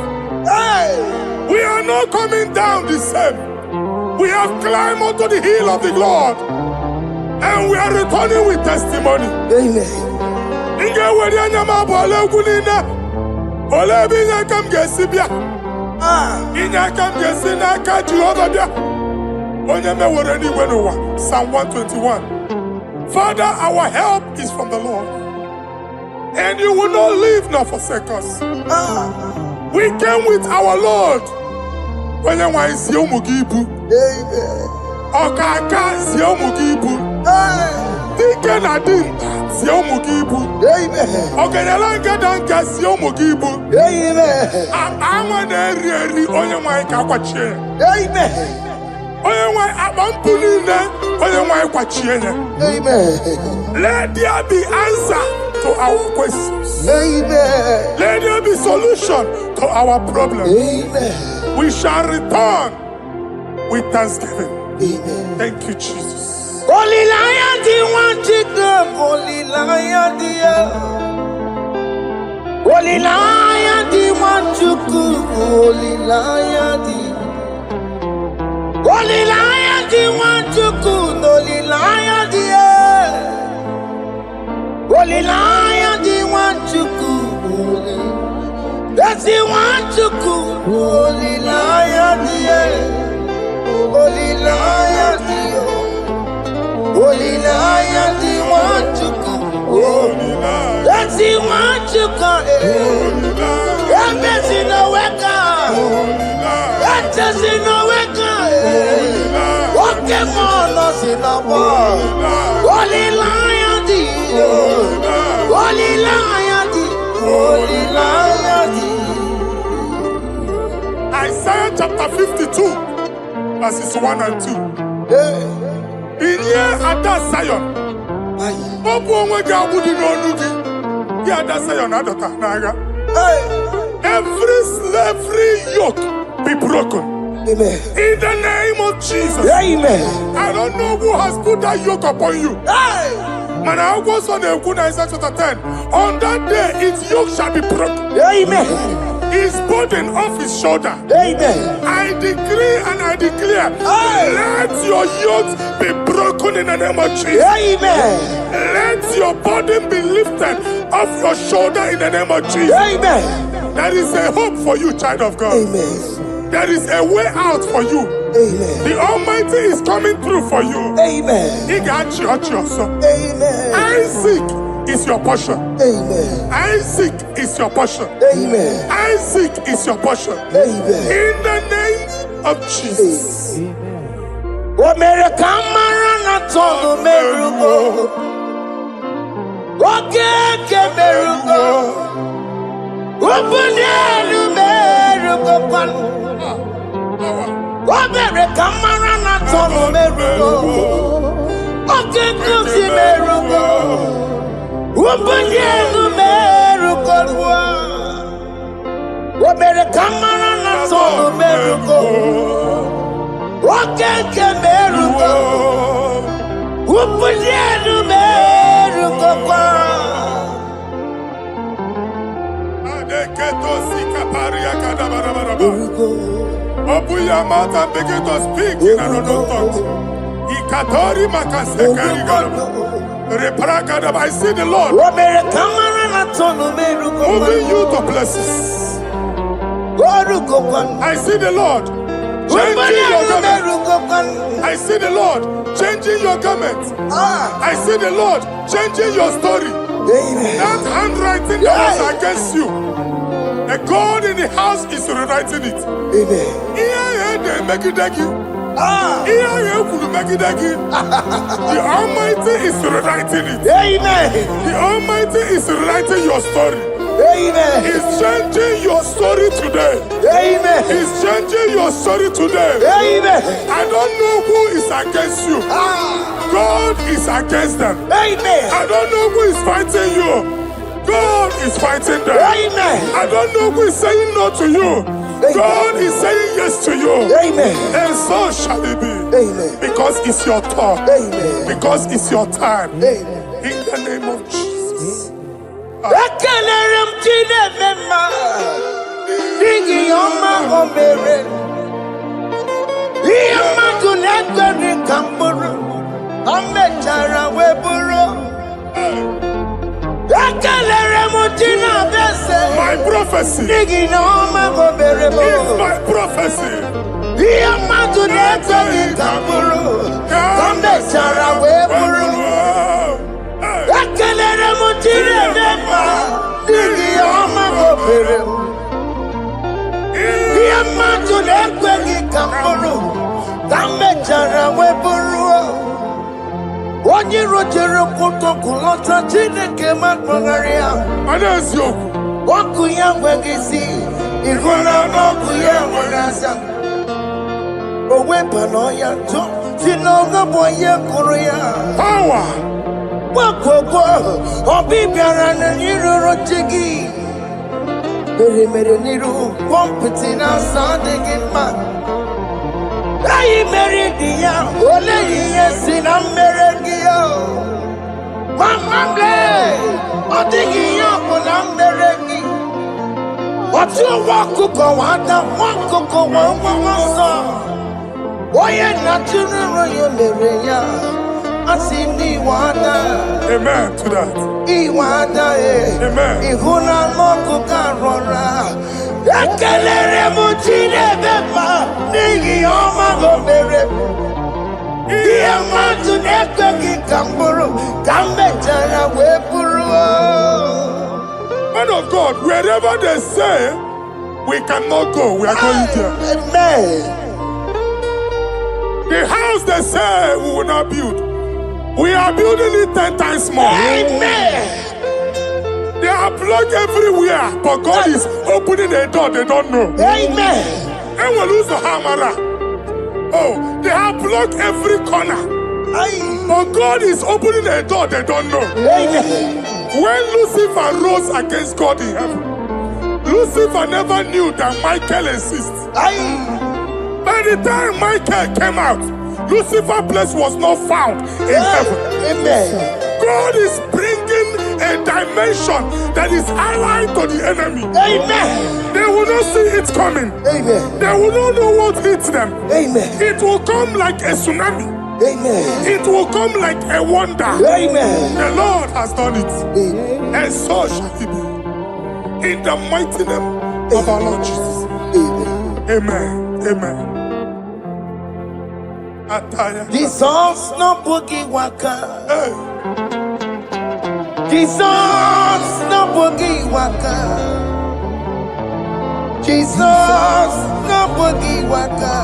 We are not coming down the same. We have climbed onto the hill of the Lord, and we are returning with testimony. Amen. Psalm 121. Father, our help is from the Lord, and you will not leave nor forsake us. We came with our Lord. Amen. Dike na dinta si omugibu. Ogenyalanga danka si omugibu. Awa na eri onye nwanyị ka kwachie. Onye nwanyị akpampu niile onye nwanyị kwachie nye. Let there be answer to our questions. Amen. Let there be solution to our problems. Amen. We shall return with thanksgiving. Amen. Thank you, Jesus. Holy Lion, the one to come. Holy Lion, the Holy Lion, the one to come. Holy Lion, the Holy Lion, the one to come. Holy Lion, the Holy Lion, the one to come. That's the one to come. Holy Lion, the Holy Lion, the Holy Lion, the one to come. Holy Lion. That's the one to come. Holy Lion. That's in the wake. Holy Lion. That's in the wake. Holy Lion. Okay, man, us in the war. Holy Lion, the Holy Lion, the Holy Lion, the Isaiah chapter 52, verses 1 and 2. In here at that Zion, every slavery yoke be broken. Amen. In the name of Jesus. Amen. I don't know who has put that yoke upon you. Man, I was on the Isaiah chapter 10. On that day, its yoke shall be broken. Amen. His burden off his shoulder. Amen. I decree and I declare, let your yokes be broken in the name of Jesus. Amen. Let your burden be lifted off your shoulder in the name of Jesus. Amen. There is a hope for you, child of God. Amen. There is a way out for you. Amen. The Almighty is coming through for you. Amen. He got you, also. Amen. Isaac is your portion. Amen. Isaac is your portion. Amen. Isaac is your portion. Amen. In the name of Jesus. O mere kamara na tonu merugo. O keke merugo. O bunelu merugo kwanu. O mere kamara na tonu merugo. O keke si merugo. O bunelu merugo kwa. O mere kamara na tonu merugo. Wakeke merugo, upunyenu merugo kwa. Adeketo sikaparia kadabarabaraba. Open your mouth and begin to speak in another tongue. Ikatori makasekari garaba. Reprakadaba. I see the Lord moving you to places. I see the Lord changing your garment. I see the Lord changing your garment. I see the Lord changing your story. That handwriting that was against you, the God in the house is rewriting it. The Almighty is rewriting it. The Almighty is rewriting your story. Amen. He's changing your story today. Amen. He's changing your story today. Amen. I don't know who is against you. God is against them. Amen. I don't know who is fighting you. God is fighting them. Amen. I don't know who is saying no to you. God is saying yes to you. Amen. And so shall it be. Amen. Because it's your turn. Amen. Because it's your time. Amen. In the name of Jesus. Ekelere Chineke mma, n'ihi ọma o mere. Ihe mmadụ na-ekweghị ka m bụrụ, o mechara wee bụrụ. Ekelere m Chineke eze, My prophecy n'ihi na ọma o mere m. is my prophecy. Ihe mmadụ na-ekweghị ka m bụrụ, o mechara wee bụrụ. Ekelere m Chineke mma, n'ihi ọma o mere m. Ihe mmadụ na-ekweghị ka m bụrụ, ka m mechara wee bụrụ. Onye rojere kwụtọkụ lọta Chineke ma kpọgharị ya. Ọkụ ya nweghị isi, ịhụ na ọkụ ya nwere asa. O weba n'ọya ntụ, si n'ọga bụ onye kụrụ ya. Power Wakoko, Obibiara Niru Rochigi, Mere Niru, Pompitina Sandigima. I married the young, only yes in America. Mamma, I'm digging up on America. What you walk to go on, one cocoa, one song. Why not to know you, I see the water. Amen to that. Iwada, Amen. Ihuna Moko Carora. Yakalere Muchine Bema, Nigi Oma Gomere. Yamatu Nekaki Kamburu, Kambetana Wepuru. Man of God, wherever they say we cannot go, we are going there. Amen. The house they say we will not build, we are building it 10 times more. Amen. They are blocked everywhere, but God is opening a door they don't know. Amen. And we lose the hammer. Oh, they have blocked every corner. But God is opening a door they don't know. Amen. When Lucifer rose against God in heaven, Lucifer never knew that Michael exists. By the time Michael came out, Lucifer's place was not found in heaven. Amen. God is bringing a dimension that is allied to the enemy. Amen. They will not see it coming. Amen. They will not know what hits them. Amen. It will come like a tsunami. Amen. It will come like a wonder. Amen. The Lord has done it. Amen. And so shall it be. In the mighty name of our Lord Jesus. Amen. Amen. Amen. Jesus no boogie waka. Hey. Jesus no boogie waka. Jesus no boogie waka.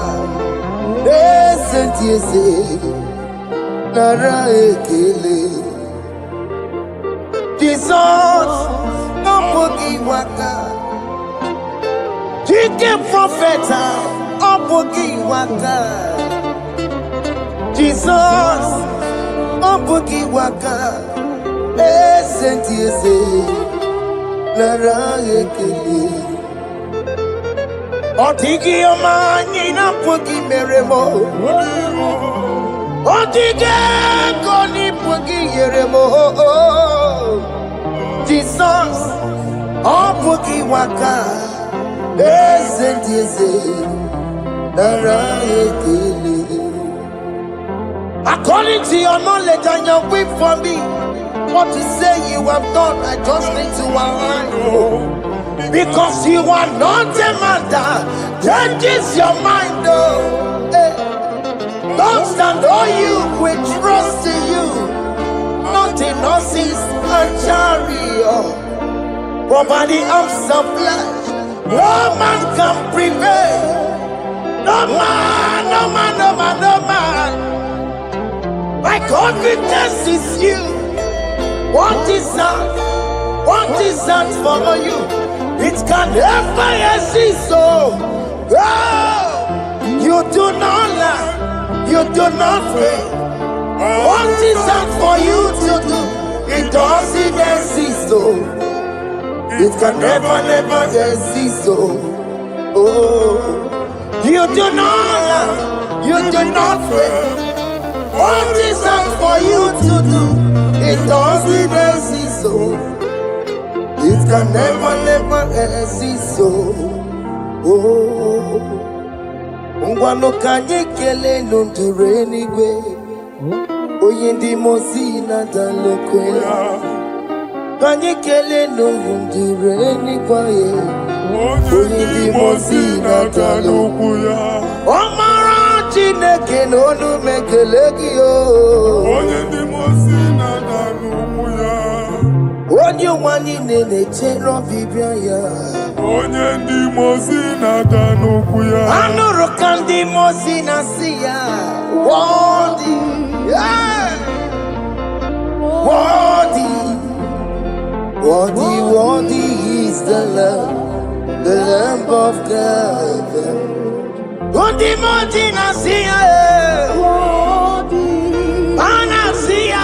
Listen to you say, Nara ekele. Jesus no boogie waka. Jike prophet no boogie waka. Jesus, Obuki Waka, Sentiese, Lara Ekele. Otiki Omani na Puki Meremo. Otike Koni Puki Yeremo. Jesus, Obuki Waka, Sentiese, Lara Ekele. According to your knowledge and your will for me, what you say you have done, I just need to align. Because you are not a man that changes your mind. Don't stand on you, we trust in you. Not in horses and chariot, but by the arms of flesh, no man can prevail. No man, no man, no man, no man. My confidence is you. What is that? What is that for you? It can never exist. So, you do not lie. You do not fail. What is that for you to do? It doesn't exist. So, it can never exist. So, you do not lie. You do not fail. What is that for you to do? It doesn't exist, so it can never exist, so Ngwano kanye kele nundure Eluigwe Oyindi mozi na dalokwe Kanye kele nundure Eluigwe Oyindi mozi na dalokwe Omara Chineke n'onu mekelegi yo. Onye ndị mozi na-ada n'ụkwụ ya. Onye nwanyị na-echere ọbịbịa ya. Onye ndị mozi na-ada n'ụkwụ ya. Anụrụ ka ndị mozi na-asị ya. Worthy, yeah. Worthy is the Lamb of God. Undi moji na siya, ana siya,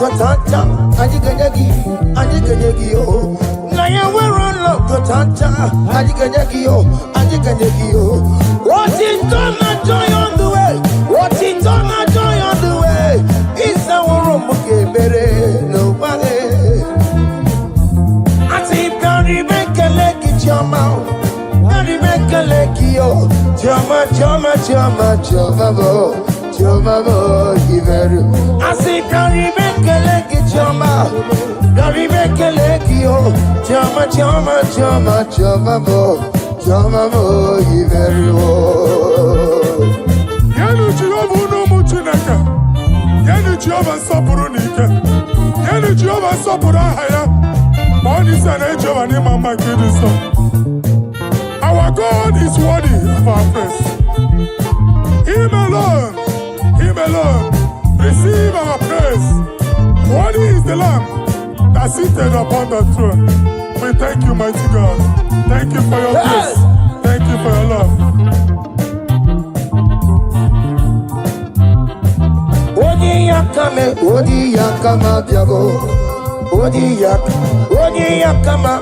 Kotanta, Adiganyagi, oh. Naya we're on love, Kotanta, Adiganyagi, oh. What is done, not joy on the way. What is done, not joy on the way. It's our room, okay, better, nobody. I see Barry make a leg in your mouth. Barry make a leg, yo. Jama, give it. I see Barry make a leg in your mouth. Barry make a leg, yo. Jama, give it. Yanu Jehova no muchinaka. Yanu Jehova sapurunika. Yanu Jehova sapurahaya. Money san Jehova ni mama kidiso. Our God is worthy of our praise. Him alone, receive our praise. Worthy is the Lamb that seated upon the throne. We thank you, mighty God. Thank you for your grace. Thank you for your love. Odi yakama biago. Odi yakama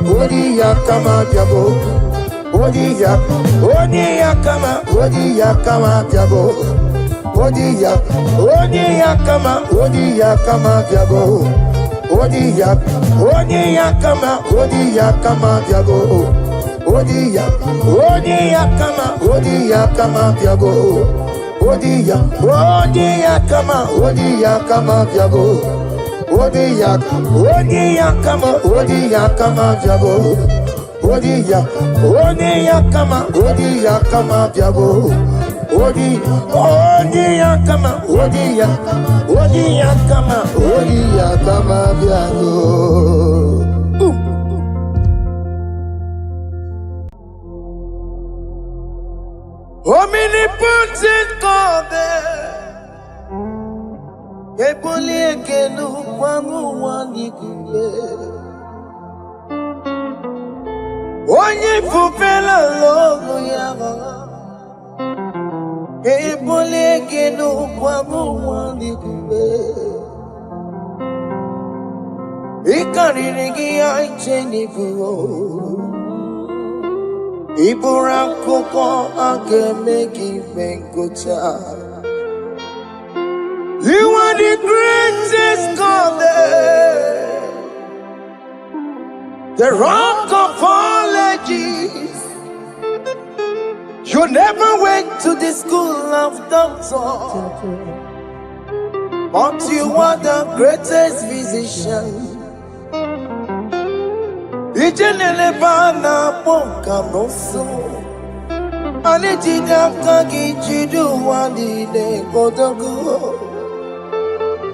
biago. Odi yakama biago. Odi yakama biago. Odi yakama biago. Odi yakama biago. Odi yakama biago. Odi yakama biago. Odi yakama biago. Odi yakama biago. Omnipotent God, ebuli ekelu kwangu wanikuye. Onye fupela logo yaga, ebuli ekelu kwangu wanikuye. Ikarigi aicheni buo. Iburakoko akemeki venkucha. You are the greatest God there, the rock of all ages. You never went to the school of doctor, but you are the greatest physician. Ijenele bana ponka noso Anijida kagi chidu wani ne kodogu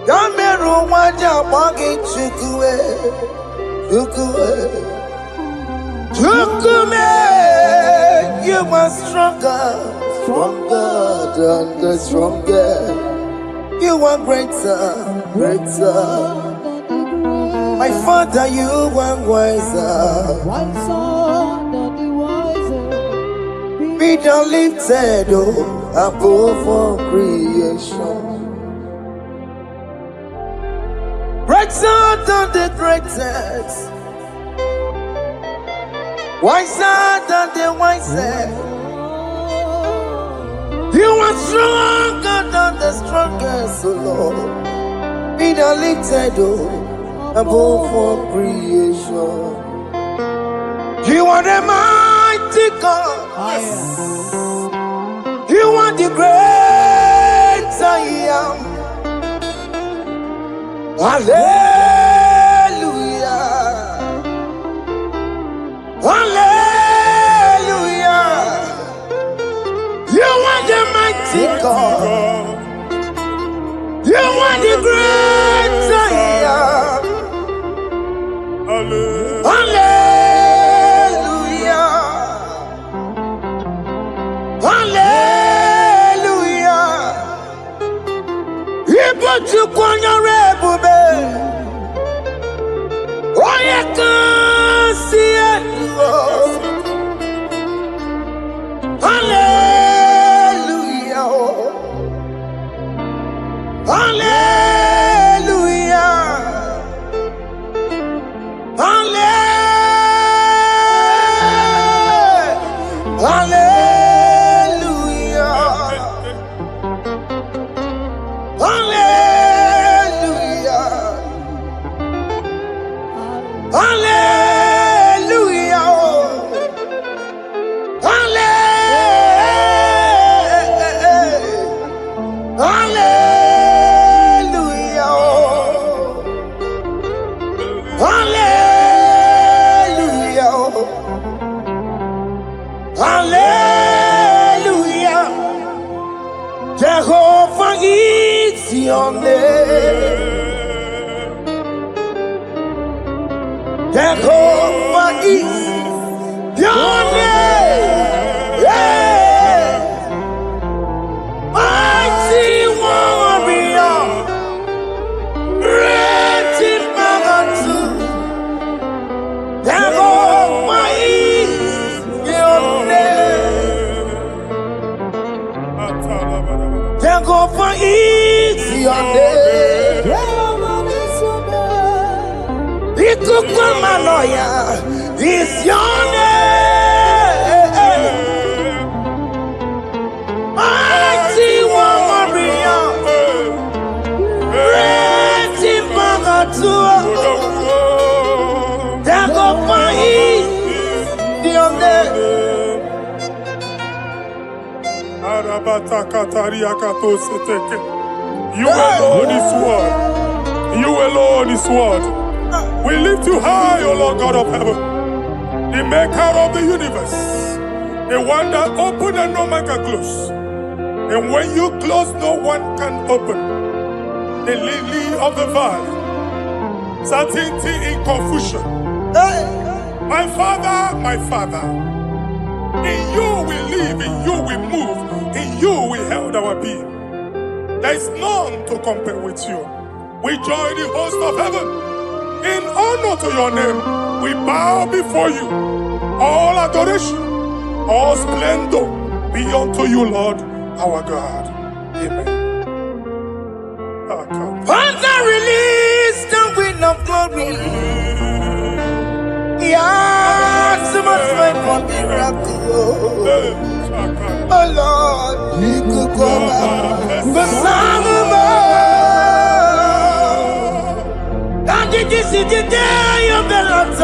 Yameru waja wagi chukue You are stronger than the strongest. You are greater My Father, you are wiser than the wiser. Be thou lifted above all creation. Greater than the greatest, wiser than the wisest. You are stronger than the strongest, O Lord. Be thou lifted above all creation. You are the mighty God. You are the great I am. Hallelujah. Hallelujah. You are the mighty God. You are the great I am. Hallelujah. Hallelujah. Ibo chukwanya rebube. Oye kasi eluo. Hallelujah. Hallelujah. Hallelujah. Hallelujah. Hallelujah. Hallelujah. Hallelujah. Hallelujah. Jehovah is your name. Jehovah is your name. Yeah. Mighty warrior. Great in magnitude. Jehovah is your name. Jehovah is your name. Ikukwamanoya is your name. Mighty warrior, great in magnitude. Jehovah is your name. You alone is one. You alone is one. We lift you high, O Lord God of heaven, the maker of the universe, the one that opened and no man can close. And when you close, no one can open. The lily of the valley, certainty in confusion. My Father, in you we live, in you we move, in you we held our being. There is none to compare with you. We join the host of heaven. In honor to your name, we bow before you. All adoration, all splendor be unto you, Lord, our God. Amen. Father, release the wind of glory. Yeah, so much faith for miracle. Oh Lord, you could go back. The Son of God, this is the day of the Lord's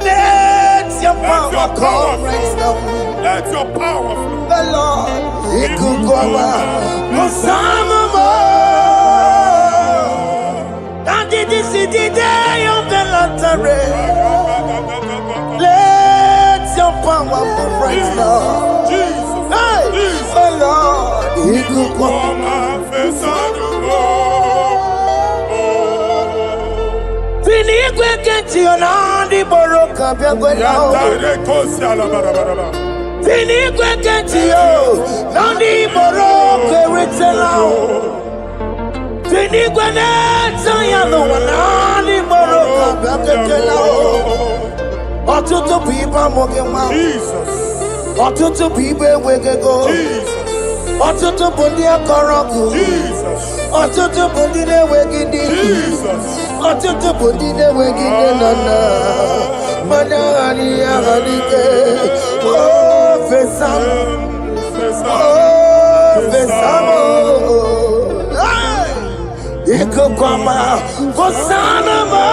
Let your power come right now. Let your power flow. The Lord, you could go back. The Son of God, this is the day of the Lord's Let your power come right now. Jesus, Hey, Jesus. the Lord, you could go back. Eluigwe kenti onandi boroka biagwela. Eluigwe kenti yo nandi boroka ritela. Eluigwe neta yano nandi boroka biagwela. Otutu pipa mogewa. Jesus. Otutu pipa wegego. Jesus. Otutu bundi akoroku. Jesus. Otutu bundi ne wegidi. Jesus. Otutu bundi ne wegidi nana. Mana ani aganike. Oh fesam. Oh fesam. Iko kwama fosanamo.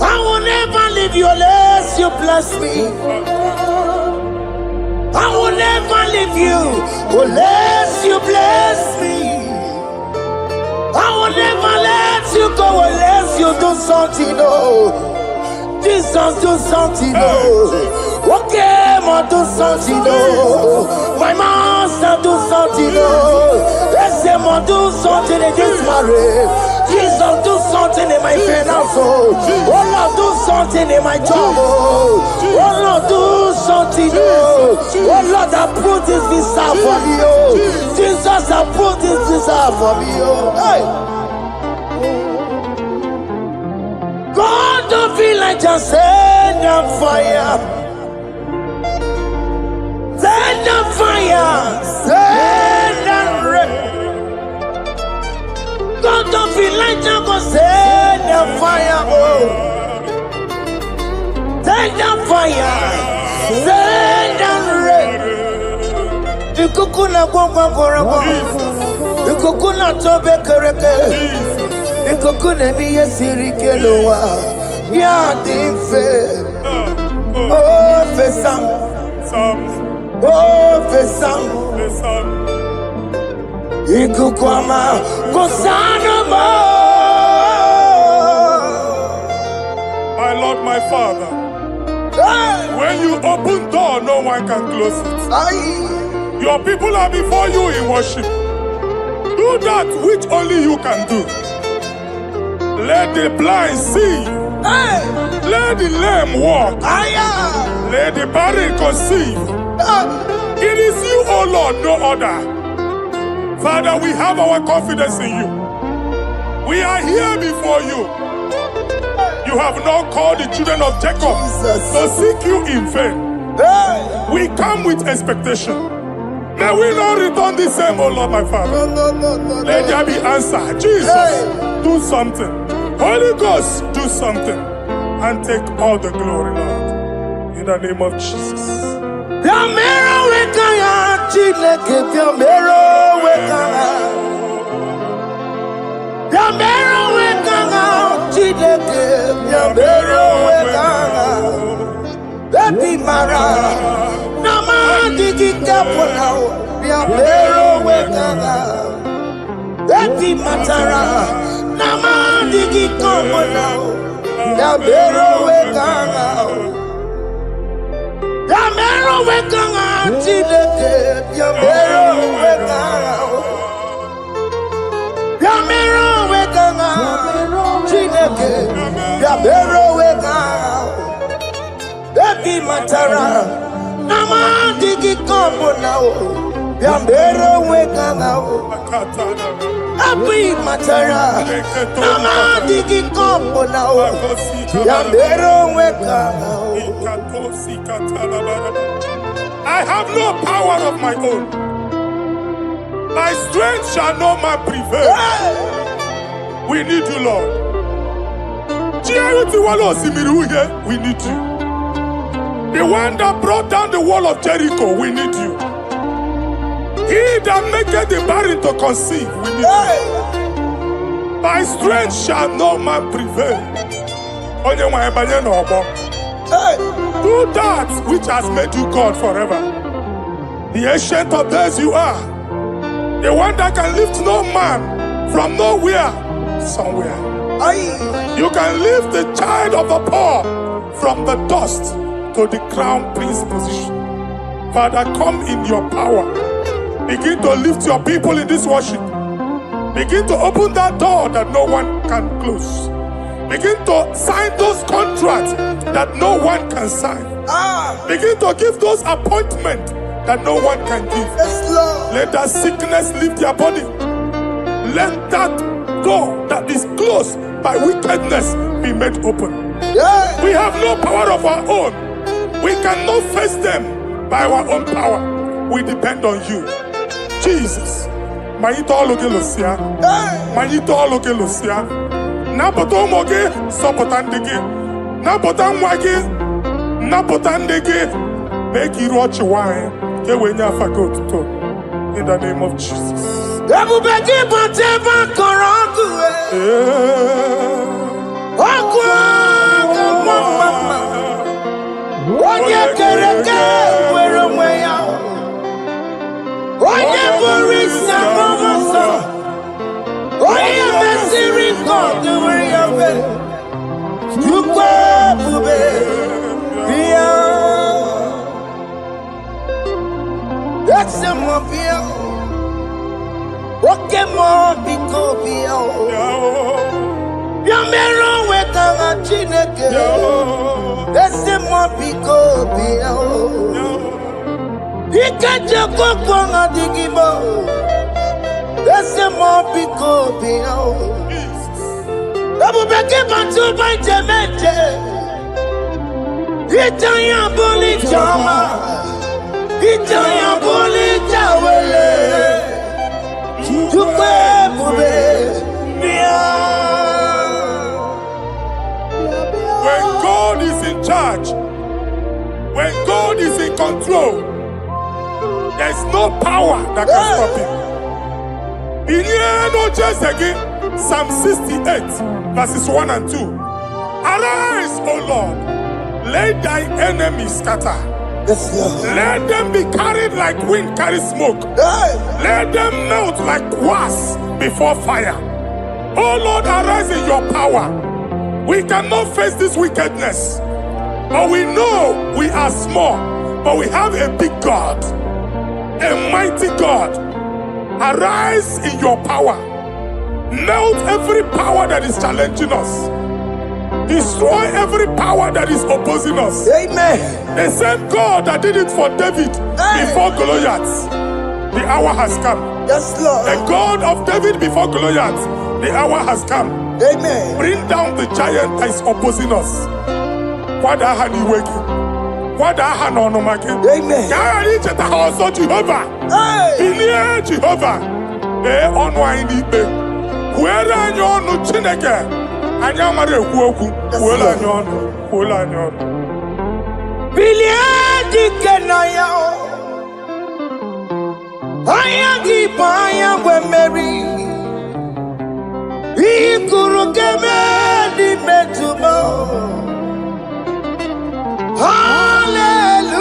I will never leave you unless you bless me. I will never leave you unless you bless me. I will never let you go unless you do something, oh. Jesus, do something, oh. Okay, ma do something, oh. My master, do something, oh. Let's say, ma do something in this marriage. Jesus, do something in my finance, oh. Oh Lord, do something in my job, oh. Oh Lord, do something, oh. Oh Lord, approve this visa for me, oh. Jesus, approve this visa for me, oh. Hey. God, don't feel like just send on fire. Send on fire. Send on rain. God, don't feel like just send on fire, oh. Ikukuna gwangwangwangwa. Ikukuna tobe kereke. Ikukuna miye sirikelowa. Ya dimfe. Oh, fesam. Oh, fesam. Ikukwama kusanama. My Lord, my Father, when you open door, no one can close it. Your people are before you in worship. Do that which only you can do. Let the blind see. Let the lame walk. Let the barren conceive. It is you, O Lord, no other. Father, we have our confidence in you. We are here before you. You have not called the children of Jacob to seek you in vain. We come with expectation. May we not return the same, O Lord, my Father. Let there be answer. Jesus, do something. Holy Ghost, do something. And take all the glory, Lord. In the name of Jesus. Baby Mara, Namadi Kapona, Yabero Wekana, Baby Matara, Namadi Kapona, Yabero Wekana, Yamero Wekana, Chileke, Yabero Wekana, Yamero Wekana, Chileke, Yabero Wekana. Baby Matara, Nama Digi Combo now, Yambero Weka now. Baby Matara, Nama Digi Combo now, Yambero Weka now. I have no power of my own. My strength shall not prevail. We need you, Lord. We need you. The one that brought down the wall of Jericho, we need you. He that maketh the barren to conceive, we need you. By strength shall no man prevail. Do that which has made you God forever. The ancient of days you are. The one that can lift no man from nowhere, somewhere. You can lift the child of the poor from the dust to the crown prince position. Father, come in your power. Begin to lift your people in this worship. Begin to open that door that no one can close. Begin to sign those contracts that no one can sign. Begin to give those appointments that no one can give. Let that sickness leave their body. Let that door that is closed by wickedness be made open. We have no power of our own. We cannot face them by our own power. We depend on you. Jesus. Manito Logelosia. Manito Logelosia. Napotomoge, Sopotandege. Napotamwage. Napotandege. Make you watch wine. In the name of Jesus. Oye kereke wero mweya, oye borisa momoso, oye mesiri kote weya be, yukwe bube biya, etse mo biya, oke mo biko biya, yamero wekanga chineke. Laissez-moi picoper. Laissez-moi picoper. Vous mettez ma soupe à mettre. Italien boli chama. Italien boli chawele. Tu peux bouber. When God is in charge, when God is in control, There's no power that can stop him. In here, no just again. Psalm 68, verses 1 and 2. Arise, O Lord, let thy enemies scatter. Yes, Lord. Let them be carried like wind carries smoke. Let them melt like wax before fire. Oh Lord, arise in your power. We cannot face this wickedness, but we know we are small, but we have a big God, a mighty God. Arise in your power. Melt every power that is challenging us. Destroy every power that is opposing us. Amen. The same God that did it for David before Goliath, the hour has come. Yes, Lord. The God of David before Goliath, the hour has come. Amen. Bring down the giant that is opposing us. Amen. Jehovah. Jehovah. Where are you, Chineke? Anyamare kuoku, kuola nyono, kuola nyono. Biliadi kenaya, ayagi paya we Mary. Ikuru keme di metumo. Hallelujah.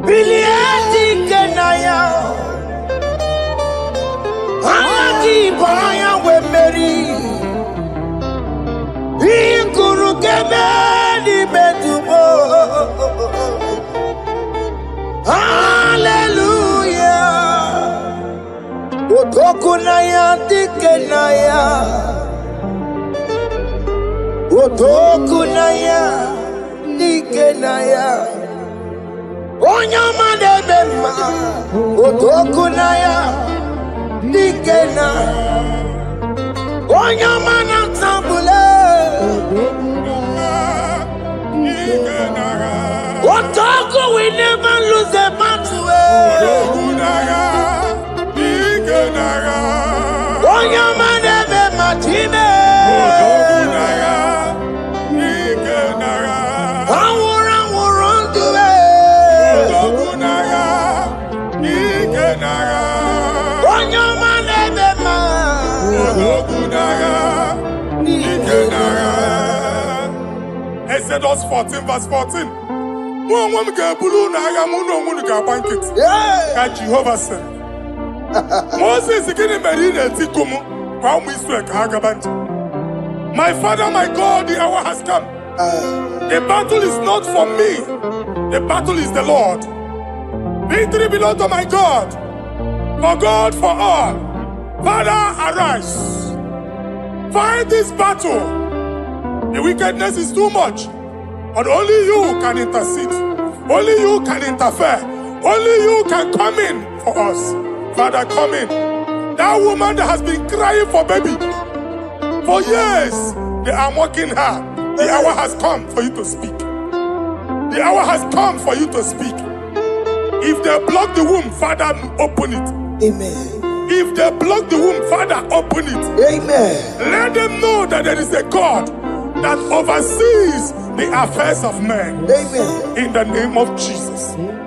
Biliadi kenaya. Ayagi paya we Mary. Ikuru keme di metumo. Hallelujah. Otokunaya dikenaya. Otokunaya dikenaya. Onyama de bema. Otokunaya dikena. Onyama na tambule. Otoku we never lose a battle. Onyama de bema time. Exodus 14 verse 14. Jehovah said, Moses my father, my God, the hour has come. The battle is not for me. The battle is the Lord. Victory belongs to my God. For God, for all. Father, arise. Fight this battle. The wickedness is too much. But only you can intercede. Only you can interfere. Only you can come in for us. Father, come in. That woman that has been crying for baby for years, they are mocking her. The hour has come for you to speak. The hour has come for you to speak. If they block the womb, Father, open it. Amen. If they block the womb, Father, open it. Amen. Let them know that there is a God that oversees the affairs of men. Amen. In the name of Jesus. Amen.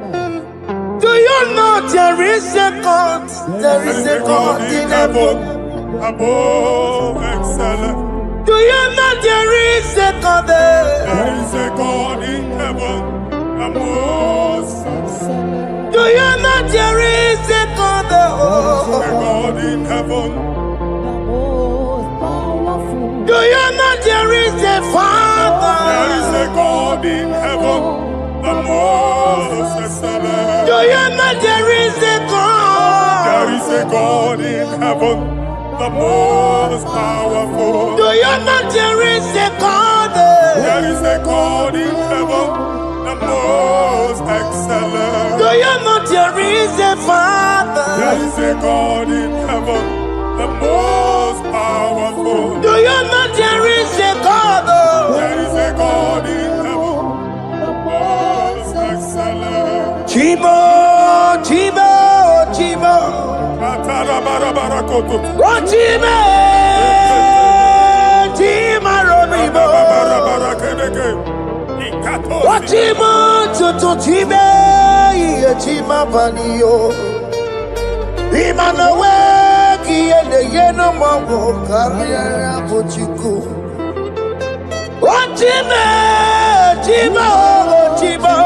Do you know there is a God? There is a God in heaven. Above excellent. Do you know there is a God there? There is a God in heaven. Above excellent. Do you know there is a God there? There is a God in heaven. Do you know there is a Father? There is a God in heaven, the most excellent. Do you know there is a God? There is a God in heaven, the most powerful. Do you know there is a God? There is a God in heaven, the most excellent. Do you know there is a Father? There is a God in heaven, the most powerful. Do you know there is a God? There is a God in heaven, the most excellent. Chimo, Chimo, Chimo. Oh, Chimo, Chimo, Robibo. Ochimo tututime yechima panio. Imana weki yene yeno mawo karia pochiku. Ochime chima ochimo.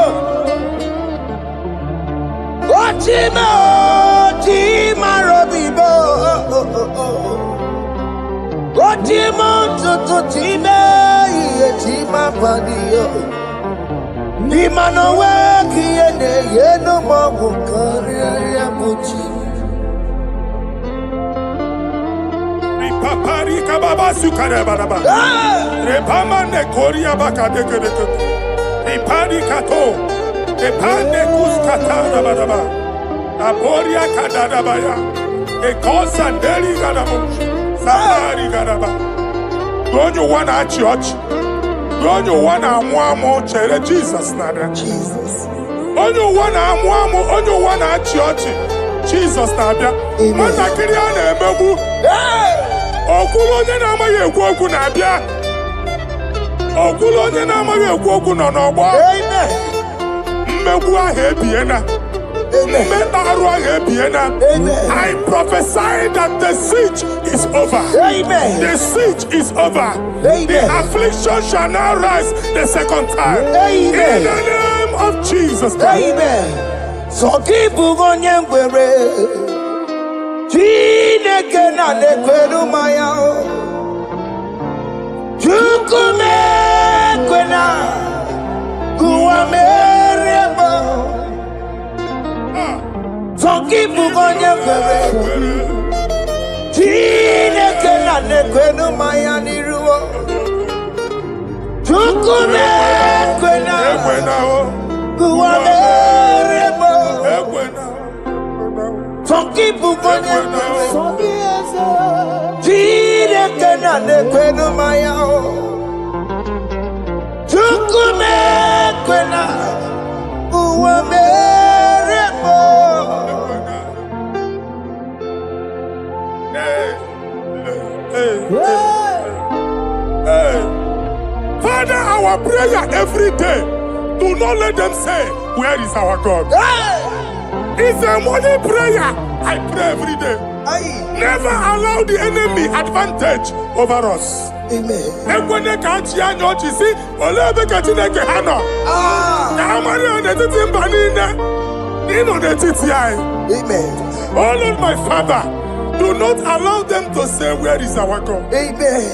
Ochimo chima robibo. Ochimo tututime yechima panio. Imana weki yene yeno mawo karia pochiku. Papari kababa sukare baraba. Repama ne koria baka deke deke. Repari kato. Repane kuskata baraba. Aboria kadada baya. Ekosa ndeli gadabo. Samari gadaba. Don't you wanna church? Don't you wanna mwamo chere Jesus nada? Jesus. Don't you wanna mwamo? Don't you wanna church? Jesus nada. Mata kiriana emebu. Okulo onye na-amaghị ekwu okwu na-abịa. Okulo onye na-amaghị ekwu okwu nọ n'ọgbọ. Mmegbu ahụ ebiena. Mmekpa arụ ahụ ebiena. I prophesy that the siege is over. The siege is over. The affliction shall now rise the second time. In the name of Jesus Christ. So keep onye ngwere. Chineke na nekweru maya o. Chukume kwena kuwa mereba. Zongibu gonye kwere. Chineke na nekweru maya niruo. Chukume kwena kuwa mereba. Zongibu gonye kwere. Chineke na nekweru maya o. Chukume kwena kuwa mereba. Father, our prayer every day, do not let them say, where is our God? It's a morning prayer. I pray every day. Never allow the enemy advantage over us. Amen. Oh Lord, my Father, do not allow them to say, where is our God? Amen.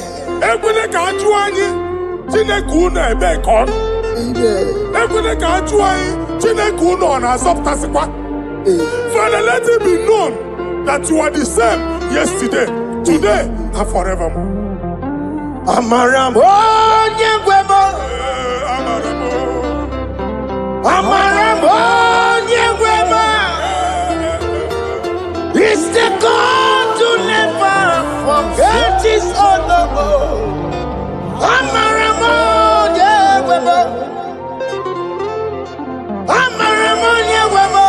Father, let it be known that you are the same yesterday, today, and forevermore. Amaramo nyegwemo. Amaramo nyegwemo. It's the God to never forget his honor. Amaramo nyegwemo. Amaramo nyegwemo.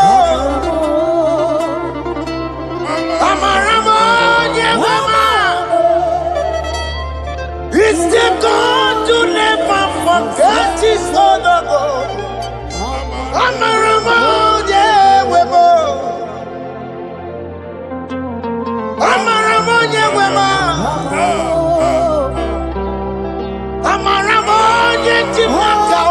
Amaramo nyegwemo. It's the God to never forget his honor. Amaramo nyegwemo. Amaramo nyegwemo. Amaramo nyegwemo.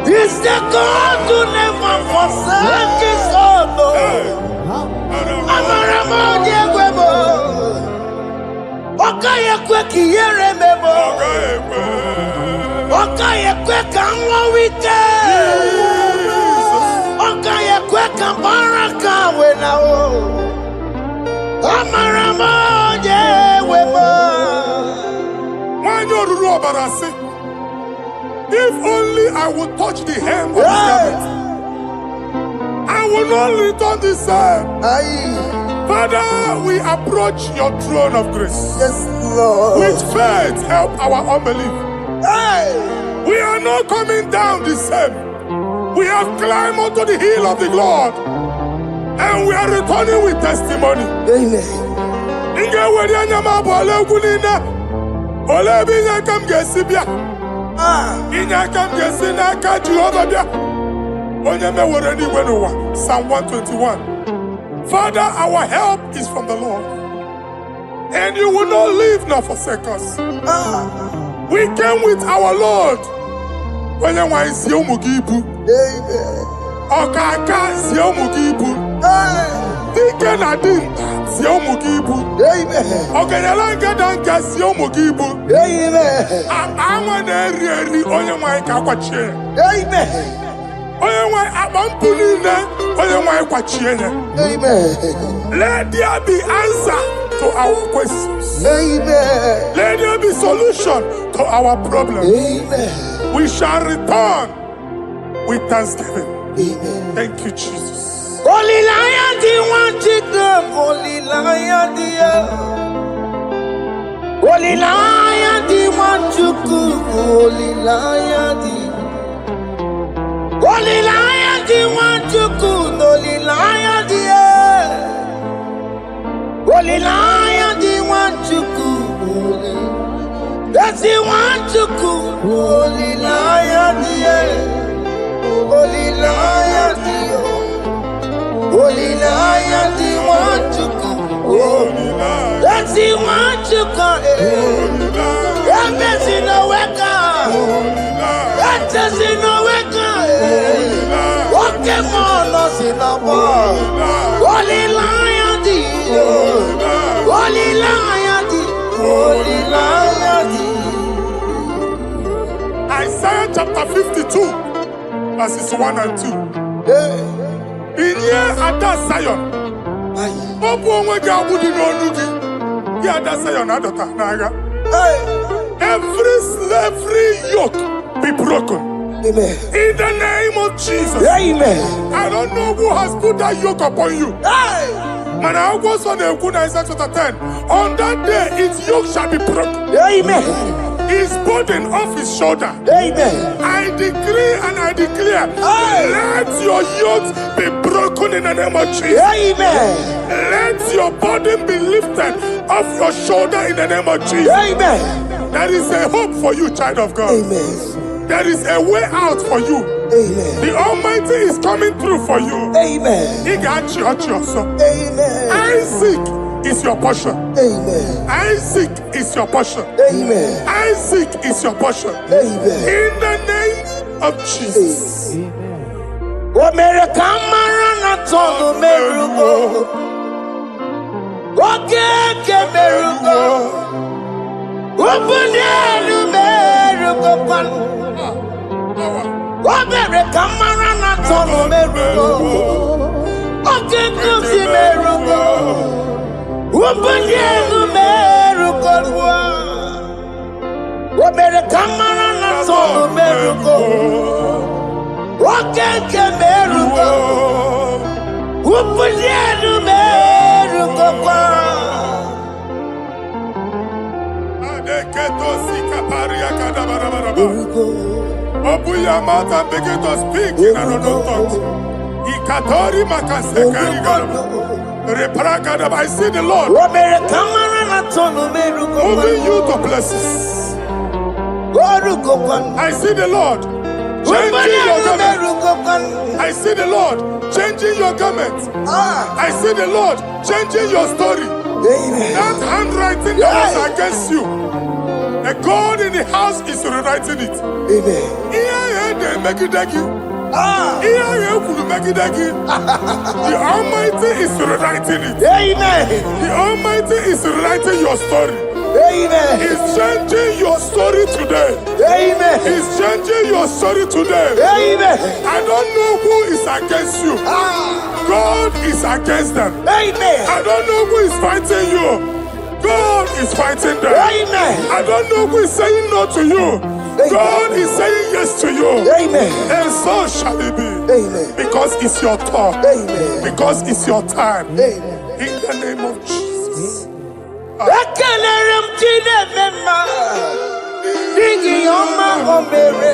It's the God to never forsake his honor. Amaramo nyegwemo. Okaye kwe kiyere memo. Okaye kwe kanwa wite. Okaye kwe kambaraka wena o. Amaramo nyegwemo. If only I would touch the hem of his garment, I will not return the same. Father, we approach your throne of grace. Yes, Lord. With faith, help our unbelief. We are not coming down the same. We have climbed onto the hill of the Lord, and we are returning with testimony. Amen. Inye aka m ga-esi n'aka Jehova bịa. Onye mewere eluigwe n'ụwa. Psalm 121. Father, our help is from the Lord, and you will not leave nor forsake us. We came with our Lord. Onye nwe isi ụmụ gị ibu. Ọkaka si ụmụ gị ibu. Dike na dimkpa si ụmụ gị ibu. Ọganyala ngada nke si ụmụ gị ibu. Anwa na-eri eri onye nwe ka kwachie. Onye nwe akpa mpụ niile onye nwe kwachie ya. Let there be answer to our questions. Let there be solution to our problems. We shall return with thanksgiving. Thank you, Jesus. Holy Lion, the one to come. Holy Lion, Holy Lion, the one to come. Holy Lion, Holy Lion, the one to come. Holy Lion, Holy Lion, the one to come. That's the one to come. Holy Lion, Holy Lion, Holy Lion, the one to come. That's the one to come. That's in the wake. That's in the wake. What can us in the world? Holy Lion, Holy Lion, Holy Lion. Isaiah chapter 52, verses 1 and 2. In here at that Zion, every slavery yoke be broken. Amen. In the name of Jesus. Amen. I don't know who has put that yoke upon you. Man, I was on the Isaiah chapter 10. On that day, its yoke shall be broken. Amen. His burden off his shoulder. Amen. I decree and I declare, let your yokes be broken in the name of Jesus. Amen. Let your burden be lifted off your shoulder in the name of Jesus. Amen. There is a hope for you, child of God. Amen. There is a way out for you. Amen. The Almighty is coming through for you. Amen. He got you also. Amen. Isaac is your portion. Amen. Isaac is your portion. Amen. Isaac is your portion. Amen. In the name of Jesus. O mere kamara na tono merugo. O keke merugo. O bunelu merugo kwanu. O mere kamara na tono merugo. O keke si merugo. O bunelu merugo. O mere kamara na tono merugo. Okeke merugo, upulienu merugo kwa. Adeketo sikaparia kadabarabaraba. Open your mouth and begin to speak in another tongue. Ikatori makasekari garaba. Reprakadaba. I see the Lord moving you to places. I see the Lord changing your garment. I see the Lord changing your garment. I see the Lord changing your story. That handwriting that was against you, the God in the house is rewriting it. The Almighty is rewriting it. The Almighty is rewriting your story. Amen. He's changing your story today. Amen. He's changing your story today. Amen. I don't know who is against you. God is against them. Amen. I don't know who is fighting you. God is fighting them. Amen. I don't know who is saying no to you. God is saying yes to you. Amen. And so shall it be. Amen. Because it's your turn. Amen. Because it's your time. Amen. In the name of Jesus. Ekelere Chineke mma, n'ihi ọma o mere.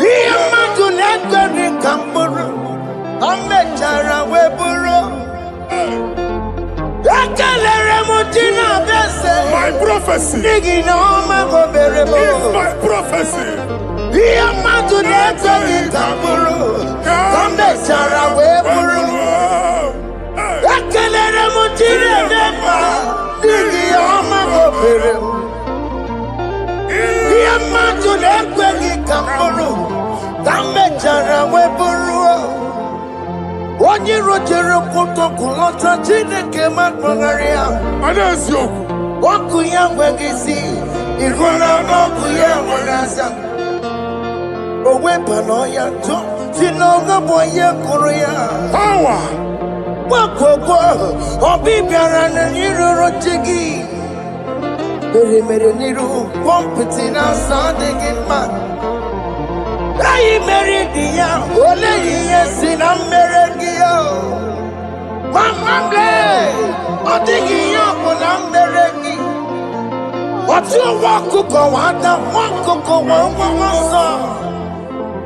Ihe mmadụ na-ekweghị ka m bụrụ, o mechara wee bụrụ. Ekelere m Chineke My prophecy Nigga no mago berebo. is my prophecy. Iya madu neto ni kamburu. Kambe chara weburu. Ekelere mutire nepa. Nigga no mago berebo. Iya madu neto ni kamburu. Kambe chara weburu. Onye rojere kuto kulota Chineke makpagaria. Anasiyoku. Oku ya nwegisi, ihuna n'oku ya nwegasa. Owe pano ya to, sinoga boye kuru ya. Power. Wakoko, obi biara na niruro chigi. Mere niru, kompiti na sadigi ma. Ayi mere diya, ole yiye sina mere giyo. Mama ble, odigi yo kuna mere giyo. What you walk go wada, walk go wada.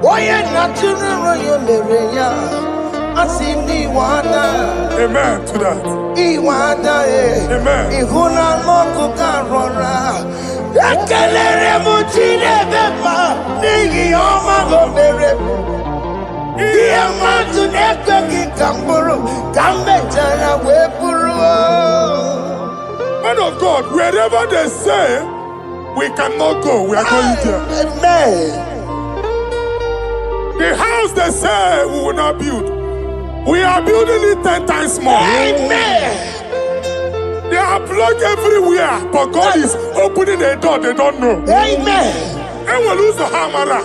Oye natural you mereya, asini wada. Amen to that. Iwada Amen. Ihuna moku karora. Ekelere mutine bema, nigi oma go mere. Iya matu neko ki kamburu, kambe jara wepuru. Man of God, wherever they say we cannot go, we are going there. Amen. The house they say we will not build, we are building it 10 times more. Amen. They are plugged everywhere, but God is opening a door they don't know. Amen. And we lose the hammer.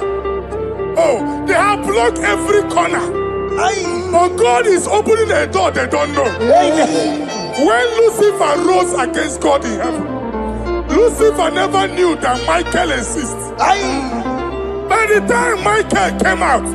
Oh, they have blocked every corner, but God is opening a door they don't know. Amen. When Lucifer rose against God in heaven, Lucifer never knew that Michael exists. By the time Michael came out,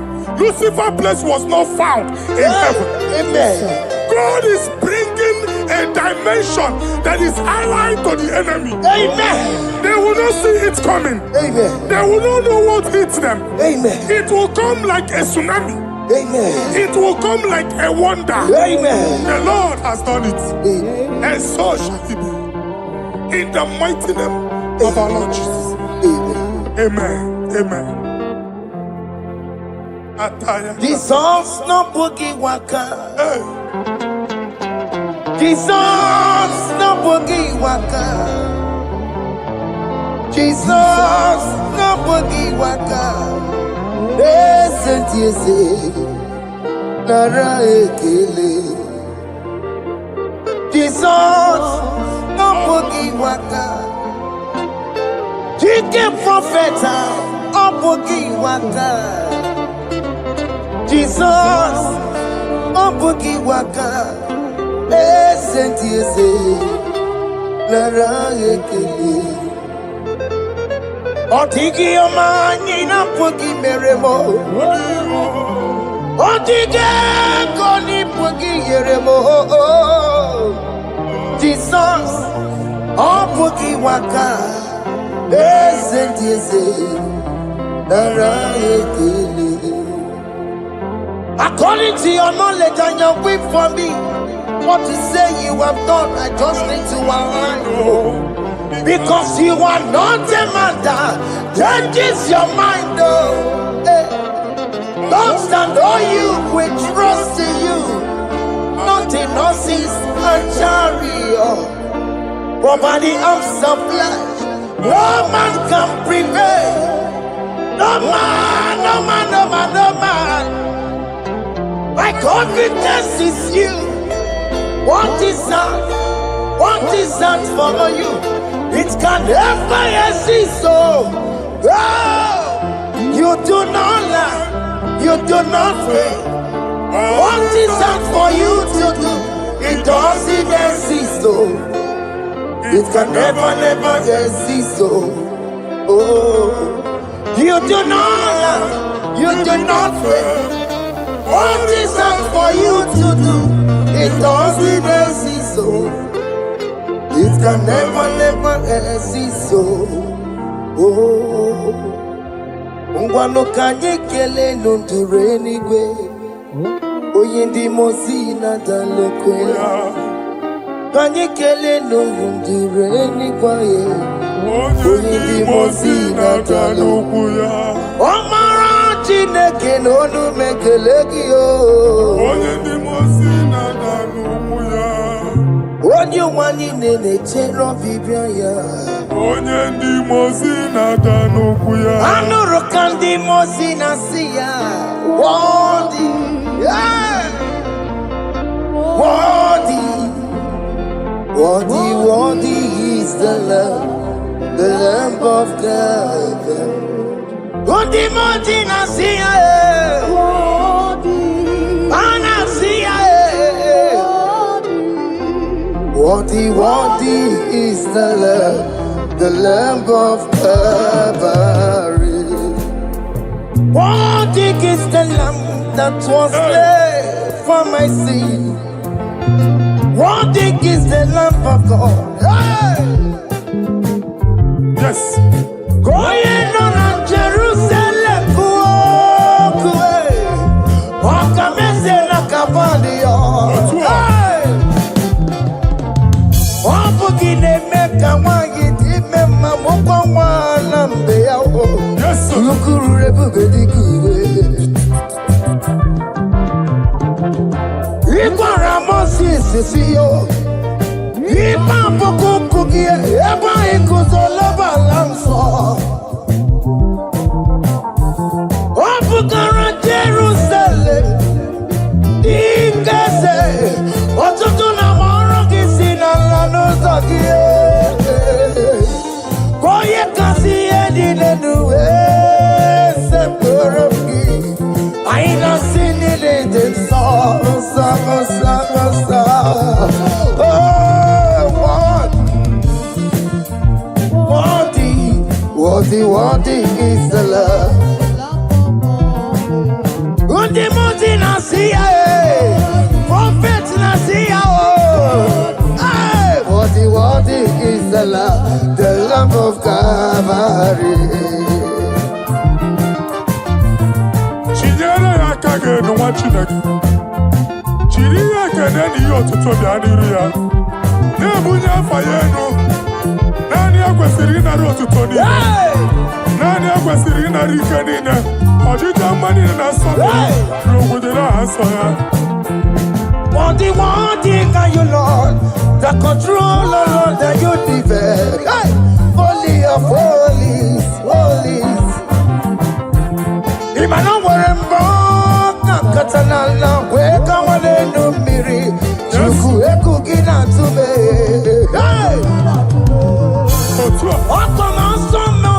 Lucifer's place was not found in heaven. Amen. God is bringing a dimension that is allied to the enemy. Amen. They will not see it coming. Amen. They will not know what hits them. Amen. It will come like a tsunami. Amen. It will come like a wonder. Amen. The Lord has done it. Amen. And so shall it be. In the mighty name of our Lord Jesus. Amen. Amen. Ataya. Jesus no boogie waka. Hey. Jesus no boogie waka. Jesus no boogie waka. Listen to you say, Nara ekele. Jesus no boogie waka. Jike prophet no boogie waka. Jesus no boogie waka. Listen to you say, Nara ekele. Otigi omani na pogi meremo. Otige koni pogi yeremo. Jesus, oh pogi waka. Listen to you say, Nara ekele. According to your knowledge and your will for me, what you say you have done, I just need to align. Because you are not a man that changes your mind, oh. Don't stand on you, we trust in you. Not in horses and chariot, but by the arms of flesh, no man can prevail. No man, no man, no man, no man. My confidence is you. What is that? What is that for you? It can never exist, so you do not lie, you do not fail. What is that for you to do? It doesn't exist, so it can never, never exist, so you do not lie, you do not fail. What is that for you to do? It doesn't exist, so it can never, never exist, so Ngwano kanye kele nundure Eluigwe Oyendi mozi na dalekwe Panyekele no ndire ni kwaye. Onye ndi mozi na-aga n'okwu ya. Ọmara Chineke n'onu mekele gị o. Onye ndị mozi na-aga n'okwu ya. Onye ụwa niile na-echere ọbịbịa ya. Onye ndị mozi na-aga n'okwu ya. Anụrụ ka ndị mozi na-asị ya. Worthy, yeah. Worthy, worthy, worthy is the Lamb of God. Ndị mozi na-asị ya. Na-asị ya. Worthy, worthy is the Lamb of Calvary. Worthy is the Lamb that was slain for my sin. Worthy is the Lamb of God. Hey! Yes. Going on Jerusalem, walk a message like a body. Yes, sir. Ikwara Moses yo. Ipa poko kuki eba ikuzoloba lamso. Opukara Jerusalem. Ikese otutu na moro kisi na lano zakie. Koye kasi edinenuwe seporoki. Aina sinile sa. Worthy is the love. Undi muti nasiya, prophet nasiya. Worthy is the Lamb of Calvary. Chinyere ya aka ga-enu nwa Chineke. Chiri ya ekene n'ihe ọtụtụ bịa n'iru ya. Na-ebunye afa ya enu. Naanị ya kwesịrị ịnara ọtụtụ niile. Naanị ya kwesịrị ịnara ike niile. Ọjịja mma niile na nsọpụrụ n'obodo n'aha nsọ ya. Worthy are you, Lord, the controller of the universe. Hey! Holy of holies, holies. Imano warembo na katanala weka wanenu miri. Chuku eku gina tume. Hey! Oko na somo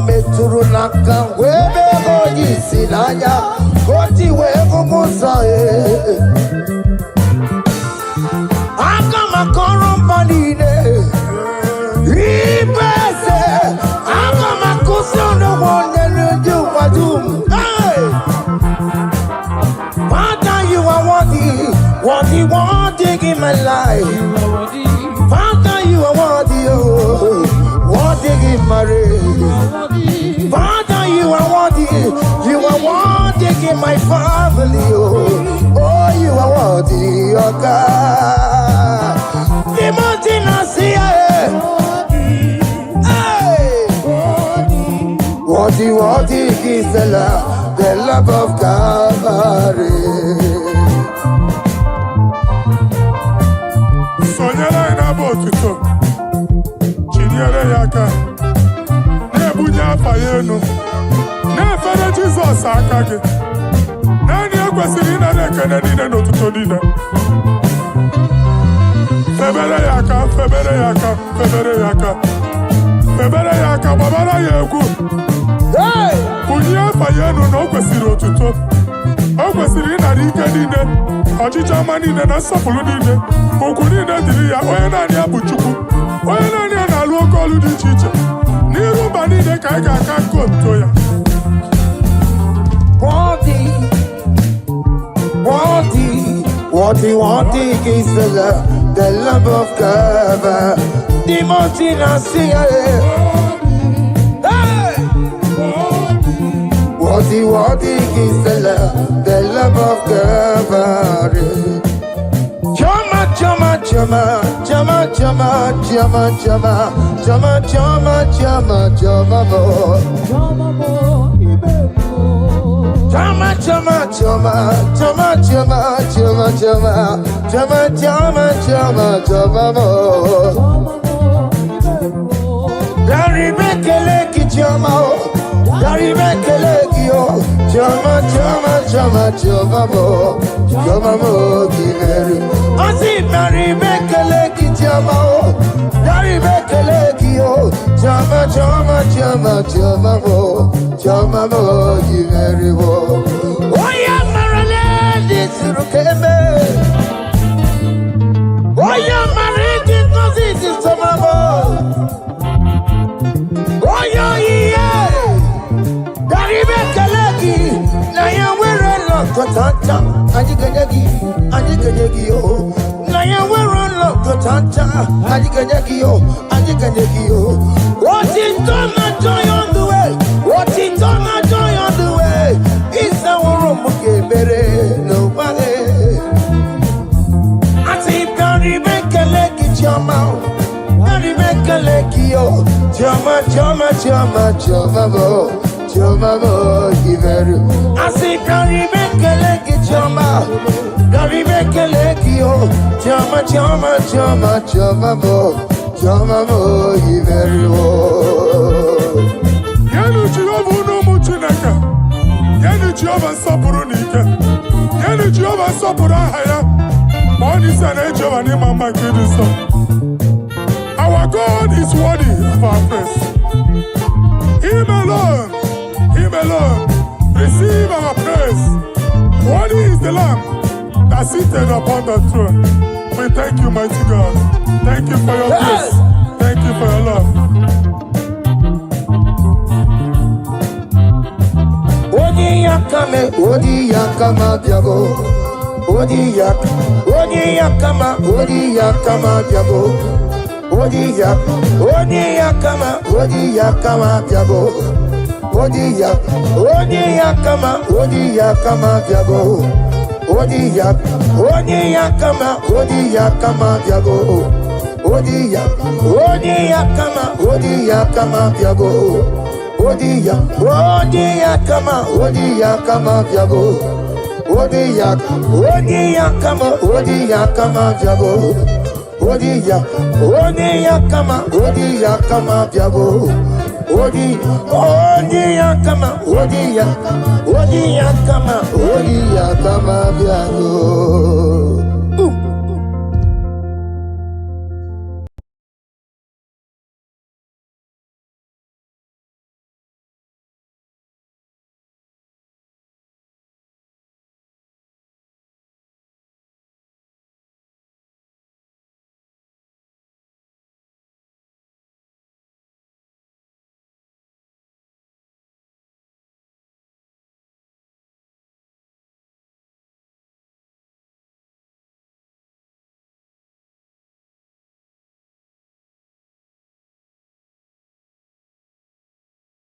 meturu naka webe goji silaya. Goti wevu musa Makorumbanine, Ibese, Akamakusono one do wadum. Father, you are worthy in my life. Father, you are worthy in my race. Father, you are worthy in my family. Oh, you are worthy, oh God. Worthy is the love of Calvary. Sonyere na bụ otuto. Chinyere ya aka. Na-ebunye afa ya enu. Na-efere Jizọs aka gị. Naanị ya kwesịrị ịnara ekene niile na otuto niile. Febere ya aka, febere ya aka, febere ya aka. Febere ya aka, gbabara ya egwu. Bunye afa ya enu na o kwesịrị otuto. O kwesịrị ịnara ike niile, ọchịchị ọma niile na nsọpụrụ niile. Ugwu niile dịrị ya, onye naanị ya bụ Chukwu. Onye naanị ya na-alụ oke ọlụ dị iche iche. N'iru mba niile ka anyị ga-aka nke otuto ya. Worthy is the Lamb of God. The mountain I see. Worthy is the Lamb of God. You're my Jama, jama, jama, jama, jama, jama, jama, jama, jama, jama, mo. Jama, jama, jama, jama, jama, jama, jama, jama, jama, jama, jama, mo. Dari bekele ki jama, dari bekele ki o, jama, jama, jama, jama, mo, jama, mo, Meghere. Asi dari bekele ki jama, dari bekele ki o, jama, jama, jama, jama, mo, jama, mo, Meghere wo. Oya marale di surukeme, oya mariki kosi di somamo. Oyo iye, dari bekelegi, na ya wero lo kotanta, ajigejegi yo. Na ya wero lo kotanta, ajigejegi yo. What is done na joy on the way, what is done na joy on the way. Isa woro mukebere no wale. Ati dari bekelegi chama. Dari bekelegi yo. Jama, jama, jama, jama, mo, Meghere. Asi dari bekelegi jama, dari bekelegi yo. Jama, jama, jama, jama, mo, Meghere wo. Yenu Jehova unu muchineke. Yenu Jehova nsọpụrụ n'ike. Yenu Jehova nsọpụrụ aha ya. Ma ọ n'isi na Jehova n'ịma mma nke dị nsọ. Our God is worthy of our praise. Him alone, receive our praise. Worthy is the Lamb that seated upon the throne. We thank you, mighty God. Thank you for your grace. Thank you for your love. Odi yakama biago. Odi yakama biago. Odi yakama biago. Odi yakama biago. Odi yakama biago. Odi yakama biago. Odi yakama biago. Odi yakama biago. Odi yakama biago. Odi yakama biago.